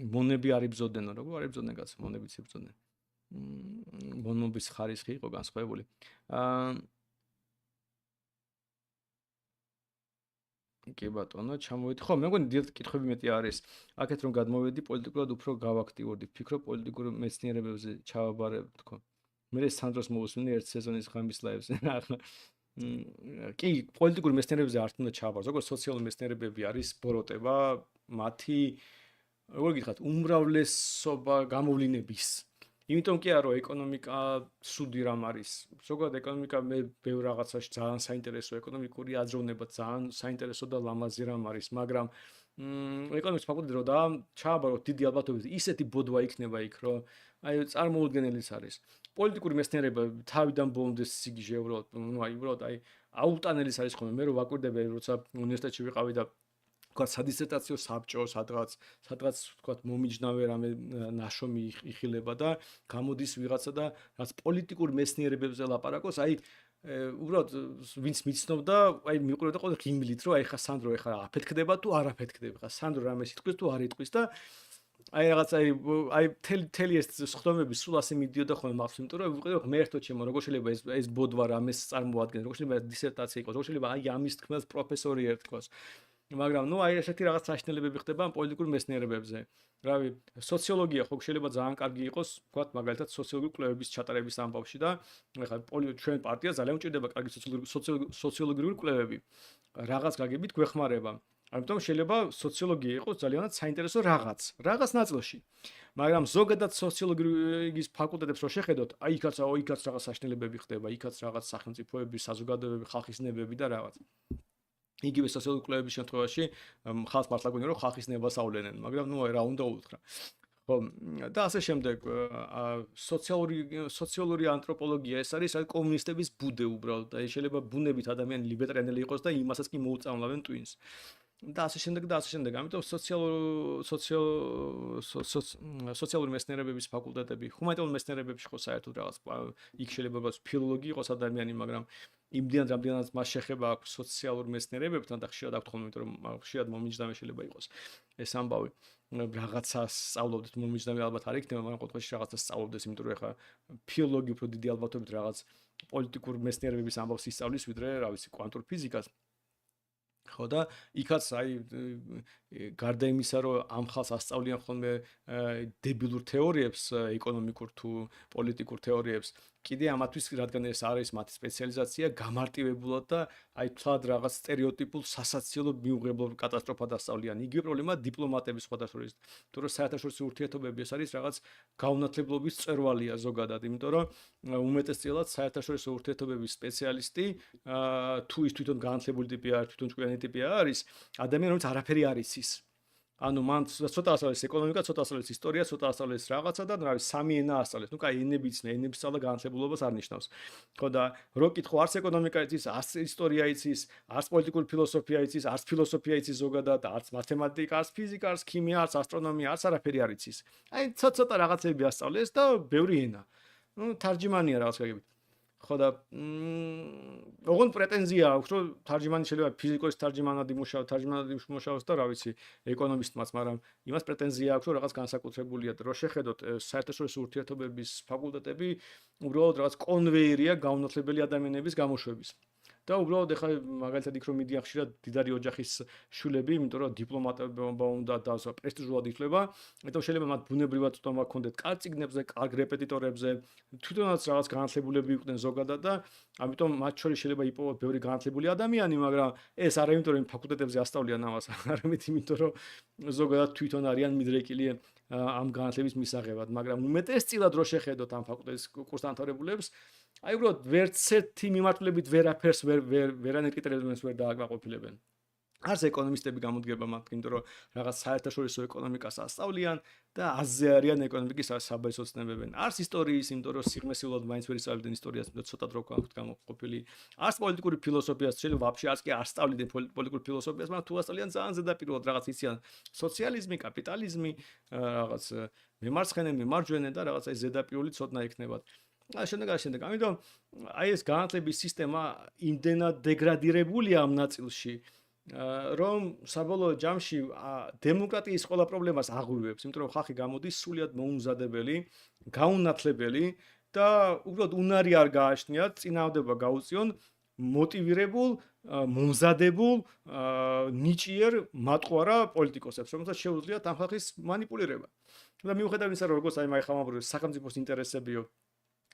მონები არ იბრძოდნენ, როგორ არ იბრძოდნენ კაც, მონებიც იბრძოდნენ. მონობის ხარისხი იყო განსხვავებული. კი ბატონო, ჩამოვედი. ხო, მე მგონი დიდ კითხვები მეტი არის. აქეთ რომ გადმოვედი, პოლიტიკურად უფრო გავაქტიურდი. ვფიქრობ პოლიტიკურ მეცნიერებებზე ჩავაბარებ, თქო. მე სანდროს მოვუსმინე ერთ სეზონის ღამის ლაივზე. კი, პოლიტიკურ მეცნიერებებზე არ თუნდა ჩავაბარ. ზოგადად სოციალური მეცნიერებები არის ბოროტება, მათი როგორ გითხრათ, უმრავლესობა გამოვლინების. იმიტომ კი არა, რომ ეკონომიკა სუდი რამ არის. ზოგადად ეკონომიკა მე ბევრ რაღაცაში ძალიან საინტერესო ეკონომიკური აზროვნება ძალიან საინტერესო და ლამაზი რამ არის, მაგრამ ეკონომიკის ფაკულტეტი რო და ჩააბაროთ დიდი ალბათობით ისეთი ბოდვა იქნება იქ, რომ აი წარმოუდგენელიც არის. პოლიტიკური მეცნიერება თავიდან ბოლომდე სიგიჟე უბრალოდ, უბრალოდ აი აუტანელის არის ხოლმე. მე რო ვაკვირდები, როცა უნივერსიტეტში ვიყავი და ვთქვათ, სადისერტაციო საბჭო, სადღაც ვთქვათ, მომიჯნავე რამე ნაშრომი იხილება და გამოდის ვიღაცა და რაც პოლიტიკურ მეცნიერებებზე ლაპარაკობს, აი უბრალოდ ვინც მიცნობდა, აი მიყურებდა ყოველ ღიმილით, რომ აი ხა სანდრო ეხა აფეთქდება თუ არ აფეთქდება, ხა სანდრო რამე სიტყვის თუ არ იტყვის და აი რაღაც აი თელი ეს სხდომები სულ ასე მიდიოდა ხოლმე მახსოვს, იმიტომ რომ ვიყიდე ღმერთო ჩემო, როგორ შეიძლება ეს ბოდვა რამეს წარმოადგენს, როგორ შეიძლება დისერტაცია იყოს, როგორ შეიძლება აი ამის თქმას პროფესორი ერთხოს. მაგრამ ნუ აი ესეთი რაღაც საშინელებები ხდება პოლიტიკურ მეცნიერებებზე. რავი, სოციოლოგია ხო შეიძლება ძალიან კარგი იყოს, ვთქვათ, მაგალითად სოციოლოგიური კვლევების ჩატარების ამბავში და ეხლა ჩვენ პარტია ძალიან უჭირდება კარგი სოციოლოგიური კვლევები. რაღაც გაგებით გვეხმარება. ამიტომ შეიძლება სოციოლოგია იყოს ძალიანად საინტერესო რაღაც ნაწილში. მაგრამ ზოგადად სოციოლოგიის ფაკულტეტებს რო შეხედოთ, აი იქაც რაღაც საშინელებები ხდება, იქაც რაღაც სახელმწიფოები, საზოგადოებები, ხალხის ნებები და რაღაც. იგივე სოციოლოგიური კვლევების შემთხვევაში ხალხს მართლა გვინდა რომ ხალხის ნებას ავლენენ, მაგრამ ნუ აი რა უნდა უთხრა. ხო, და ასე შემდეგ სოციალური ანთროპოლოგია ეს არის კომუნისტების ბუდე უბრალოდ. აი შეიძლება ბუნებით ადამიანი ლიბერტარიანელი იყოს და იმასაც კი მოუწამლავენ ტვინს. და ასე შემდეგ. ამიტომ სოციალური მეცნიერებების ფაკულტეტები, ჰუმანიტარული მეცნიერებებში ხო საერთოდ რაღაც იქ შეიძლება ფილოლოგი იყოს ადამიანი, მაგრამ იმდენად რამდენადაც მას შეხება აქვს სოციალურ მეცნიერებებთან და ხშირად აქვს ხოლმე, იმიტომ რომ ხშირად მომიჯნავე შეიძლება იყოს ეს ამბავი. რაღაცას სწავლობდეთ, მომიჯნავე ალბათ არ იქნება, მაგრამ ყოველთვის რაღაცას სწავლობდეს, იმიტომ რომ ეხა ფილოლოგი უფრო დიდი ალბათობით რაღაც პოლიტიკურ მეცნიერებების ამბავს ისწავლის, ვიდრე რა ვიცი, კვანტურ ფიზიკას. ხო და იქაც აი გარდა იმისა რომ ამ ხალხს ასწავლიან ხოლმე დებილურ თეორიებს, ეკონომიკურ თუ პოლიტიკურ თეორიებს, კიდე ამათვის რადგან ეს არის მათი სპეციალიზაცია, გამარტივებულად და აი თლად რაღაც სტერეოტიპულ სასაცილო მიუღებლობ კატასტროფად ასწავლიან. იგივე პრობლემა დიპლომატების სხვადასხვა შორის. იმიტომ რომ საერთაშორისო ურთიერთობები ეს არის რაღაც გაუნათლებლობის მწვერვალია ზოგადად, იმიტომ რომ უმეტესწილად საერთაშორისო ურთიერთობების სპეციალისტი თუ ის თვითონ განათლებული ტიპი არის, თვითონ ჭკვიანი ტიპი არის, ადამიანი რომელიც არაფერი არ იცის. ანუ მან ცოტა ასწავლეს ეკონომიკა, ცოტა ასწავლეს ისტორია, ცოტა ასწავლეს რაღაცა და რა ვიცი, სამი ენა ასწავლეს. ნუ კაი, ენები იცნე, ენების სწავლა განათლებულობას არ ნიშნავს. ხო და რო კითხო, არც ეკონომიკა იცის, არც ისტორია იცის, არც პოლიტიკური ფილოსოფია იცის, არც ფილოსოფია იცის ზოგადად, არც მათემატიკა, არც ფიზიკა, არც ქიმია, არც ასტრონომია, არც არაფერი არ იცის. აი ცოტა რაღაცები ასწავლეს და ბევრი ენა. ნუ თარჯიმანია რაღაც გაგებით. ხო და ოღონდ პრეტენზია აქვს, რომ თარჯიმანი შეიძლება ფიზიკოს თარჯიმანად იმუშაოს და რა ვიცი, ეკონომისტმაც, მაგრამ იმას პრეტენზია აქვს, რომ რაღაც განსაკუთრებულია და რო შეხედოთ საერთაშორისო ურთიერთობების ფაკულტეტები, უბრალოდ რაღაც კონვეიერია გაუნათლებელი ადამიანების გამოშვების. და უბრალოდ ეხლა მაგალითად იქ რომ მიდიან ხშირად დიდარი ოჯახის შვილები, იმიტომ რომ დიპლომატობა უნდა და პრესტიჟულად ითვლება, მეტყვი შეიძლება მათ ბუნებრივად წვდომა ჰქონდეთ კაციგნებზე, კარგ რეპეტიტორებზე, თვითონაც რაღაც განათლებულები იყვნენ ზოგადად და ამიტომ მათ შორის შეიძლება იპოვოთ ბევრი განათლებული ადამიანი, მაგრამ ეს არა იმიტომ რომ ფაკულტეტებზე ასწავლიან ამას, არამედ იმიტომ რომ ზოგადად თვითონ არიან მიდრეკილი ამ განათლების მისაღებად, მაგრამ უმეტესწილად რო შეხედოთ ამ ფაკულტეტის კურსდამთავრებულებს, აი უბრალოდ ვერც ერთი მიმართულებით ვერაფერს ვერანაირ კრიტერიუმებს ვერ დააკმაყოფილებენ. არც ეკონომისტები გამოდგება მათ, იმიტომ რომ რაღაც საერთაშორისო ეკონომიკას ასწავლიან და აზზე არიან ეკონომიკის საბაჟო ცნებებენ. არც ისტორიის, იმიტომ რომ სიღრმესეულად მაინც ვერ ისწავლიდნენ ისტორიას, მეტად ცოტა დრო გვაქვთ გამოყოფილი. არც პოლიტიკური ფილოსოფიას, შეიძლება ვაფშე არც კი არ სწავლიდნენ პოლიტიკურ ფილოსოფიას, მაგრამ თუ ასწავლიან ძალიან ზედაპირულად რაღაც იციან სოციალიზმი, კაპიტალიზმი, რაღაც მემარცხენე, მემარჯვენე და რაღაც აი ზედაპირული ცოდნა ექნებათ. შემდეგ, ამიტომ აი ეს განათლების სისტემა იმდენად დეგრადირებულია ამ ნაწილში, რომ საბოლოო ჯამში დემოკრატიის ყველა პრობლემას აღვივებს, იმიტომ რომ ხალხი გამოდის სულიად მოუმზადებელი, გაუნათლებელი და უბრალოდ უნარი არ გააჩნიათ, წინააღმდება გაუწიონ მოტივირებულ, მომზადებულ, ნიჭიერ მატყუარა პოლიტიკოსებს, რომელსაც შეუძლიათ ამ ხალხის მანიპულირება. და მიუხედავად იმისა, რომ როგორც აი მაგ სახელმწიფოს ინტერესებიო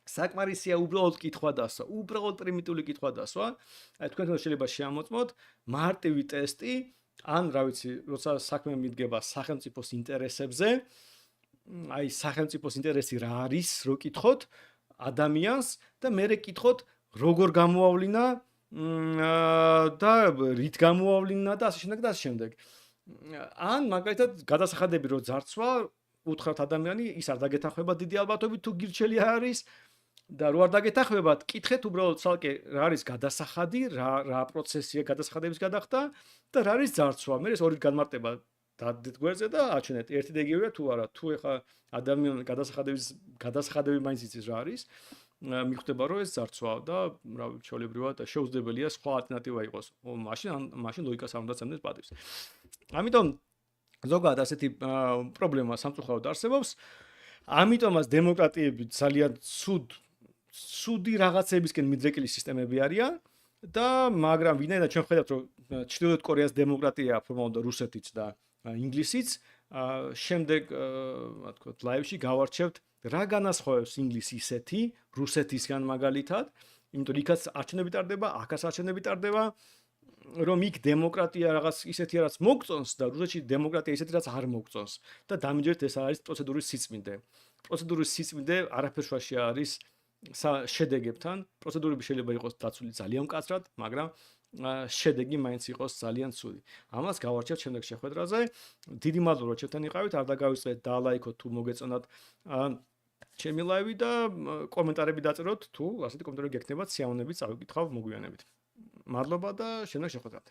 საკმარისია უბრალოდ კითხვა დასვა, უბრალოდ პრიმიტიული კითხვა დასვა. აი თქვენ შეიძლება შეამოწმოთ მარტივი ტესტი, ან რა ვიცი, როცა საქმე მიდგება სახელმწიფოს ინტერესებზე, აი სახელმწიფოს ინტერესი რა არის, რო კითხოთ ადამიანს და მერე კითხოთ როგორ გამოავლინა და რით გამოავლინა და ასე შემდეგ და ასე შემდეგ. ან მაგალითად გადასახადები რო ძარცვა, უთხრათ ადამიანი, ის არ დაგეთანხმება დიდი ალბათობით თუ გირჩელი არის და რო არ დაგეთანხმებათ, კითხეთ უბრალოდ ცალკე რა არის გადასახადი, რა პროცესია გადასახადების გადახდა და რა არის ძარცვა. მე ეს ორი განმარტება დადეთ გვერდზე და აჩვენეთ, ერთი და იგივეა თუ არა. თუ ეხა ადამიანი გადასახადები მაინც იცის რა არის, მიხვდება რომ ეს ძარცვაა და რა ვიცი, ჩვეულებრივად შეუძლებელია სხვა ალტერნატივა იყოს. მაშინ ლოგიკას არ უნდა წამდეს პატივს. ამიტომ ზოგადად ასეთი პრობლემა სამწუხაროდ არსებობს. ამიტომაც დემოკრატიები ძალიან ცუდი რაღაცებისკენ მიდრეკილი სისტემები არიან და მაგრამ ვინაიდან ჩვენ ხედავთ რომ ჩრდილოეთ კორეას დემოკრატია ფორმალურად რუსეთიც და ინგლისიც შემდეგ რა თქმა უნდა ლაივში გავარჩევთ რა განასხვავებს ინგლისი ისეთი რუსეთისგან მაგალითად, იმიტომ იქაც არჩევნები ტარდება, აქაც არჩევნები ტარდება, რომ იქ დემოკრატია რაღაც ისეთი რაც მოგწონს და რუსეთში დემოკრატია ისეთი რაც არ მოგწონს და დამიჯერეთ ეს არის პროცედურის სიწმინდე. პროცედურის სიწმინდე არაფერ შუაში არის შედეგებთან. პროცედურები შეიძლება იყოს დაცული ძალიან მკაცრად, მაგრამ შედეგი მაინც იყოს ძალიან ცუდი. ამას გავარჩევთ შემდეგ შეხვედრაზე. დიდი მადლობა რომ ჩვენთან იყავით, არ დაგავიწყდეთ დალაიქოთ თუ მოგეწონათ ჩემი ლაივი და კომენტარები დაწეროთ თუ ასეთი კომენტარები გექნებათ, სიამოვნებით წავიკითხავ მოგვიანებით. მადლობა და შემდეგ შეხვედრამდე.